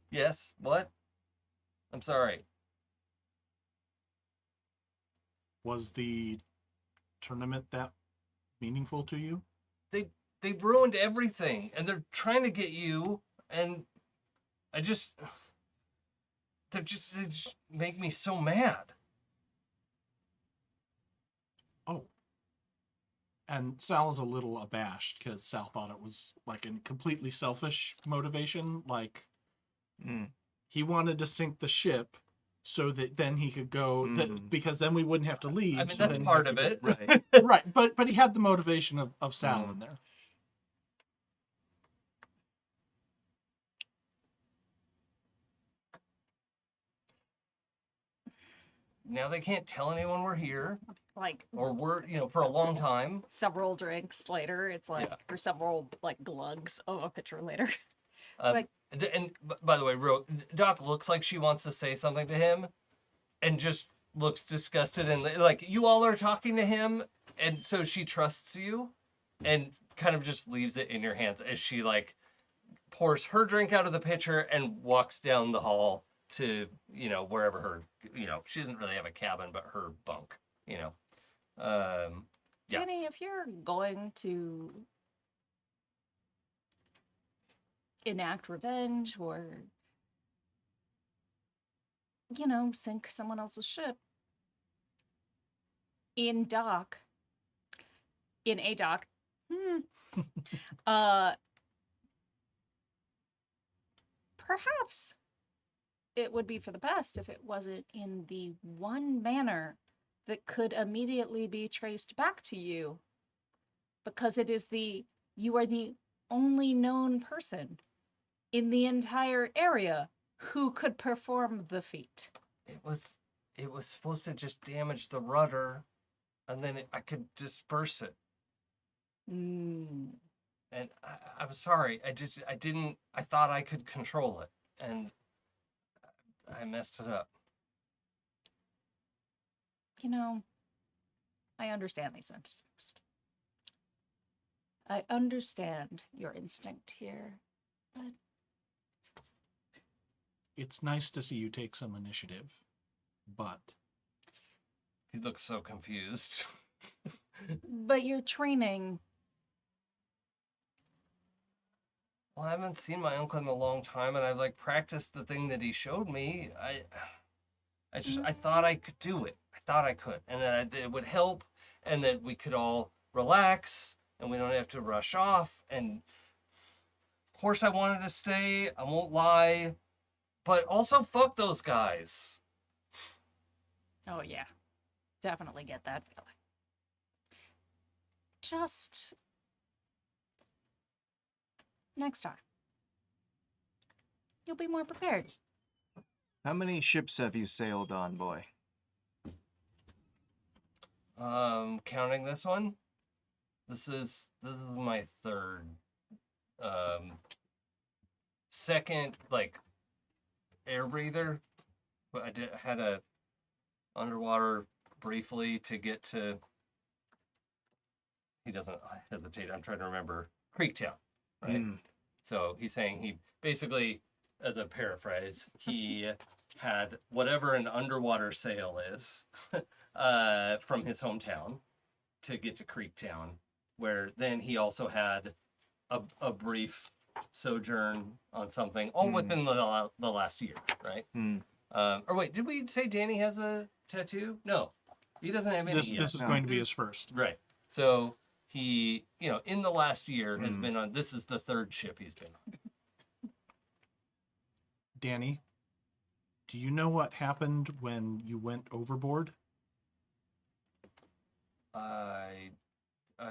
Yes, what? I'm sorry. was the tournament that meaningful to you? They ruined everything, and they're trying to get you, and they just make me so mad. Oh. And Sal's a little abashed because Sal thought it was like a completely selfish motivation. Like Mm. he wanted to sink the ship so that then he could go, Mm. because then we wouldn't have to leave. I mean, so that's then he part had of to it. Right. go- Right, but he had the motivation of Sal in there. Now they can't tell anyone we're here, Like or we're, for a long time. several drinks later, it's like, Yeah. or several like glugs of a pitcher later. Um, and by the way, Doc looks like she wants to say something to him, and just looks disgusted and like you all are talking to him, and so she trusts you, and kind of just leaves it in your hands as she like pours her drink out of the pitcher and walks down the hall to wherever her she doesn't really have a cabin but her bunk. Yeah. Danny, if you're going to enact revenge or, sink someone else's ship in a dock, perhaps it would be for the best if it wasn't in the one manner that could immediately be traced back to you, because you are the only known person in the entire area who could perform the feat. It was supposed to just damage the rudder, and then I could disperse it. Mm. And I'm sorry. I thought I could control it, and I messed it up. You know, I understand these instincts. I understand your instinct here, but It's nice to see you take some initiative, but He looks so confused. your training. Well, I haven't seen my uncle in a long time, and I've practiced the thing that he showed me. I thought I could do it. I thought I could, and that it would help, and that we could all relax, and we don't have to rush off. And of course, I wanted to stay. I won't lie, but also fuck those guys. Oh yeah, definitely get that feeling. Just next time, you'll be more prepared. How many ships have you sailed on, boy? Counting this one, this is my third. Second, air breather. But I had a underwater briefly to get to. He doesn't hesitate. I'm trying to remember Creektown, right? Mm. So he's saying he basically, as a paraphrase, he had whatever an underwater sail is from his hometown to get to Creektown, where then he also had a brief sojourn on something, all within the last year, right? Or wait, did we say Danny has a tattoo? No, he doesn't have any yet. this is going to be his first. Right. So he, in the last year has been on, this is the third ship he's been on. Danny, do you know what happened when you went overboard? I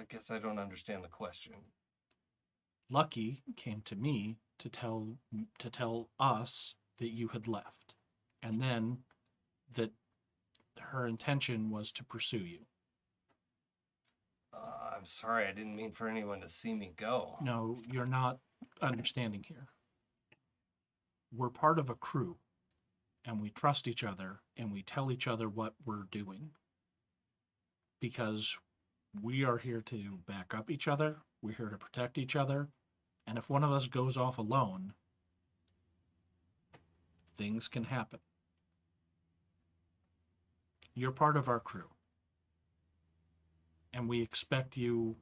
guess I don't understand the question. Lucky came to me to tell us that you had left, and then that her intention was to pursue you. I'm sorry, I didn't mean for anyone to see me go. No, you're not understanding here. We're part of a crew, and we trust each other, and we tell each other what we're doing. Because we are here to back up each other, we're here to protect each other, and if one of us goes off alone, things can happen. You're part of our crew, and we expect you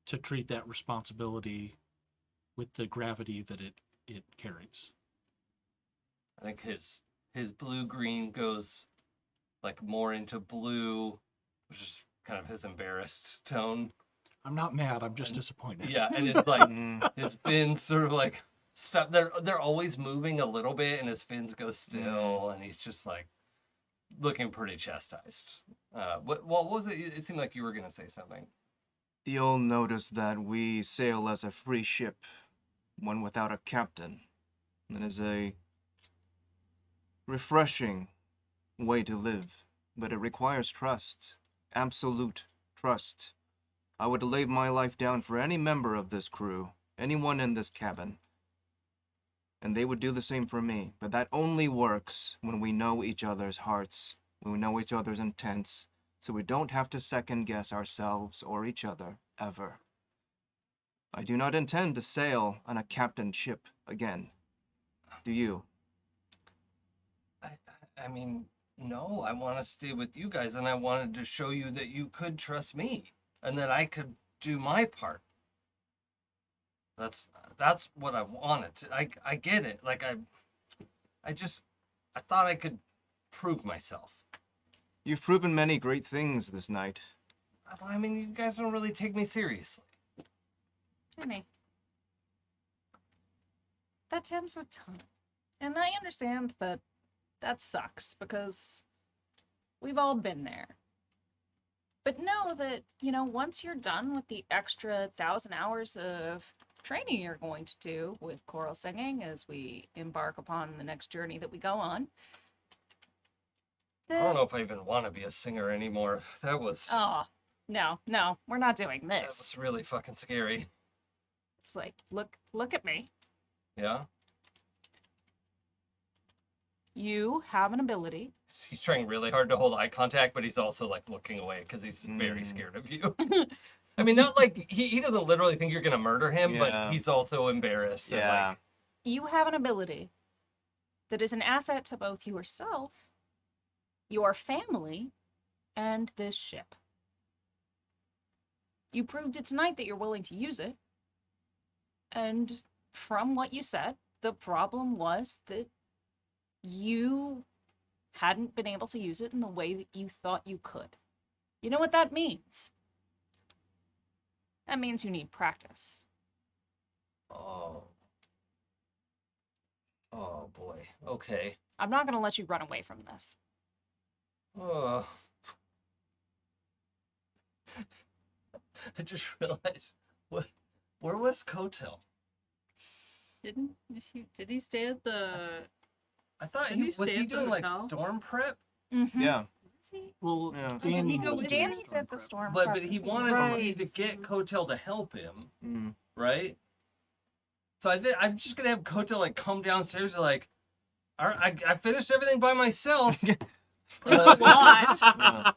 to treat that responsibility with the gravity that it carries. I think his blue-green goes more into blue, which is kind of his embarrassed tone. I'm not mad, I'm just disappointed. Yeah, and it's his fins sort of stop. They're always moving a little bit, and his fins go still, and he's just looking pretty chastised. What was it? It seemed like you were gonna say something. You'll notice that we sail as a free ship, one without a captain. It is a refreshing way to live, but it requires trust, absolute trust. I would lay my life down for any member of this crew, anyone in this cabin, and they would do the same for me. But that only works when we know each other's hearts, when we know each other's intents, so we don't have to second guess ourselves or each other, ever. I do not intend to sail on a captained ship again. Do you? I mean, no, I want to stay with you guys, and I wanted to show you that you could trust me, and that I could do my part. That's what I wanted to. I get it. I thought I could prove myself. You've proven many great things this night. I mean, you guys don't really take me seriously. Honey, that Tim's a ton. And I understand that sucks because we've all been there. But know that, once you're done with the extra 1,000 hours of training you're going to do with choral singing as we embark upon the next journey that we go on. I don't know if I even want to be a singer anymore. That was Oh, no, we're not doing that was this. really fucking scary. It's like, look at me. Yeah. You have an ability. He's trying really hard to hold eye contact, but he's also like looking away because he's very scared of you. I mean, not like he doesn't literally think you're gonna murder him, Yeah. but he's also embarrassed. and, Yeah. like, You have an ability that is an asset to both yourself, your family, and this ship. You proved it tonight that you're willing to use it. And from what you said, the problem was that you hadn't been able to use it in the way that you thought you could. You know what that means? That means you need practice. oh. Oh boy. Okay. I'm not going to let you run away from this. Oh. I just realized where was Kotel? Did he stay at the? I thought Did he he was stay he at the doing like hotel? storm prep, Mm-hmm. Yeah. Was he? Well, Yeah. did he Danny go was with doing Danny's storm at the prep. storm. but prep he with me. wanted Right. you to get Kotel to help him, Mm. right? So I'm just gonna have Kotel like come downstairs and like, all right, I finished everything by myself. What? Yeah.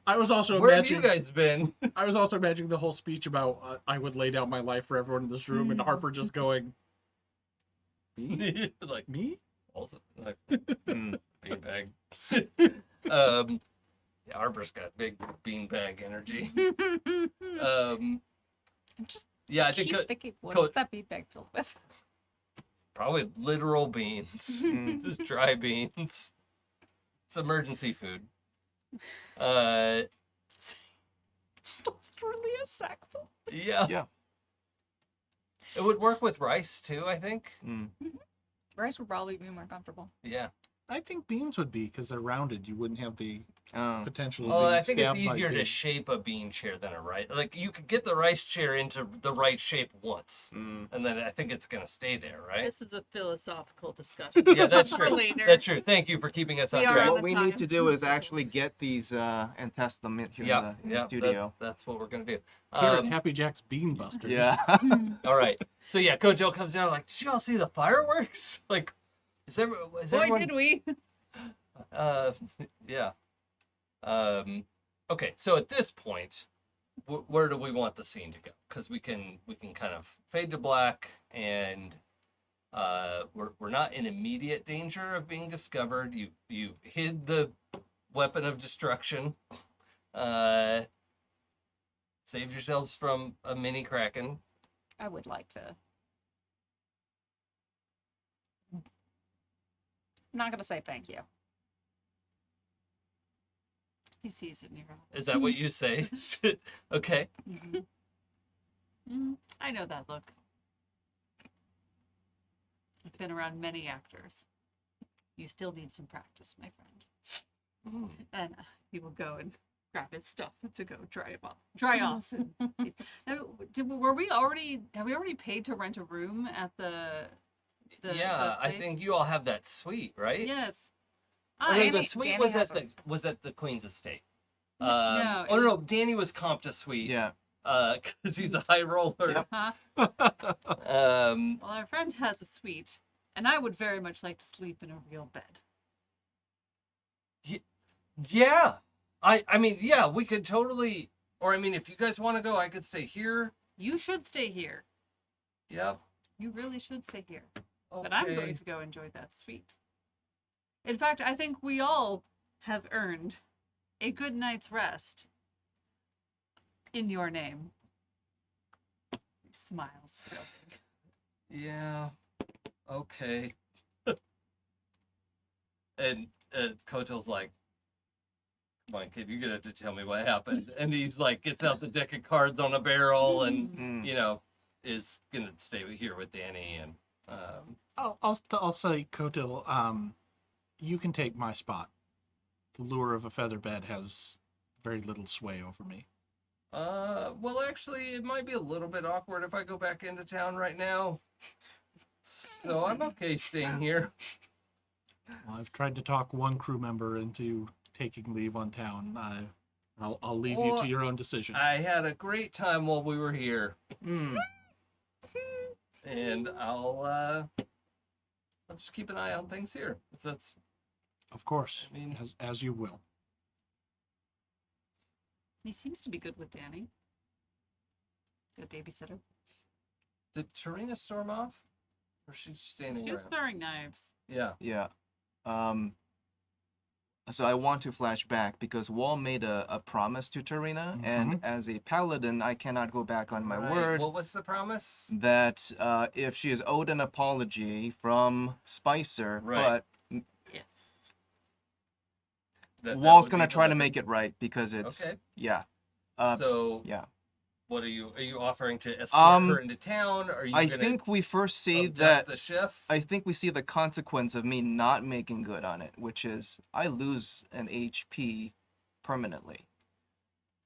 I was also Where have you imagining. guys been? I was also imagining the whole speech about I would lay down my life for everyone in this room, and Harper just going, "Me? Like Me? also like Mm. beanbag. Yeah, Harper's got big beanbag energy. I'm just Yeah, I think keep thinking, what Co- is that beanbag filled with? probably literal beans, Mm. just dry beans. It's emergency food. It's literally a sack full. Yeah. Yeah. It would work with rice too, I think. Mm. Rice would probably be more comfortable. Yeah. I think beans would be because they're rounded. You wouldn't have the Oh. potential of Well, being I think it's stabbed by easier to beans. shape a bean chair than a rice. Like you could get the rice chair into the right shape once, Mm. and then I think it's gonna stay there, right? This is a philosophical discussion. Yeah, that's For true. later. That's true. Thank you for keeping us on We are track. on What the we time. need to do is actually get these and test them here Yeah, in the yeah, studio. that's what we're gonna do. Here at Happy Jack's Bean Busters. Yeah. All right. So yeah, Kojo comes down like, did you all see the fireworks? Like, is Boy, everyone? did we! Yeah. Okay. So at this point, where do we want the scene to go? Because we can kind of fade to black, and we're not in immediate danger of being discovered. You hid the weapon of destruction. Saved yourselves from a mini kraken. I would like to. I'm not gonna say thank you. He sees it in your eyes. Is that what you say? Okay. I know that look. I've been around many actors. You still need some practice, my friend. And he will go and grab his stuff to go dry off. Were we already? Have we already paid to rent a room at the Yeah, I place? think you all have that suite, right? Yes. Oh, no, the Danny- suite Danny was has at the Queen's estate. No, it no, Danny was comped a suite. Yeah. Because he's a high roller. Yep. Huh? Um, Well, our friend has a suite, and I would very much like to sleep in a real bed. yeah, I mean, yeah, we could totally. Or I mean, if you guys want to go, I could stay here. You should stay here. Yep. You really should stay here. Okay. But I'm going to go enjoy that suite. In fact, I think we all have earned a good night's rest in your name. He smiles real big. Yeah. Okay. and Kotel's like, "Come on, kid, you're gonna have to tell me what happened." And he's like, gets out the deck of cards on a barrel, and Mm. is gonna stay here with Danny. And I'll say, Kotil, you can take my spot. The lure of a feather bed has very little sway over me. Well, actually, it might be a little bit awkward if I go back into town right now. So I'm okay staying here. Well, I've tried to talk one crew member into taking leave on town. I'll leave you Well, to your own decision. I had a great time while we were here, Hmm. and I'll just keep an eye on things here. If that's Of course, I mean- as you will. He seems to be good with Danny. Good babysitter. Did Tarina storm off, or is she standing She was around? throwing knives. Yeah. Yeah. So I want to flash back because Wall made a promise to Tarina, and as a paladin, I cannot go back on my Right. word What was the promise? that if she is owed an apology from Spicer, Right. but That Wall's would gonna be try to delivered? make it right because it's Okay. yeah. So Yeah. what are you offering to escort her Um, into town? Are you I gonna think we first see abduct that the chef? I think we see the consequence of me not making good on it, which is I lose an HP permanently.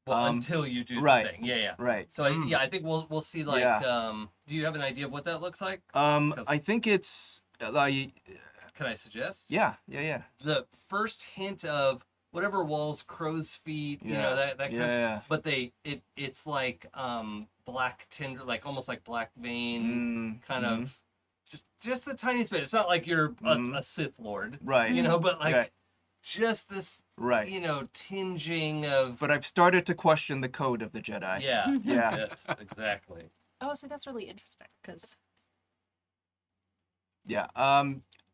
Well, until you do right. the thing. Yeah. Right. So I think we'll see like Yeah. do you have an idea of what that looks like? I think it's like Can I suggest? yeah. The first hint of whatever walls, crow's feet, you know, that kind Yeah. of, but it's like black tinder, like almost like black vein kind of just the tiniest bit. It's not like you're a Sith Lord. Right. You know, but like Right. just this Right. you know, tinging of But I've started to question the code of the Jedi. yeah. Yeah. Yes, exactly. Oh, so that's really interesting because Yeah.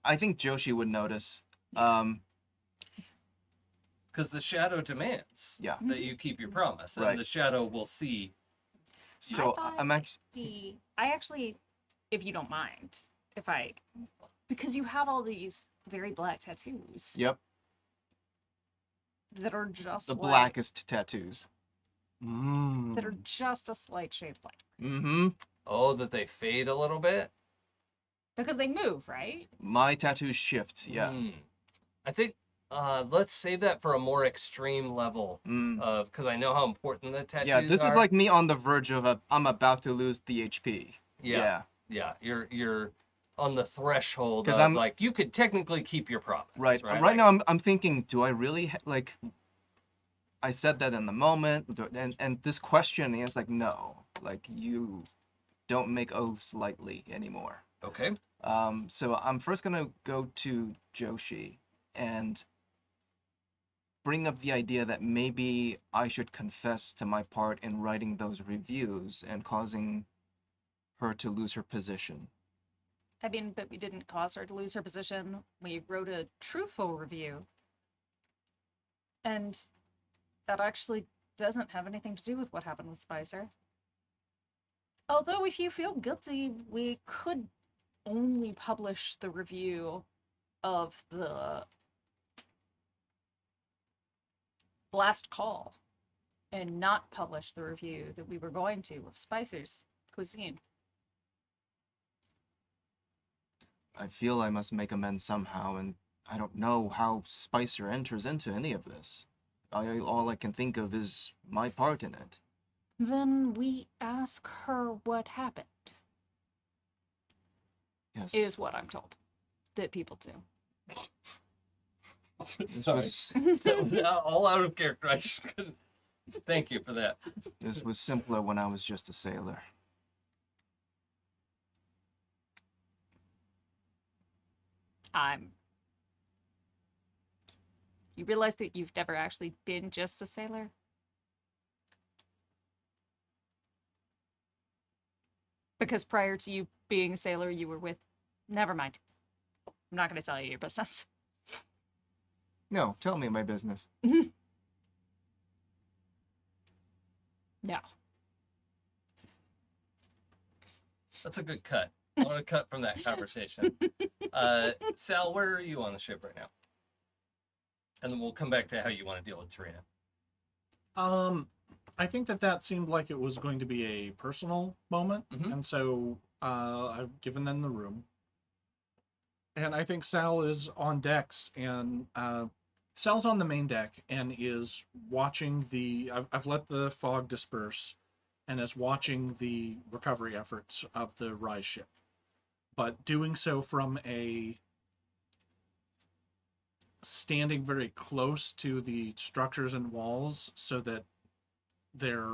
I think Joshi would notice. Because the shadow demands Yeah. that you keep your promise, and Right. the shadow will see. So I'm actually I actually, if you don't mind, because you have all these very black tattoos yep, that are just the like, blackest tattoos. that are just a slight shade black Mm-hmm. Oh, that they fade a little bit. because they move, right? My tattoos shift. Yeah. I think let's save that for a more extreme level Mm. of because I know how important the tattoos Yeah. This are. is like me on the verge of I'm about to lose the HP. yeah. You're on the threshold 'Cause of I'm- like you could technically keep your promise. Right. Right, Right now I'm thinking, do I really like? I said that in the moment, and this question is like, no, like you don't make oaths lightly anymore. Okay. So I'm first gonna go to Joshi and bring up the idea that maybe I should confess to my part in writing those reviews and causing her to lose her position. I mean, but we didn't cause her to lose her position. We wrote a truthful review. And that actually doesn't have anything to do with what happened with Spicer. Although, if you feel guilty, we could only publish the review of the last call and not publish the review that we were going to of Spicer's cuisine. I feel I must make amends somehow, and I don't know how Spicer enters into any of this. All I can think of is my part in it. Then we ask her what happened, Yes. is what I'm told that people do. This Sorry. was That was all out of character. I just couldn't. Thank you for that. this was simpler when I was just a sailor. You realize that you've never actually been just a sailor? Because prior to you being a sailor, you were with. Never mind. I'm not going to tell you your business. No, tell me my business. No. That's a good cut. I want to cut from that conversation. Sal, where are you on the ship right now? And then we'll come back to how you want to deal with Tarina. I think that seemed like it was going to be a personal moment, and so I've given them the room. And I think Sal is on decks, and Sal's on the main deck and is watching the. I've let the fog disperse, and is watching the recovery efforts of the Rise ship, but doing so from a standing very close to the structures and walls, so that their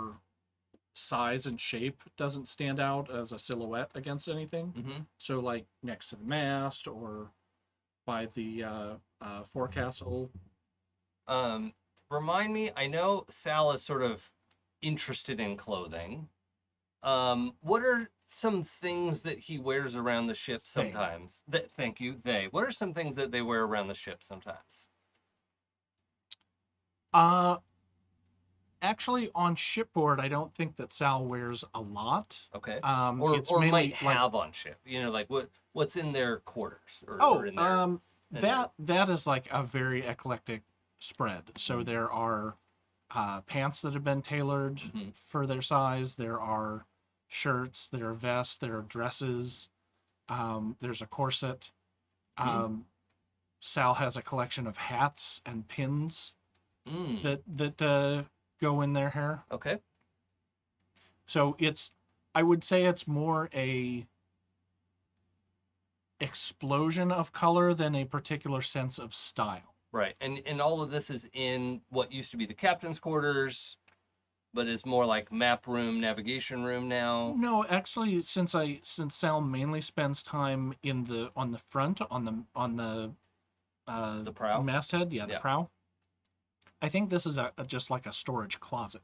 size and shape doesn't stand out as a silhouette against anything. Mm-hmm. So, like next to the mast or by the forecastle. Remind me, I know Sal is sort of interested in clothing. What are some things that he wears around the ship sometimes? Thank you, they. What are some things that they wear around the ship sometimes? Actually, on shipboard, I don't think that Sal wears a lot. Okay. Or Or might have on ship. You know, like what's in their quarters or in their, that is like a very eclectic spread. So there are pants that have been tailored for their size. There are shirts. There are vests. There are dresses. There's a corset. Sal has a collection of hats and pins that go in their hair. Okay. So I would say it's more a explosion of color than a particular sense of style. Right. And all of this is in what used to be the captain's quarters, but is more like map room, navigation room now. No, actually, since Sal mainly spends time on the front, on the prow? masthead, the prow. I think this is just like a storage closet.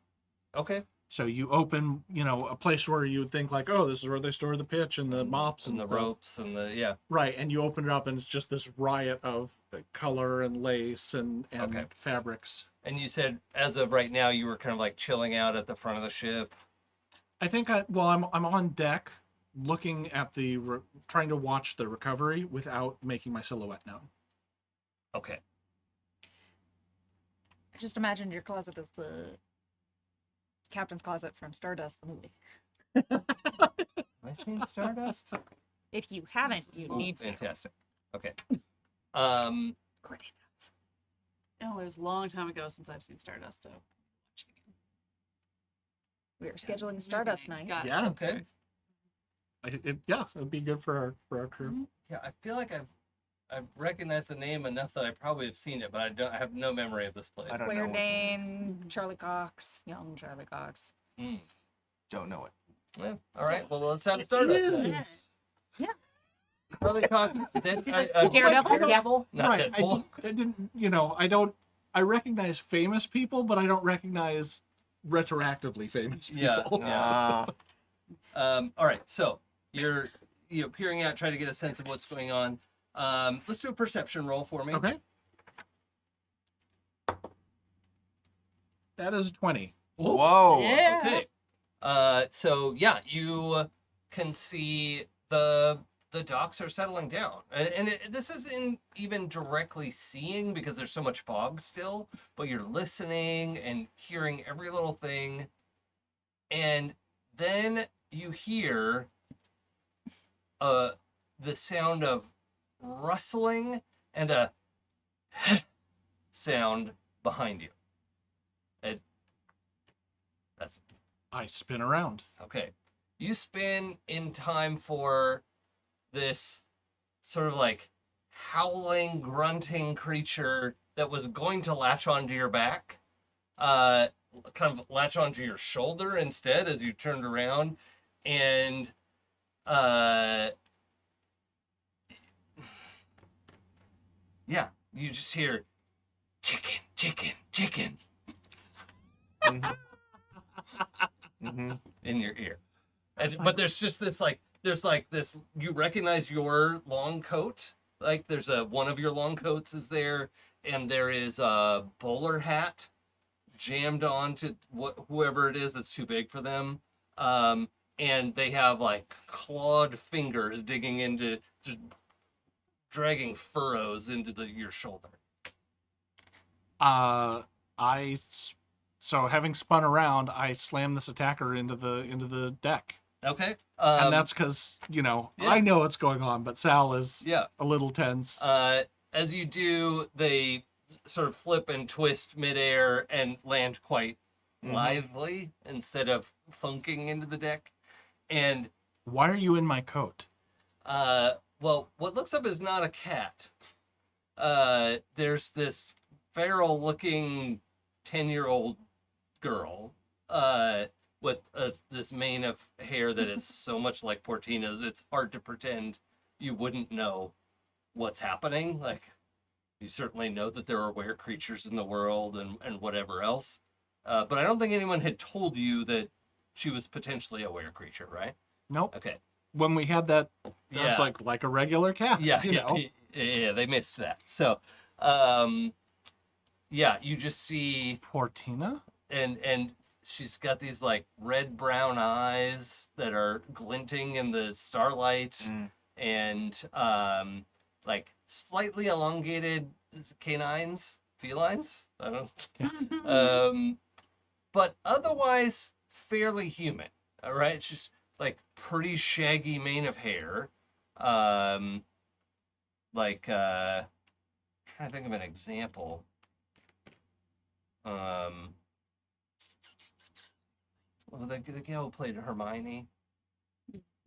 Okay. So you open, a place where you would think like, oh, this is where they store the pitch and the mops and the stuff. ropes and the Right, and you open it up and it's just this riot of color and lace and fabrics. And you said as of right now you were kind of like chilling out at the front of the ship. I think I'm on deck looking at trying to watch the recovery without making my silhouette known. Okay. I just imagined your closet as the captain's closet from Stardust, the movie. Have I seen Stardust? If you haven't, you need to. Fantastic. Okay. Courtney knows. Oh, it was a long time ago since I've seen Stardust, so watch it again. We are scheduling a Stardust night. Got it. Yeah. Okay. It'd be good for our crew. Yeah, I feel like I've recognized the name enough that I probably have seen it, but I have no memory of this place. I don't know Claire what Dane, Charlie Cox, young Charlie Cox. Don't know it. Yeah. All right. Well, let's have Stardust. Then. Yeah. Charlie Cox is dead. Daredevil? Not Right. Deadpool. I didn't. I recognize famous people, but I don't recognize retroactively famous people. Yeah. All right. So you're peering out, trying to get a sense of what's going on. Let's do a perception roll for me. Okay. That is 20. Whoa. Yeah. Okay. So yeah, you can see the docks are settling down, and this isn't even directly seeing because there's so much fog still, but you're listening and hearing every little thing, and then you hear the sound of rustling and a sound behind you. That's I spin around. okay. You spin in time for this sort of like howling, grunting creature that was going to latch onto your back, kind of latch onto your shoulder instead as you turned around, and yeah, you just hear chicken, chicken, chicken in your ear. But there's just this this you recognize your long coat, like there's one of your long coats is there, and there is a bowler hat jammed onto whoever it is that's too big for them, and they have like clawed fingers digging into, just dragging furrows into your shoulder. So having spun around, I slam this attacker into the deck. Okay. And that's because, I know what's going on, but Sal is yeah. a little tense. As you do, they sort of flip and twist midair and land quite lively instead of thunking into the deck. And Why are you in my coat? well, what looks up is not a cat. There's this feral-looking 10-year-old girl with this mane of hair that is so much like Portina's, it's hard to pretend you wouldn't know what's happening. Like, you certainly know that there are were creatures in the world and whatever else. But I don't think anyone had told you that she was potentially a were creature, right? Nope. Okay. When we had that Yeah. was like a regular cat. Yeah, you know. yeah, they missed that. So, yeah, you just see, Portina? and she's got these like red brown eyes that are glinting in the starlight, and like slightly elongated felines. I don't. But otherwise fairly human. All right, it's just like pretty shaggy mane of hair. Like trying to think of an example. Well, the gal who played Hermione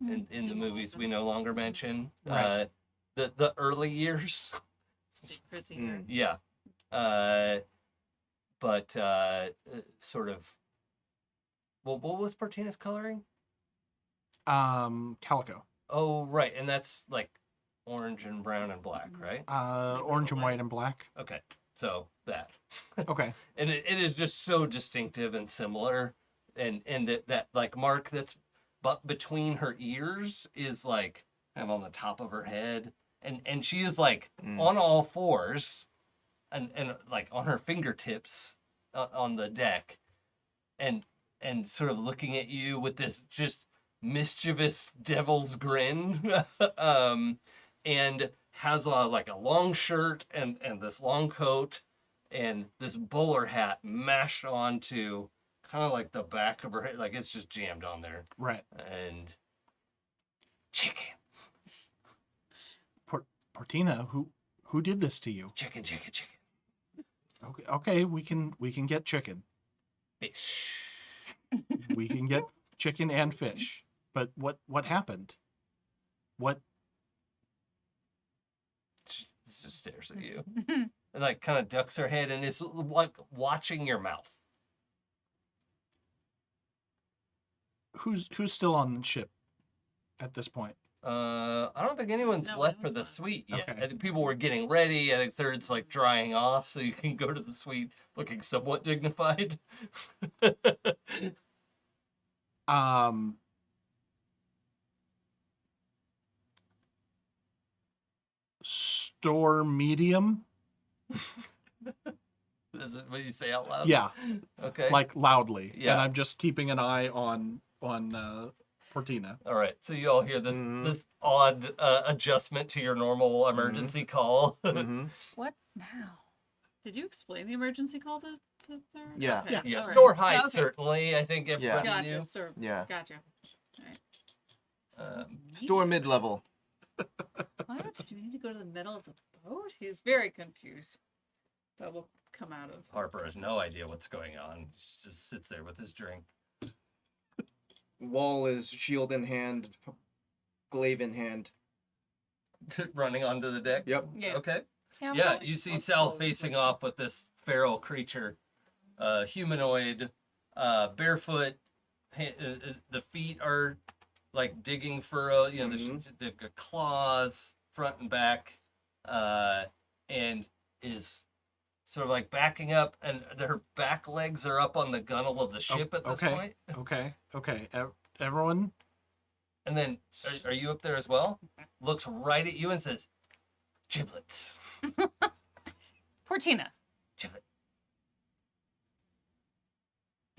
in the movies we no longer mention. Right. The early years. Big frizzy hair. Yeah. But sort of. Well, what was Portina's coloring? Calico. Oh, right, and that's like orange and brown and black, right? Orange and white and black. Okay, so that. Okay. And it is just so distinctive and similar, and that like mark that's but between her ears is like kind of on the top of her head, and she is like on all fours, and like on her fingertips on the deck, and sort of looking at you with this just mischievous devil's grin, and has like a long shirt and this long coat and this bowler hat mashed onto kind of like the back of her head, like it's just jammed on there. Right. And chicken, Portina, who did this to you? chicken. Okay, we can get chicken. Fish. We can get chicken and fish. But what happened? What? She just stares at you and like kind of ducks her head and is like watching your mouth. Who's still on the ship at this point? I don't think anyone's No, left for anyone's the not. suite yet. Okay. I think people were getting ready. I think Third's like drying off, so you can go to the suite looking somewhat dignified. Store medium? Is it what you say out loud? Yeah, Okay. like loudly. Yeah. And I'm just keeping an eye on Portina. All right. So you all hear this this odd adjustment to your normal emergency call. What now? Did you explain the emergency call to Third? Yeah. Okay. Yeah. all right. Store high, Okay. certainly. I think everybody Gotcha. knew. So, Yeah. Gotcha. All right. Store mid-level. What? Do we need to go to the middle of the boat? He's very confused. But we'll come out of. Harper has no idea what's going on. He just sits there with his drink. Wall is shield in hand, glaive in hand. Running onto the deck. Yep. Yeah. Okay. Yeah, Yeah, you see I'll Sal slowly facing push. off with this feral creature, humanoid, barefoot. The feet are like digging furrow. You know, they've got claws front and back, and is sort of like backing up, and her back legs are up on the gunnel of the ship at this point. Okay. Everyone, And then, are you up there as well? Looks right at you and says, "Giblets, Portina, giblet."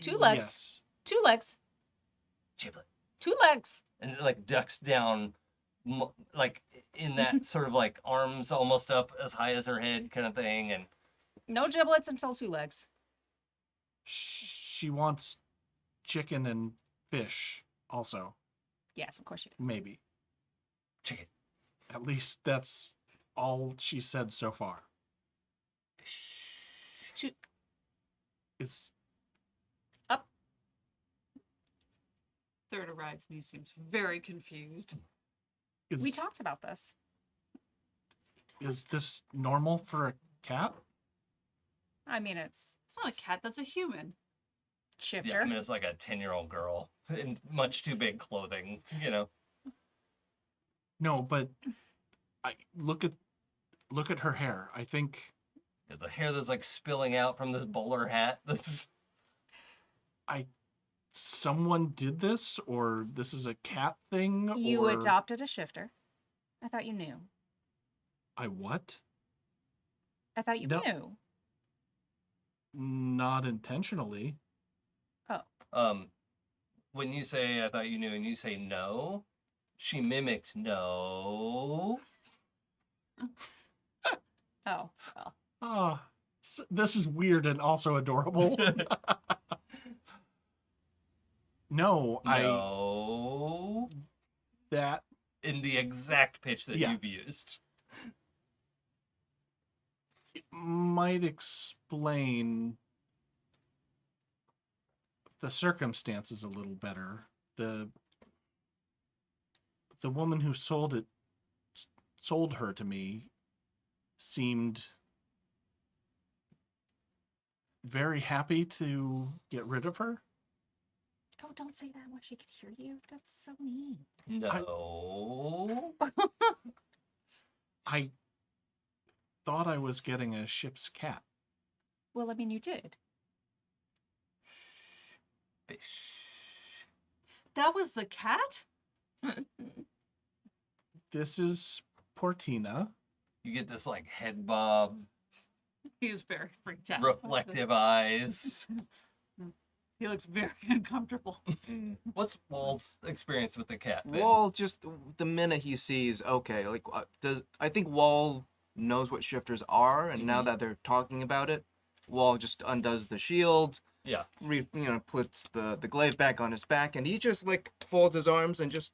two legs, Yes. two legs, Giblet. two legs. And it like ducks down, like in that sort of like arms almost up as high as her head kind of thing. And No giblets until two legs. She wants chicken and fish also, Yes, of course she does. maybe. chicken, At least that's all she said so far. fish. Is Up. Third arrives and he seems very confused. We is talked about this. is this normal for a cat? I mean, it's It's not a cat, that's a human. shifter. Yeah, I mean, it's like a 10-year-old girl in much too big clothing, you know. No, but I look at her hair. I think The hair that's like spilling out from this bowler hat. That's someone did this, or this is a cat thing, You or adopted a shifter. I thought you knew. I what? I thought you No. knew. Not intentionally. when you say I thought you knew and you say no, she mimicked no. Oh, well. Oh, this is weird and also adorable. No, No. that In the exact pitch that Yeah. you've used. might explain the circumstances a little better. The woman who sold her to me seemed very happy to get rid of her. Oh, don't say that when she could hear you. That's so mean. No. I thought I was getting a ship's cat. Well, I mean, you did. Fish. That was the cat? This is Portina. You get this like head bob, He was very freaked out. reflective eyes. He looks very uncomfortable. What's Wall's experience with the cat? Ben? Wall just the minute he sees, okay, like I think Wall knows what shifters are, and now that they're talking about it, Wall just undoes the shield. Yeah. Puts the glaive back on his back, and he just like folds his arms and just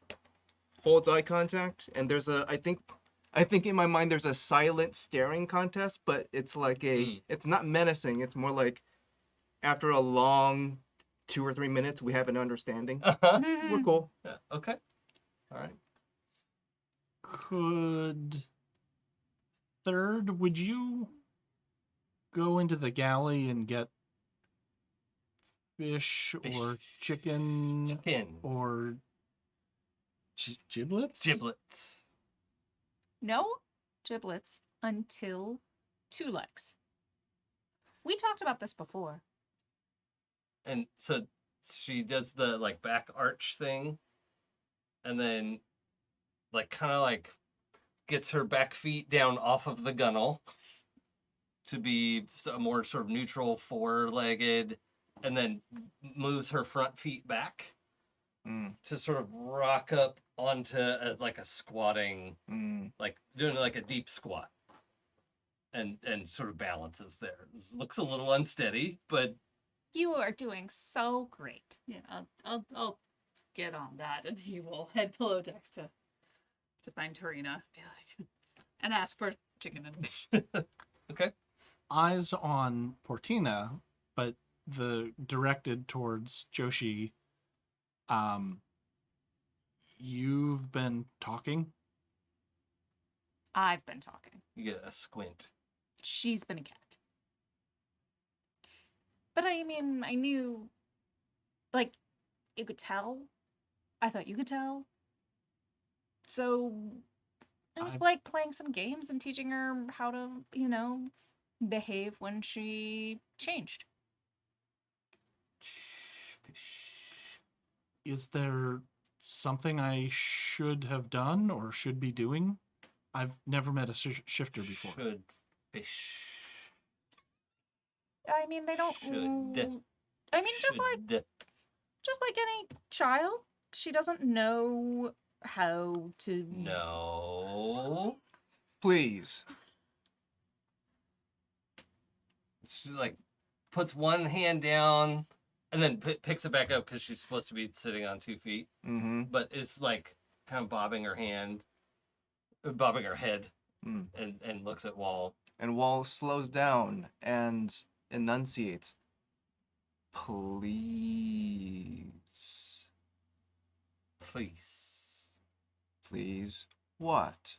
holds eye contact. And there's I think in my mind there's a silent staring contest, but it's like it's not menacing. It's more like after a long 2 or 3 minutes, we have an understanding. We're cool. Yeah, okay. All right. Could Third, would you go into the galley and get fish or chicken Chicken. or giblets? Giblets. No giblets until 2 legs. We talked about this before. And so she does the like back arch thing and then like kind of like gets her back feet down off of the gunnel to be a more sort of neutral 4-legged, and then moves her front feet back to sort of rock up onto like a squatting, like doing like a deep squat, and sort of balances there. This looks a little unsteady, but You are doing so great. Yeah, I'll get on that, and he will head below decks to find Tarina, be like, and ask for chicken and fish. okay. Eyes on Portina, but directed towards Joshi. You've been talking? I've been talking. You get a squint. She's been a cat. But I mean, I knew, like, you could tell. I thought you could tell. So it was like playing some games and teaching her how to, behave when she changed. Is there something I should have done or should be doing? I've never met a shifter before. Should fish. I mean, they don't. Should. I mean, just like any child, she doesn't know how to. No. Please. She like puts one hand down and then picks it back up because she's supposed to be sitting on 2 feet. Mm-hmm. But it's like kind of bobbing her head, and looks at Wall. And Wall slows down and enunciates. Please. Please. Please. What?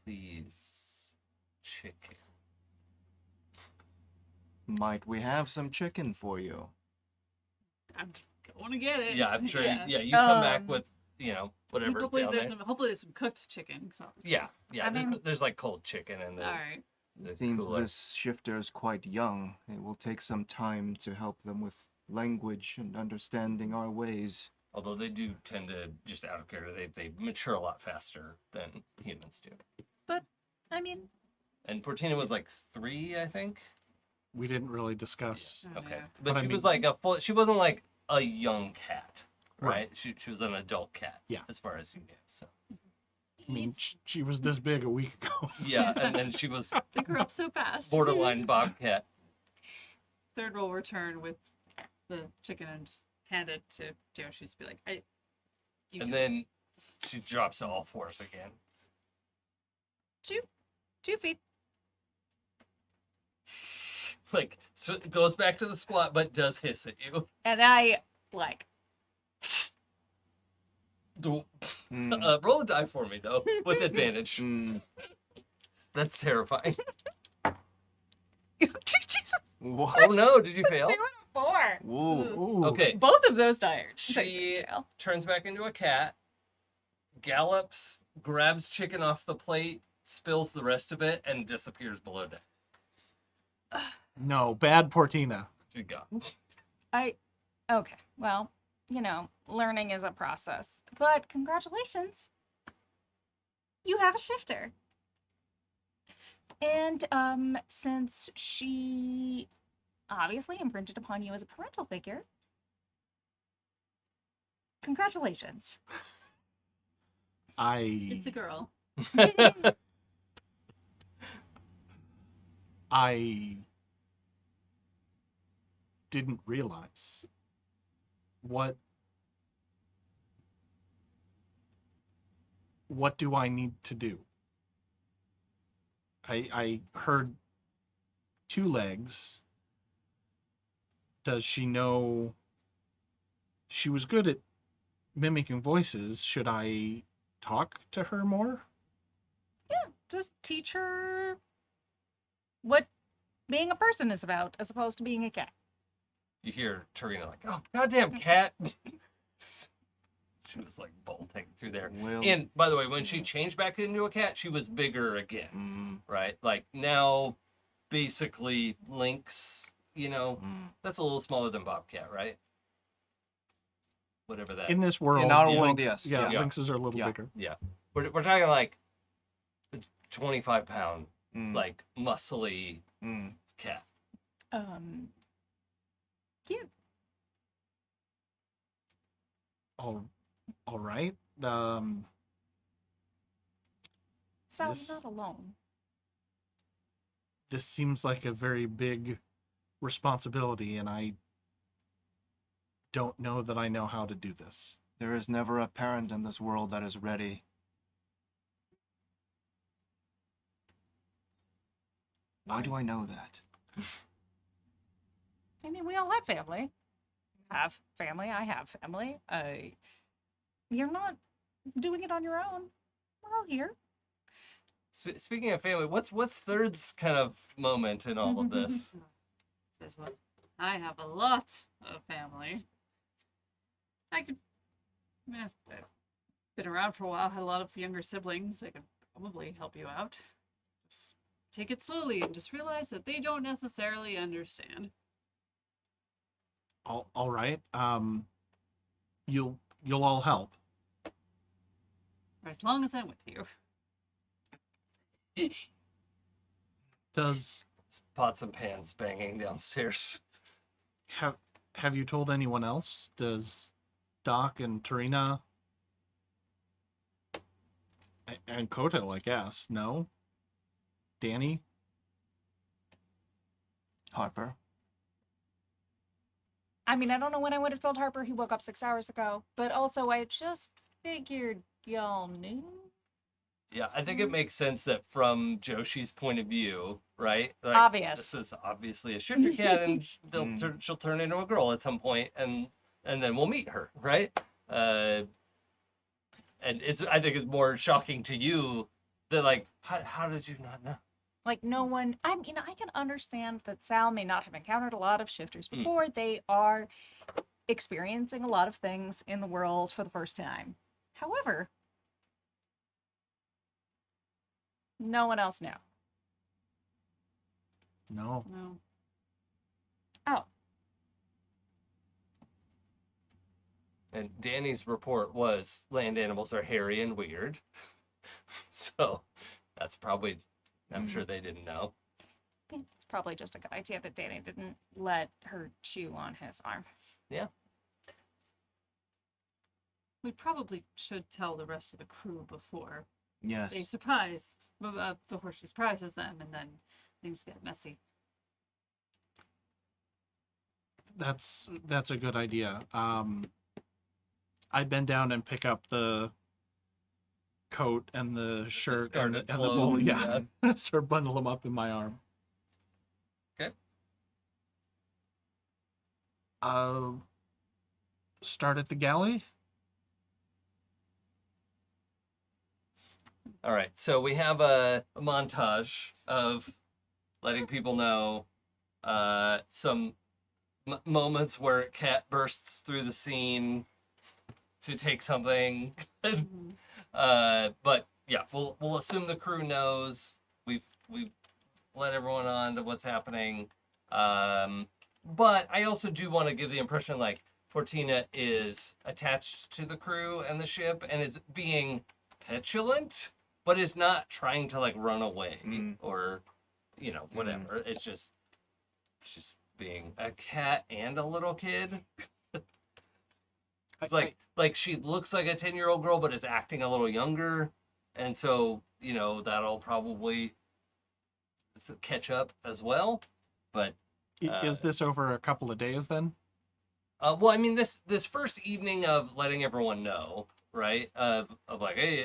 Please. Chicken. Might we have some chicken for you? I'm going to get it. Yeah, I'm sure. Yeah. You come back with, whatever. Hopefully down there's there. hopefully there's some cooked chicken. 'Cause obviously- Yeah. I There's, mean- there's like cold chicken in the, All right. the It seems cooler. this shifter is quite young. It will take some time to help them with language and understanding our ways. Although they do tend to, just out of character, they mature a lot faster than humans do. I mean, And Portina was like 3, I think. We didn't really discuss. Oh, Okay, no. but But I she was mean- like she wasn't like a young cat, right? Right. She was an adult cat. Yeah. As far as you knew. So I mean, she was this big a week ago. yeah, and then she was They grew up so fast. borderline bobcat. Third will return with the chicken and just hand it to Joshi. Just be like, you And do it." then she drops to all fours again. 2 feet. Like, so it goes back to the squat, but does hiss at you. And I, like, Mm. Roll a die for me, though, with advantage. Mm. That's terrifying. Jesus. What? Oh no, did you fail? 2 and a 4. Whoa. Ooh. Okay, Both of those dice are She- in jail. turns back into a cat, gallops, grabs chicken off the plate, spills the rest of it, and disappears below deck. No, bad Portina. She go. Okay, well, learning is a process. But congratulations. You have a shifter. And since she obviously imprinted upon you as a parental figure, congratulations. It's a I girl. didn't realize what do I need to do? I heard 2 legs. Does she know she was good at mimicking voices? Should I talk to her more? Just teach her what being a person is about as opposed to being a cat. You hear Tarina like, "Oh, goddamn cat!" She was like bolting through there. Well, And by the way, when she changed back into a cat, she was bigger again, mm, right? Like now, basically Lynx. mm. That's a little smaller than Bobcat, right? Whatever that. In this world, In our lynx- world, yes. Yeah, Yeah. lynxes are a little Yeah. bigger. Yeah, we're talking like a 25-pound, Mm. like muscly Mm. cat. Yeah. All right. So This- you're not alone. This seems like a very big responsibility, and I don't know that I know how to do this. There is never a parent in this world that is ready. Why do I know that? I mean, we all have family. Have family. I have family. You're not doing it on your own. We're all here. Speaking of family, what's Third's kind of moment in all of this? Says what? I have a lot of family. I could. I've been around for a while. Had a lot of younger siblings. I could probably help you out. Just take it slowly and just realize that they don't necessarily understand. All right. You'll all help. For as long as I'm with you. Does Pots and pans banging downstairs. have you told anyone else? Does Doc and Tarina and Koto, I guess, no? Danny? Harper. I mean, I don't know when I would have told Harper. He woke up 6 hours ago. But also, I just figured y'all knew. Yeah, I think it makes sense that from Joshi's point of view, right? Like, Obvious. This is obviously a shifter cat, and she'll turn into a girl at some point, and then we'll meet her, right? And I think it's more shocking to you that like how did you not know? Like no one, I mean, I can understand that Sal may not have encountered a lot of shifters Hmm. before. They are experiencing a lot of things in the world for the first time. However, no one else knew. No. No. Oh, And Danny's report was land animals are hairy and weird. So that's probably, I'm sure they didn't know. it's probably just a good idea that Danny didn't let her chew on his arm. Yeah. We probably should tell the rest of the crew before Yes. before she surprises them, and then things get messy. That's a good idea. I bend down and pick up the coat and the shirt and the discarded wool. clothes, Yeah. Sort of bundle them up in my arm. Okay. Start at the galley. All right, so we have a montage of letting people know some moments where Cat bursts through the scene to take something. But yeah, we'll assume the crew knows. We've let everyone on to what's happening. But I also do want to give the impression like Fortina is attached to the crew and the ship and is being petulant, but is not trying to like run away or whatever. It's just she's being a cat and a little kid. It's like she looks like a 10-year-old girl, but is acting a little younger, and so that'll probably catch up as well. But Is this over a couple of days then? well, I mean this first evening of letting everyone know, right? Of like, hey,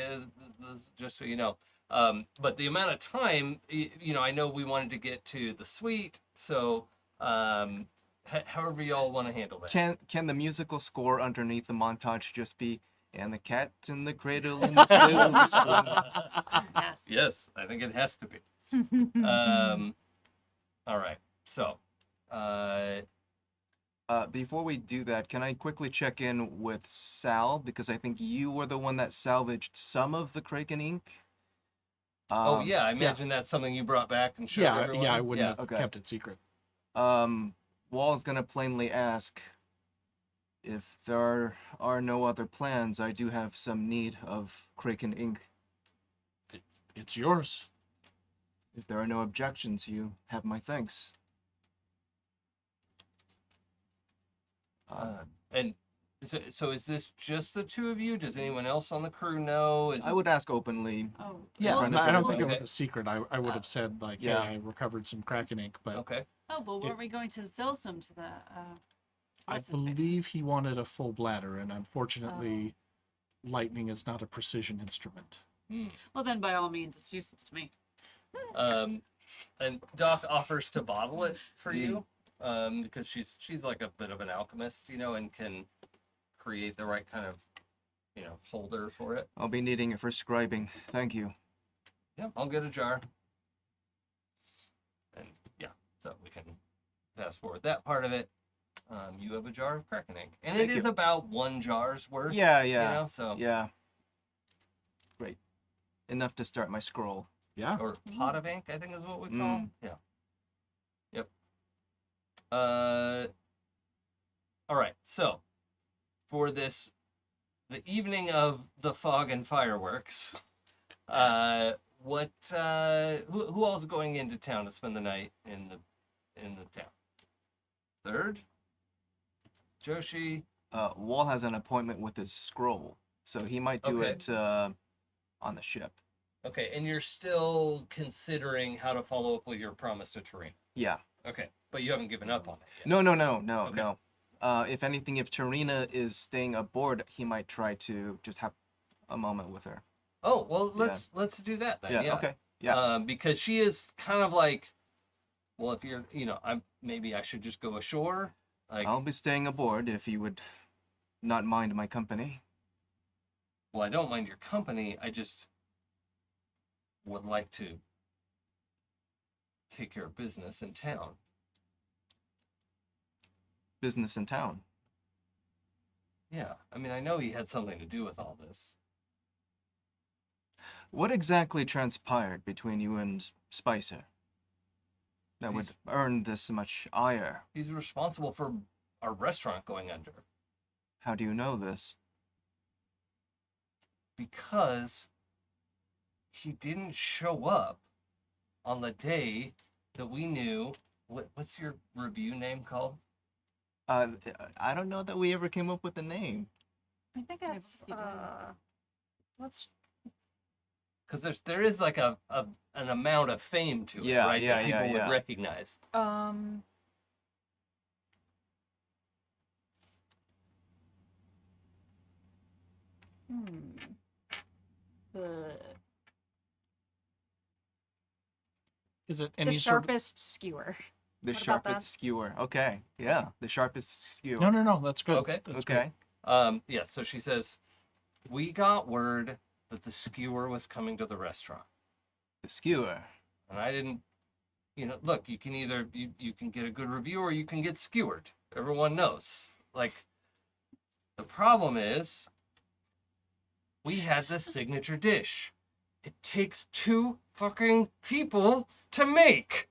this, just so you know. But the amount of time, I know we wanted to get to the suite, so however y'all want to handle that. Can the musical score underneath the montage just be "And the cat in the cradle and the silver spoon"? Yes. Yes, I think it has to be. All right, so Before we do that, can I quickly check in with Sal, because I think you were the one that salvaged some of the Kraken ink. oh yeah, I imagine that's something you brought back and showed everyone. I wouldn't have Okay. kept it secret. Wall's gonna plainly ask if there are no other plans. I do have some need of Kraken ink. It's yours. If there are no objections, you have my thanks. And so is this just the two of you? Does anyone else on the crew know? I would ask openly. Oh. Yeah, front of I don't think it everything. was a secret. I would have said like, Yeah. hey, I recovered some Kraken ink, but Okay. Oh, but weren't we going to Zilsum to the? I what's his face? believe he wanted a full bladder, and unfortunately, lightning is not a precision instrument. Well, then by all means, it's useless to me. And Doc offers to bottle it for you, because she's like a bit of an alchemist, and can create the right kind of, holder for it. I'll be needing it for scribing. Thank you. Yeah, I'll get a jar. And yeah, so we can fast forward that part of it. You have a jar of Kraken ink, and Thank it is you. about 1 jar's worth. Yeah. So Yeah. Great. Enough to start my scroll. Yeah. or pot of ink, I think is what we call. Yeah. Yep. All right. So, for the evening of the fog and fireworks, who all's going into town to spend the night in the town? Third, Joshi. Wall has an appointment with his scroll, so he might do Okay. it on the ship. Okay, and you're still considering how to follow up with your promise to Tarina. Yeah. Okay, but you haven't given up on it yet. No. If anything, if Tarina is staying aboard, he might try to just have a moment with her. Oh, well, let's do that then. Yeah. Okay. Yeah. Because she is kind of like, well, if you're, maybe I should just go ashore. Like, I'll be staying aboard if you would not mind my company. well, I don't mind your company. I just would like to take care of business in town. Business in town. Yeah. I mean, I know he had something to do with all this. What exactly transpired between you and Spicer that would earn this much ire? He's responsible for our restaurant going under. How do you know this? Because he didn't show up on the day that we knew. What's your review name called? I don't know that we ever came up with a name. I think it's you did. let's Because there is like an amount of fame to it, Yeah, right? yeah, that people yeah, would yeah. recognize. The Is it any the sort of... sharpest skewer. The What about sharpest skewer. Okay. Yeah, the sharpest skewer. No, that's good. Okay. That's Okay. Yeah, so she says, we got word that the skewer was coming to the restaurant. The skewer. And I didn't, look, you can either, you can get a good review or you can get skewered. Everyone knows. Like, the problem is, we had the signature dish. It takes 2 fucking people to make.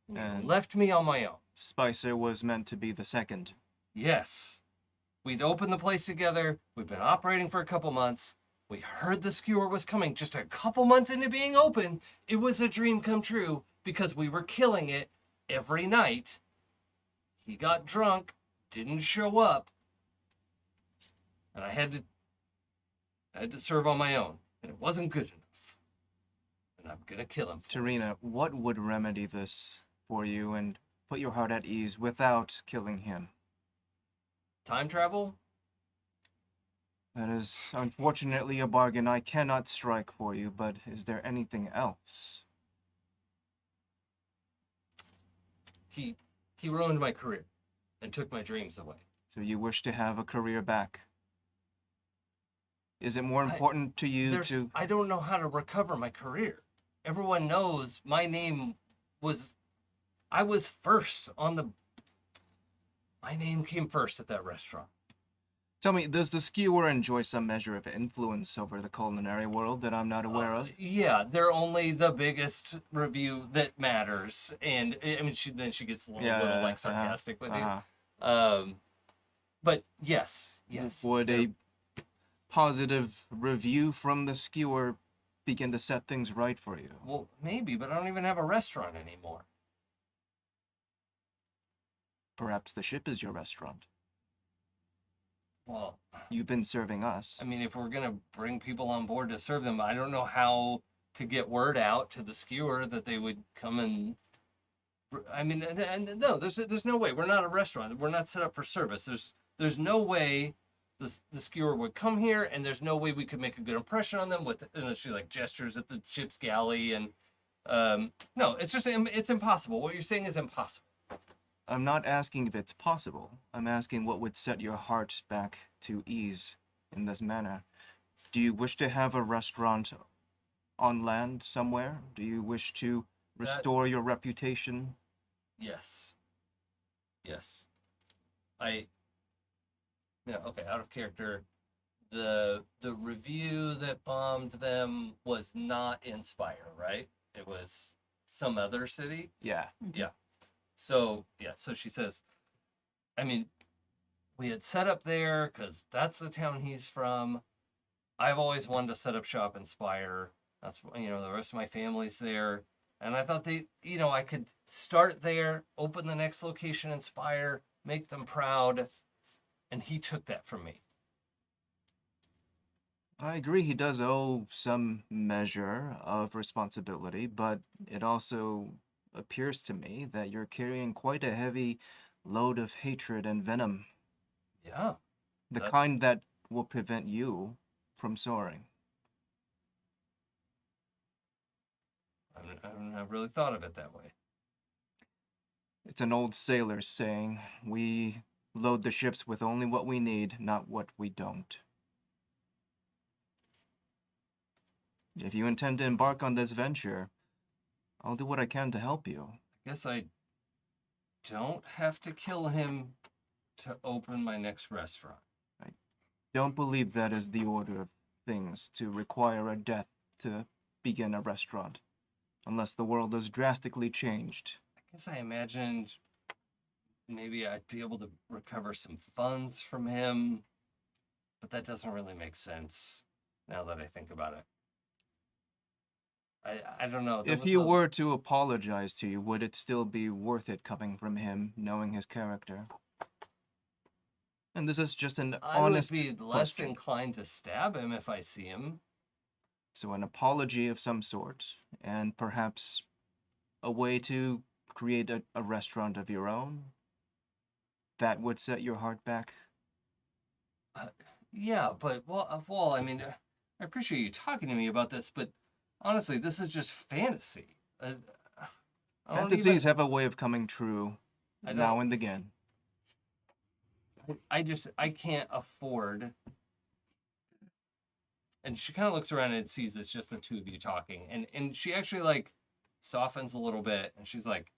You And- left me on my own. Spicer was meant to be the second. Yes. We'd opened the place together. We'd been operating for a couple months. We heard the skewer was coming just a couple months into being open. It was a dream come true because we were killing it every night. He got drunk, didn't show up, and I had to serve on my own, and it wasn't good enough. And I'm gonna kill him. Tarina, what would remedy this for you and put your heart at ease without killing him? Time travel? That is unfortunately a bargain I cannot strike for you, but is there anything else? He ruined my career and took my dreams away. So you wish to have a career back? Is it more important to you to... I don't know how to recover my career. Everyone knows my name was... I was first on the... My name came first at that restaurant. Tell me, does the skewer enjoy some measure of influence over the culinary world that I'm not aware of? Yeah, they're only the biggest review that matters. And, I mean, she gets a little like, sarcastic with you. But, yes. Would a positive review from the skewer begin to set things right for you? Well, maybe, but I don't even have a restaurant anymore. Perhaps the ship is your restaurant. Well, You've been serving us. I mean, if we're gonna bring people on board to serve them, I don't know how to get word out to the skewer that they would come and. I mean, and no, there's no way. We're not a restaurant. We're not set up for service. There's no way the skewer would come here, and there's no way we could make a good impression on them with. And she like gestures at the ship's galley, and no, it's impossible. What you're saying is impossible. I'm not asking if it's possible. I'm asking what would set your heart back to ease in this manner. Do you wish to have a restaurant on land somewhere? Do you wish to restore your reputation? Yes. Okay, out of character. The review that bombed them was not in Spire, right? It was some other city. Yeah. So she says, I mean, we had set up there because that's the town he's from. I've always wanted to set up shop in Spire. That's, the rest of my family's there. And I thought I could start there, open the next location in Spire, make them proud. And he took that from me. I agree he does owe some measure of responsibility, but it also appears to me that you're carrying quite a heavy load of hatred and venom. Yeah. The kind that will prevent you from soaring. I've not really thought of it that way. It's an old sailor's saying. We load the ships with only what we need, not what we don't. If you intend to embark on this venture, I'll do what I can to help you. I guess I don't have to kill him to open my next restaurant. Don't believe that is the order of things, to require a death to begin a restaurant, unless the world has drastically changed. I guess I imagined maybe I'd be able to recover some funds from him, but that doesn't really make sense now that I think about it. I don't know. If he were to apologize to you, would it still be worth it coming from him, knowing his character? And this is just an honest I would be less question. inclined to stab him if I see him. So an apology of some sort, and perhaps a way to create a restaurant of your own? That would set your heart back? Yeah, but, well, I mean, I appreciate you talking to me about this, but honestly, this is just fantasy. I don't Fantasies have a way of coming true I now don't- and again. I can't afford. And she kind of looks around and sees it's just the two of you talking. And she actually, like, softens a little bit. And she's like,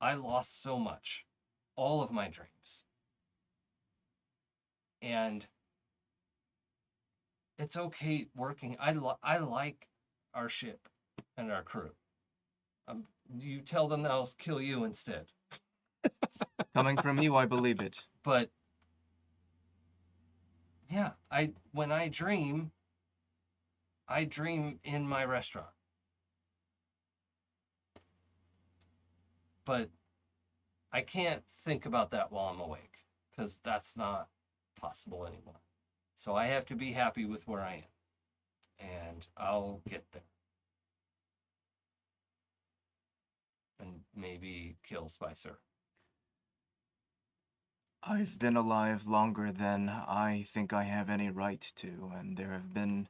I lost so much. All of my dreams. And it's okay working. I like our ship and our crew. You tell them that I'll kill you instead. Coming from you, I believe it. But yeah, when I dream in my restaurant. But I can't think about that while I'm awake, because that's not possible anymore. So I have to be happy with where I am. And I'll get there. And maybe kill Spicer. I've been alive longer than I think I have any right to, and there have been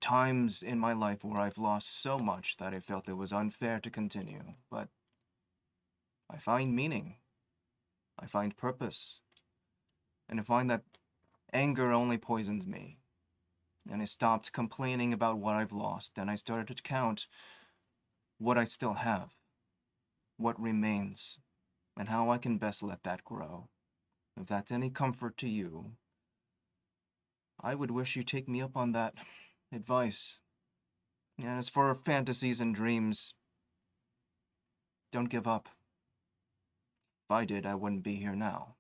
times in my life where I've lost so much that I felt it was unfair to continue, but I find meaning. I find purpose. And I find that anger only poisons me. And I stopped complaining about what I've lost, and I started to count what I still have, what remains, and how I can best let that grow. If that's any comfort to you, I would wish you take me up on that advice. And as for fantasies and dreams, don't give up. If I did, I wouldn't be here now,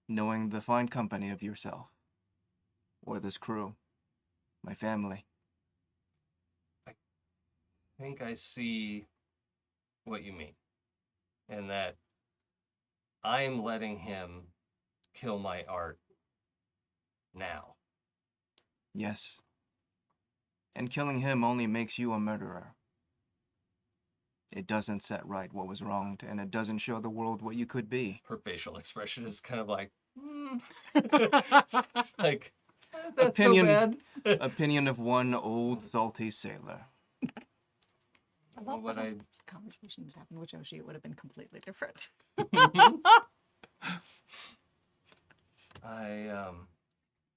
knowing the fine company of yourself, or this crew, my family. I think I see what you mean. And that I'm letting him kill my art now. Yes. And killing him only makes you a murderer. It doesn't set right what was wronged, and it doesn't show the world what you could be. Her facial expression is kind of like, like, that's Opinion- so bad. Opinion of one old salty sailor. I love What that I- this conversation that happened with Yoshi. It would have been completely different.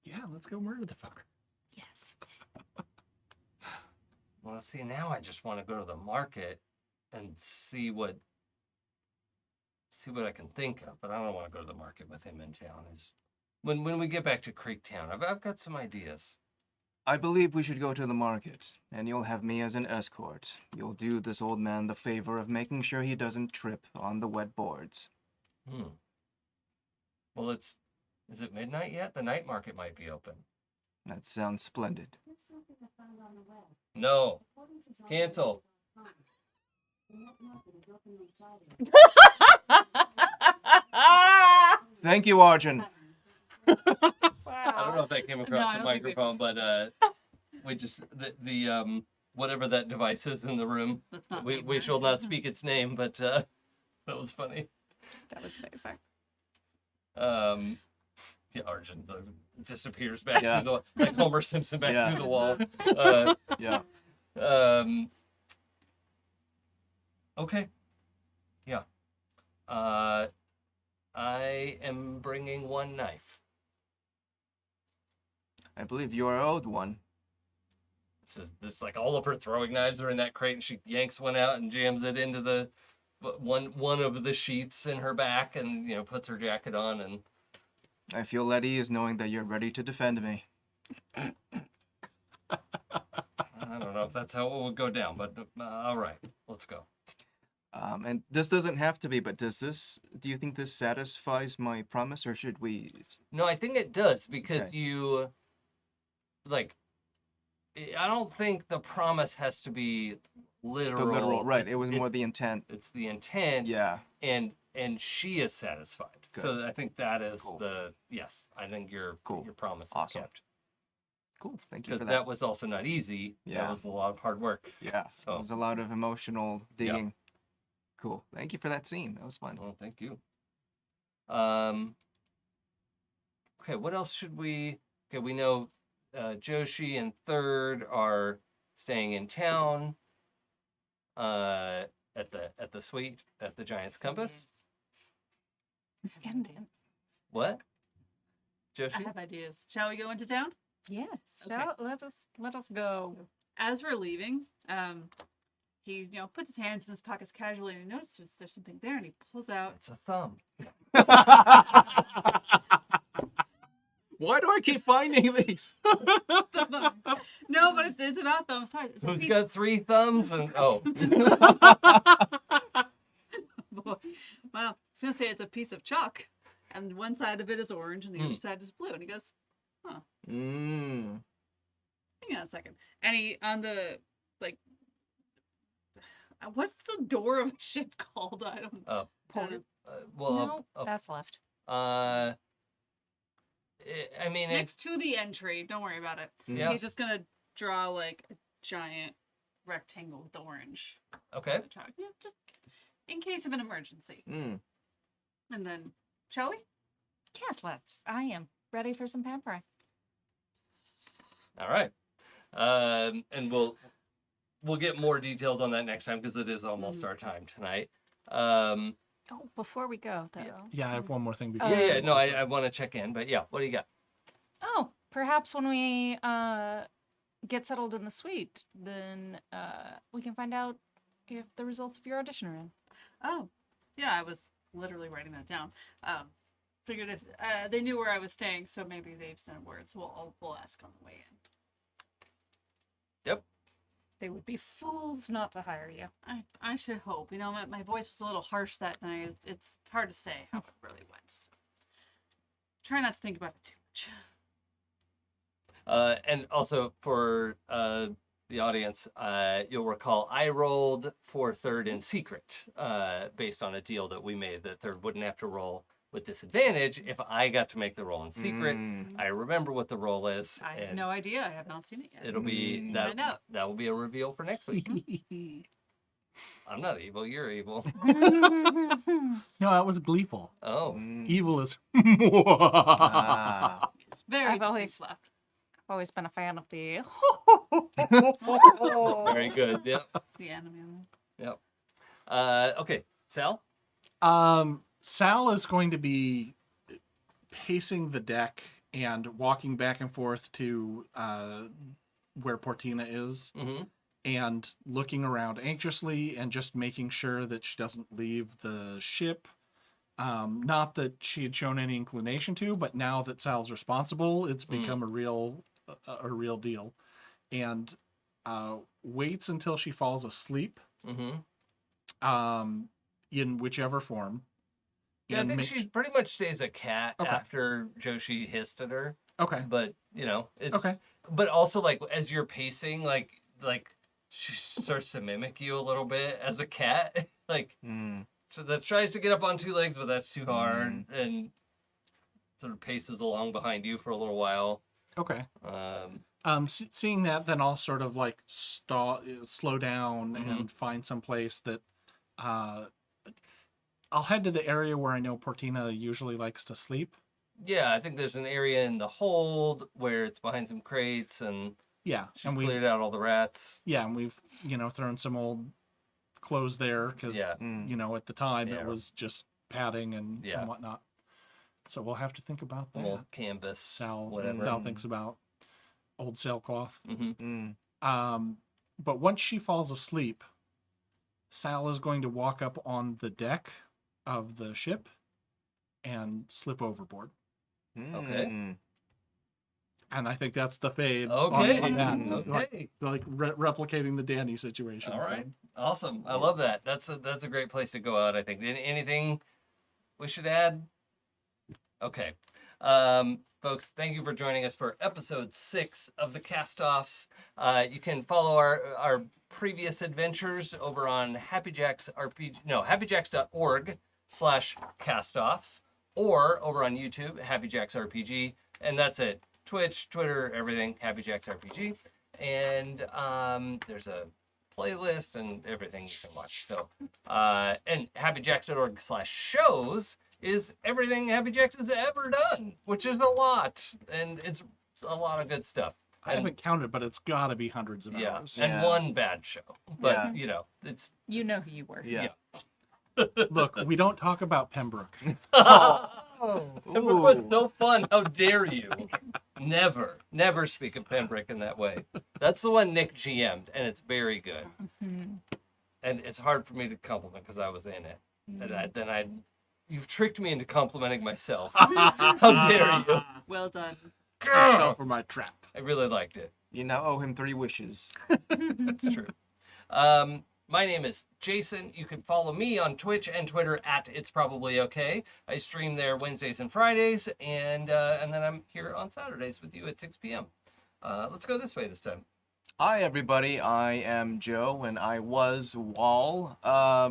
Yeah, let's go murder the fucker. Yes. Well, see, now I just want to go to the market and see what I can think of, but I don't want to go to the market with him in town. When we get back to Creektown, I've got some ideas. I believe we should go to the market, and you'll have me as an escort. You'll do this old man the favor of making sure he doesn't trip on the wet boards. Well, is it midnight yet? The night market might be open. That sounds splendid. No. Cancel. Thank you, Arjun. I don't know if that came across No, I the don't think they- microphone, but we just the whatever that device is in the room. Let's not We name we her. shall not speak its name, but that was funny. That was amazing. Yeah, Arjun disappears back Yeah. through the like Homer Simpson back Yeah. through the wall. Yeah. Okay. Yeah. I am bringing one knife. I believe you are owed one. This like all of her throwing knives are in that crate, and she yanks one out and jams it into the one of the sheaths in her back, and puts her jacket on. And I feel at ease knowing that you're ready to defend me. I don't know if that's how it would go down, but all right, let's go. And this doesn't have to be, but do you think this satisfies my promise, or should we? No, I think it does because Okay. you like. I don't think the promise has to be literal. The literal, right? It's- It was it's- more the intent. It's the intent. Yeah. And she is satisfied. Good. So I think that is Cool. yes. I think your Cool. your promise Awesome. is kept. Cool. Thank you Because for that that. was also not easy. That Yeah. was a lot of hard work. Yeah. So- It was a lot of emotional digging. Cool. Thank you for that scene. That was fun. Well, thank you. Okay, what else should we? Okay, we know Joshi and Third are staying in town. At the suite at the Giant's Compass. And What? I Joshi? have ideas. Shall we go into town? yes, Okay. let us go. As we're leaving, he puts his hands in his pockets casually and he notices there's something there and he pulls out. It's a thumb. Why do I keep finding these? No, but it's about them. Sorry, it's a Who's piece- got 3 thumbs? And oh, Boy. Well, I was gonna say it's a piece of chalk, and one side of it is orange and the other side is blue. And he goes, Mmm. "Hang on a second." And he on the what's the door of a ship called? I don't. Port. well, No, that's left. I mean, it's Next to the entry. Don't worry about it. yeah. He's just gonna draw like a giant rectangle with the orange. Okay. Chalk. Yeah, just in case of an emergency. Mm. And then, shall we? Yes, let's. I am ready for some pampering. All right. And we'll get more details on that next time because it is almost our time tonight. Oh, before we go, though. Yeah, I have one more thing before. Yeah. No, I want to check in, but yeah. What do you got? Oh, perhaps when we get settled in the suite, then we can find out if the results of your audition are in. Oh, yeah, I was literally writing that down. Figured if they knew where I was staying, so maybe they've sent word. So we'll ask on the way in. Yep. They would be fools not to hire you. I should hope. My voice was a little harsh that night. It's hard to say how it really went. So. Try not to think about it too much. And also for the audience, you'll recall I rolled for Third in secret, based on a deal that we made that Third wouldn't have to roll with disadvantage if I got to make the roll in secret. Mm. I remember what the roll is, I have and no idea. I have not seen it yet. it'll be Find out. that will be a reveal for next week. I'm not evil. You're evil. No, that was gleeful. Oh, Mm. Evil is. Ah. It's very I've distinct always- left. I've always been a fan of the. very good. Yep. The anime. Yep. Okay, Sal. Sal is going to be pacing the deck and walking back and forth to where Portina is Mm-hmm. and looking around anxiously and just making sure that she doesn't leave the ship. Not that she had shown any inclination to, but now that Sal's responsible, it's become a real deal. And waits until she falls asleep, Mm-hmm. in whichever form. Yeah, I and think make- she pretty much stays a cat Okay. after Joshi hissed at her. Okay. But it's Okay. But also, like, as you're pacing, like she starts to mimic you a little bit as a cat, like Mm. so that tries to get up on 2 legs, but that's too hard, and sort of paces along behind you for a little while. Okay. Um, Seeing that, then I'll sort of like slow down Mhm. and find some place that I'll head to the area where I know Portina usually likes to sleep, Yeah, I think there's an area in the hold where it's behind some crates, and Yeah, she's and cleared out all the rats. we've thrown some old clothes there because Yeah. at the time Yeah. it was just padding and Yeah. whatnot. So we'll have to think about that. Little canvas, Sal whatever. thinks about old sailcloth. Mm-hmm. But once she falls asleep, Sal is going to walk up on the deck of the ship and slip overboard. Okay. And I think that's the fade. Okay. On that. Okay. Like replicating the Danny situation. All right. Awesome. I love that. That's a great place to go out, I think. Anything we should add? Okay. Folks, thank you for joining us for episode 6 of the Castoffs. You can follow our previous adventures over on happyjacks.org/castoffs, or over on YouTube, happyjacksrpg, and that's it. Twitch, Twitter, everything, happyjacksrpg. And there's a playlist and everything you can watch. So, and happyjacks.org/shows is everything Happy Jacks has ever done, which is a lot, and it's a lot of good stuff. I haven't counted, but it's got to be hundreds of Yeah, hours. and one bad show, but it's You know who you were. Yeah. Look, we don't talk about Pembroke. Pembroke was so fun. How dare you? Never speak of Pembroke in that way. That's the one Nick GM'd, and it's very good. And it's hard for me to compliment because I was in it, and you've tricked me into complimenting myself. How dare you? Well done. Fell for my trap. I really liked it. You now owe him 3 wishes. That's true. My name is Jason. You can follow me on Twitch and Twitter at It's Probably Okay. I stream there Wednesdays and Fridays, and then I'm here on Saturdays with you at 6 p.m. Let's go this way this time. Hi everybody, I am Joe and I was Wall.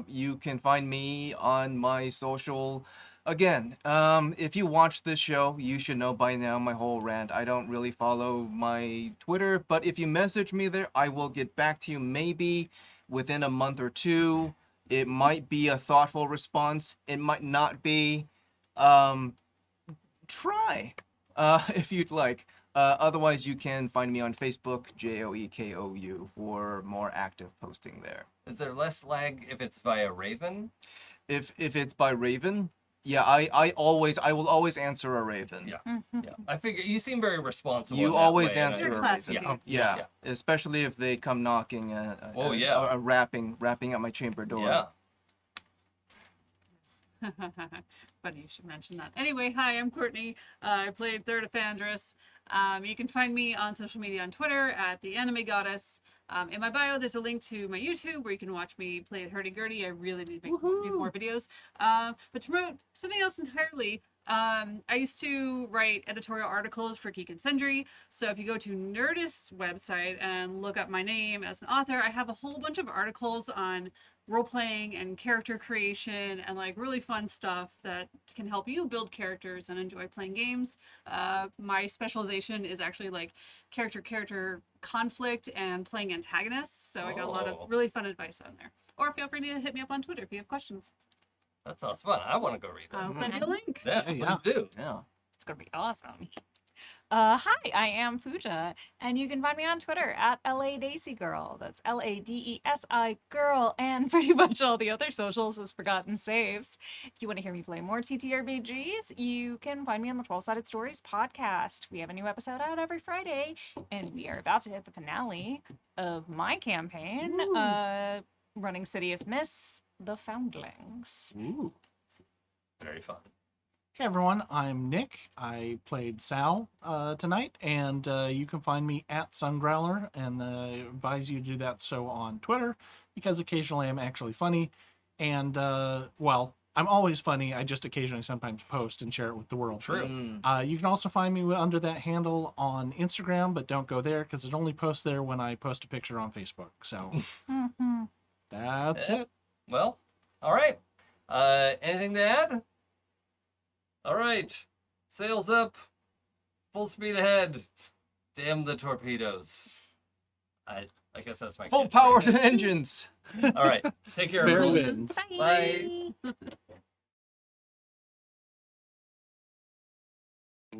You can find me on my social. Again, if you watch this show, you should know by now my whole rant. I don't really follow my Twitter, but if you message me there, I will get back to you maybe within a month or 2. It might be a thoughtful response. It might not be. Try, if you'd like. Otherwise, you can find me on Facebook, JOEKOU, for more active posting there. Is there less lag if it's via Raven? If it's by Raven, yeah, I will always answer a Raven. Yeah. Yeah. I figure you seem very responsible. You in that always way, and answer You're a classy, Raven. dude. Yeah, especially if they come knocking, rapping at my chamber door. Yeah. Funny you should mention that. Anyway, hi, I'm Courtney. I played Third of Fandris. You can find me on social media on Twitter at the Anime Goddess. In my bio, there's a link to my YouTube where you can watch me play at Hurdy-Gurdy. I really need to do more videos. But to promote something else entirely, I used to write editorial articles for Geek and Sundry. So if you go to Nerdist's website and look up my name as an author, I have a whole bunch of articles on role-playing and character creation and like really fun stuff that can help you build characters and enjoy playing games. My specialization is actually like character conflict and playing antagonists, so I got a lot of really fun advice on there. Or feel free to hit me up on Twitter if you have questions. That sounds fun. I want to go read I'll this. send you a link. Yeah, please do. Yeah. It's gonna be awesome. Hi, I am Pooja, and you can find me on Twitter at LADaisy That's LADESI Girl, and pretty much all the other socials is Forgotten Saves. If you want to hear me play more TTRPGs, you can find me on the 12-Sided Stories podcast. We have a new episode out every Friday, and we are about to hit the finale of my campaign, running City of Mist, The Foundlings. Ooh. Very fun. Hey everyone, I'm Nick. I played Sal tonight, and you can find me at Sungrowler, and I advise you to do that so on Twitter, because occasionally I'm actually funny, and, well, I'm always funny, I just occasionally sometimes post and share it with the world. True. You can also find me under that handle on Instagram, but don't go there, because it only posts there when I post a picture on Facebook, so that's it. Well, all right. Anything to add? All right. Sails up. Full speed ahead. Damn the torpedoes. I guess that's my Full catchphrase. power to engines. All right. Take care, Fair everyone. winds. Bye.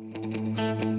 Bye.